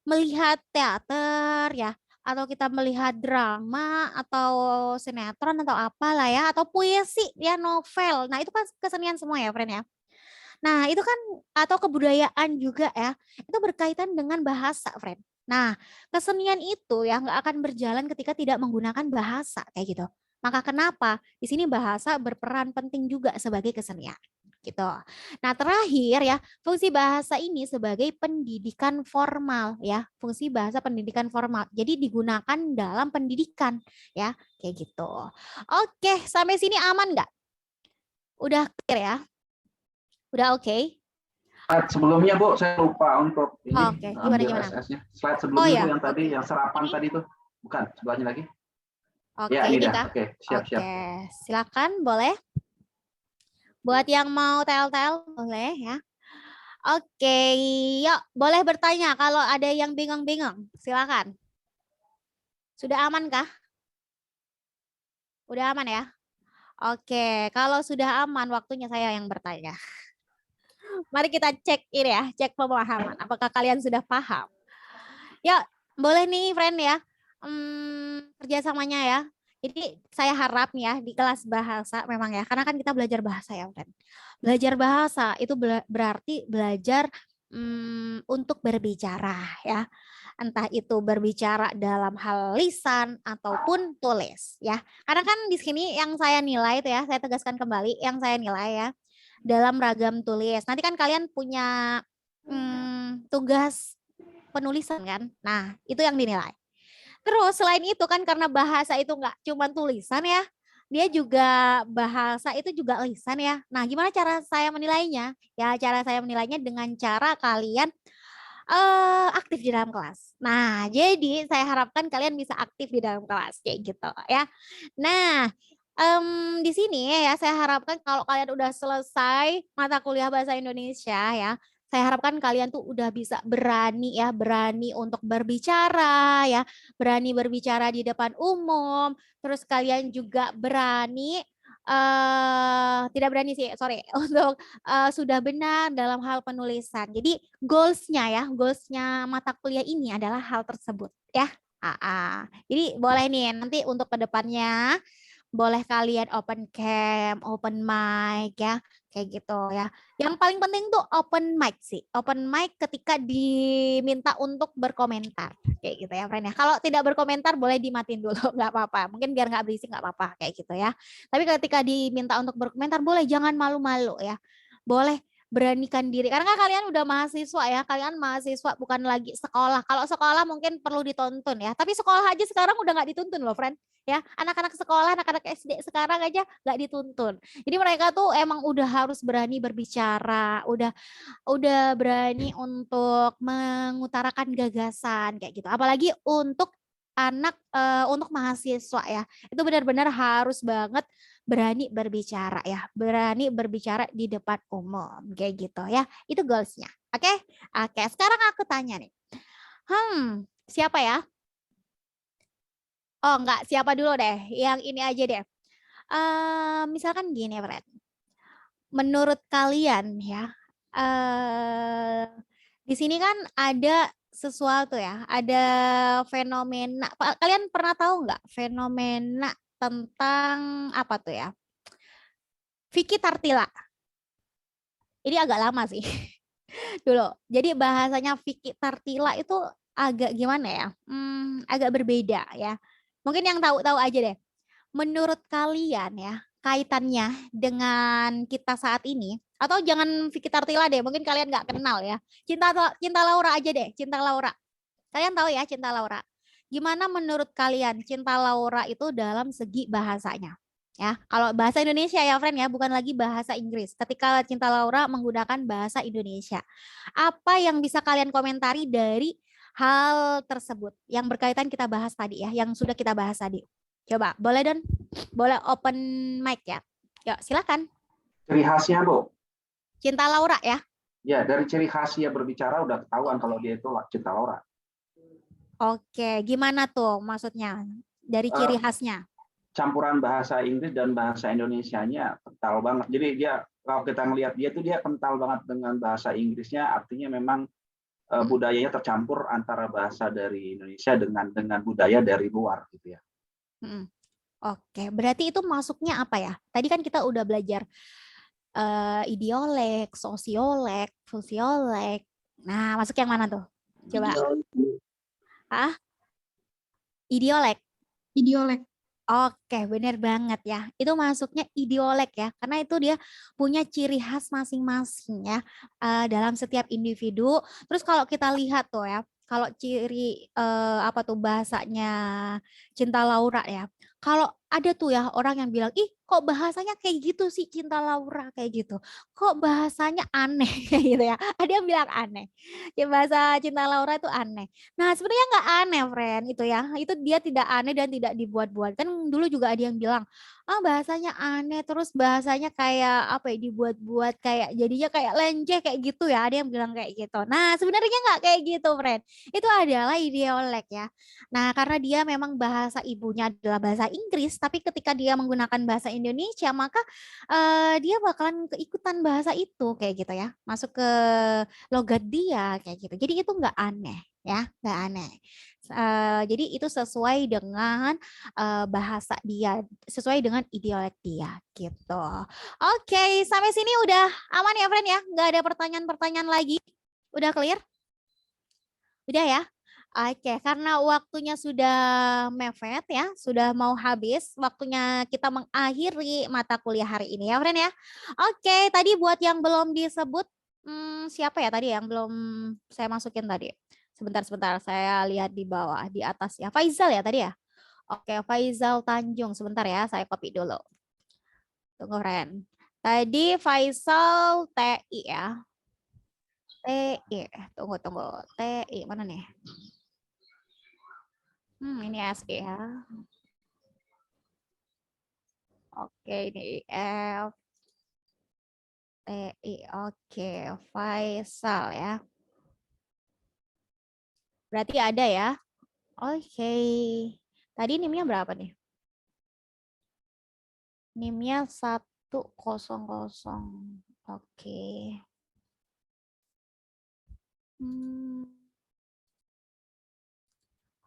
melihat teater ya, atau kita melihat drama atau sinetron atau apalah ya, atau puisi ya, novel. Nah, itu kan kesenian semua ya, friend ya. Nah, itu kan atau kebudayaan juga ya, itu berkaitan dengan bahasa, friend. Nah, kesenian itu ya nggak akan berjalan ketika tidak menggunakan bahasa kayak gitu. Maka kenapa? Di sini bahasa berperan penting juga sebagai kesenian. Gitu. Nah, terakhir ya, fungsi bahasa ini sebagai pendidikan formal ya, fungsi bahasa pendidikan formal. Jadi digunakan dalam pendidikan ya, kayak gitu. Oke, sampai sini aman nggak? Udah clear ya? Udah oke? Slide sebelumnya Bu, saya lupa untuk ini Oke, gimana? SS-nya. Slide sebelumnya Oh, ya. Bu yang tadi, yang serapan Ini? tadi tuh. Bukan, sebelahnya lagi. Oke, Ya, ini ini dah. kah? Oke, siap. Silakan boleh. Buat yang mau tel-tel boleh ya. Oke, yuk boleh bertanya kalau ada yang bingung-bingung. Silakan. Sudah aman kah? Udah aman ya? Oke, kalau sudah aman waktunya saya yang bertanya. Mari kita cek ini ya, cek pemahaman. Apakah kalian sudah paham? Ya, boleh nih friend ya. Kerjasamanya ya. Jadi saya harap nih ya di kelas bahasa memang ya, karena kan kita belajar bahasa ya friend. Belajar bahasa itu berarti belajar untuk berbicara ya. Entah itu berbicara dalam hal lisan ataupun tulis ya. Karena kan di sini yang saya nilai itu ya, saya tegaskan kembali yang saya nilai ya dalam ragam tulis. Nanti kan kalian punya tugas penulisan kan. Nah, itu yang dinilai. Terus selain itu kan karena bahasa itu nggak cuma tulisan ya, dia juga bahasa itu juga lisan ya. Nah, gimana cara saya menilainya? Ya, cara saya menilainya dengan cara kalian aktif di dalam kelas. Nah, jadi saya harapkan kalian bisa aktif di dalam kelas kayak gitu ya. Nah, di sini ya saya harapkan kalau kalian udah selesai mata kuliah bahasa Indonesia ya, saya harapkan kalian tuh udah bisa berani ya, berani untuk berbicara ya, berani berbicara di depan umum, terus kalian juga berani tidak berani sih, sorry, untuk sudah benar dalam hal penulisan. Jadi goalsnya mata kuliah ini adalah hal tersebut ya. Jadi boleh nih nanti untuk kedepannya boleh kalian open cam, open mic ya, kayak gitu ya. Yang paling penting tuh open mic sih. Open mic ketika diminta untuk berkomentar, kayak gitu ya, friend ya. Kalau tidak berkomentar boleh dimatiin dulu, nggak apa-apa. Mungkin biar nggak berisik nggak apa-apa, kayak gitu ya. Tapi ketika diminta untuk berkomentar boleh, jangan malu-malu ya. Boleh beranikan diri karena kan kalian udah mahasiswa ya, kalian mahasiswa bukan lagi sekolah. Kalau sekolah mungkin perlu ditonton ya, tapi sekolah aja sekarang udah nggak dituntun loh friend ya. Anak-anak sekolah, anak-anak SD sekarang aja nggak dituntun. Jadi mereka tuh emang udah harus berani berbicara, udah berani untuk mengutarakan gagasan kayak gitu. Apalagi untuk untuk mahasiswa ya, itu benar-benar harus banget berani berbicara ya, berani berbicara di depan umum kayak gitu ya. Itu goalsnya. Oke, sekarang aku tanya nih, siapa ya? Oh enggak, siapa dulu deh? Yang ini aja deh. Misalkan gini, Fred. Menurut kalian ya, di sini kan ada sesuatu ya, ada fenomena. Kalian pernah tahu nggak fenomena tentang apa tuh ya? Vicky Tartila. Ini agak lama sih dulu. Jadi bahasanya Vicky Tartila itu agak gimana ya? Agak berbeda ya. Mungkin yang tahu-tahu aja deh. Menurut kalian ya, kaitannya dengan kita saat ini, atau jangan Vicky Tartila deh, mungkin kalian nggak kenal ya. Cinta Laura aja deh, Cinta Laura. Kalian tahu ya Cinta Laura. Gimana menurut kalian Cinta Laura itu dalam segi bahasanya? Ya, kalau bahasa Indonesia ya friend ya, bukan lagi bahasa Inggris. Ketika Cinta Laura menggunakan bahasa Indonesia. Apa yang bisa kalian komentari dari hal tersebut yang berkaitan kita bahas tadi ya, yang sudah kita bahas tadi? Coba, boleh Don? Boleh open mic ya? Yuk, silakan. Ciri khasnya, Bu. Cinta Laura ya? Ya, dari ciri khas dia berbicara udah ketahuan kalau dia itu Cinta Laura. Oke, gimana tuh maksudnya? Dari ciri khasnya? Campuran bahasa Inggris dan bahasa Indonesianya kental banget. Jadi dia kalau kita ngelihat dia tuh dia kental banget dengan bahasa Inggrisnya, artinya memang budayanya tercampur antara bahasa dari Indonesia dengan budaya dari luar gitu ya. Oke, berarti itu masuknya apa ya? Tadi kan kita udah belajar idiolek, sosiolek, fosiolek. Nah, masuk yang mana tuh? Coba. Idiolek. Idiolek. Oke, benar banget ya. Itu masuknya idiolek ya, karena itu dia punya ciri khas masing-masing ya dalam setiap individu. Terus kalau kita lihat tuh ya, kalau ciri apa tuh bahasanya Cinta Laura ya. Kalau ada tuh ya orang yang bilang, ih kok bahasanya kayak gitu sih Cinta Laura kayak gitu. Kok bahasanya aneh kayak gitu ya. Ada yang bilang aneh. Ya bahasa Cinta Laura itu aneh. Nah sebenarnya nggak aneh friend itu ya. Itu dia tidak aneh dan tidak dibuat-buat. Kan dulu juga ada yang bilang, bahasanya aneh terus bahasanya kayak apa ya dibuat-buat kayak jadinya kayak lenjeh kayak gitu ya. Ada yang bilang kayak gitu. Nah sebenarnya nggak kayak gitu friend. Itu adalah idiolek ya. Nah karena dia memang bahasa ibunya adalah bahasa Inggris, tapi ketika dia menggunakan bahasa Indonesia maka dia bakalan keikutan bahasa itu kayak gitu ya, masuk ke logat dia kayak gitu. Jadi itu nggak aneh ya, nggak aneh. Jadi itu sesuai dengan bahasa dia, sesuai dengan idiolek dia gitu. Oke, sampai sini udah aman ya friend ya, nggak ada pertanyaan-pertanyaan lagi, udah clear? Udah ya? Oke, karena waktunya sudah mepet ya, sudah mau habis, waktunya kita mengakhiri mata kuliah hari ini ya, friend ya. Oke, tadi buat yang belum disebut, siapa ya tadi yang belum saya masukin tadi? Sebentar, saya lihat di bawah, di atas ya. Faizal ya tadi ya? Oke, Faizal Tanjung, sebentar ya, saya copy dulu. Tunggu, friend. Tadi Faisal TI ya. TI, tunggu. TI, mana nih? Ini SI ya. Oke, ini F. TI, oke. Faisal ya. Berarti ada ya. Oke. Tadi NIM-nya berapa nih? NIM-nya 100. Oke.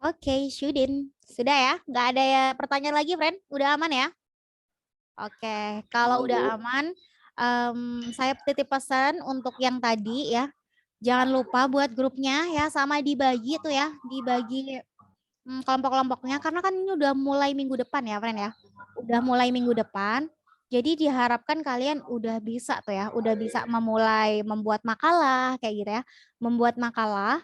Oke, Syudin. Sudah ya? Nggak ada ya pertanyaan lagi, friend? Udah aman ya? Oke, kalau udah aman, saya titip pesan untuk yang tadi ya. Jangan lupa buat grupnya ya, sama dibagi tuh ya, dibagi kelompok-kelompoknya. Karena kan ini udah mulai minggu depan ya, friend ya. Udah mulai minggu depan. Jadi diharapkan kalian udah bisa tuh ya, udah bisa memulai membuat makalah kayak gitu ya. Membuat makalah.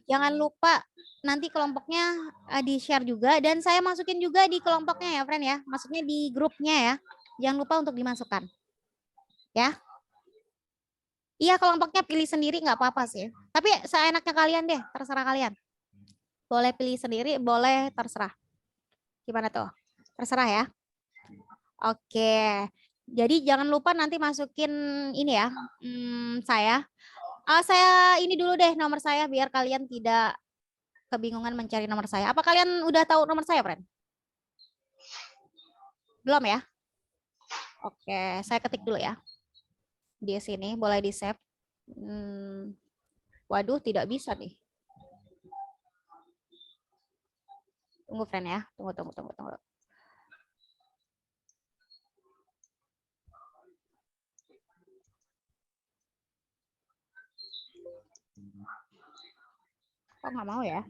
Jangan lupa nanti kelompoknya di-share juga dan saya masukin juga di kelompoknya ya, friend ya. Maksudnya di grupnya ya. Jangan lupa untuk dimasukkan. Ya. Iya, kelompoknya pilih sendiri nggak apa-apa sih. Tapi seenaknya kalian deh, terserah kalian. Boleh pilih sendiri, boleh terserah. Gimana tuh? Terserah ya. Oke. Jadi jangan lupa nanti masukin ini ya, saya. Saya ini dulu deh nomor saya biar kalian tidak kebingungan mencari nomor saya. Apa kalian udah tahu nomor saya, friend? Belum ya? Oke, saya ketik dulu ya. di sini, boleh di-save. Waduh, tidak bisa nih. Tunggu, friend ya. Tunggu. Kok nggak mau ya?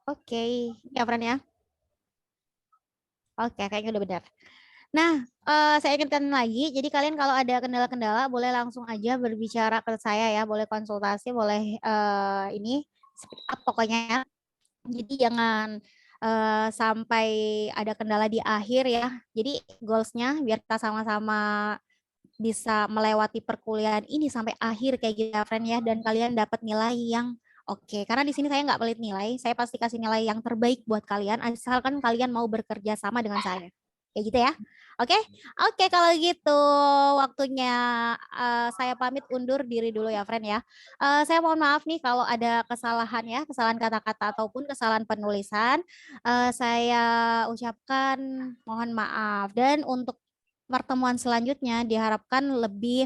Oke, ya friend ya. Oke, kayaknya udah benar. Nah, saya ingatkan lagi, jadi kalian kalau ada kendala-kendala boleh langsung aja berbicara ke saya ya, boleh konsultasi, boleh ini speak up pokoknya. Jadi jangan sampai ada kendala di akhir ya. Jadi goals-nya biar kita sama-sama bisa melewati perkuliahan ini sampai akhir kayak gitu ya, friend ya, dan kalian dapat nilai yang oke. Karena di sini saya nggak pelit nilai, saya pasti kasih nilai yang terbaik buat kalian, asalkan kalian mau bekerja sama dengan saya. Kayak gitu ya. Oke, kalau gitu waktunya saya pamit undur diri dulu ya, friend ya. Saya mohon maaf nih kalau ada kesalahan ya, kesalahan kata-kata ataupun kesalahan penulisan. Saya ucapkan mohon maaf, dan untuk pertemuan selanjutnya diharapkan lebih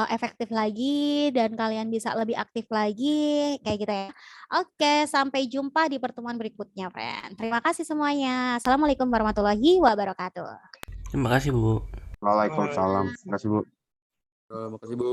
efektif lagi dan kalian bisa lebih aktif lagi kayak gitu ya. Oke, sampai jumpa di pertemuan berikutnya, friend. Terima kasih semuanya. Assalamualaikum warahmatullahi wabarakatuh. Terima kasih, Bu. Waalaikumsalam. Terima kasih, Bu. Terima kasih, Bu.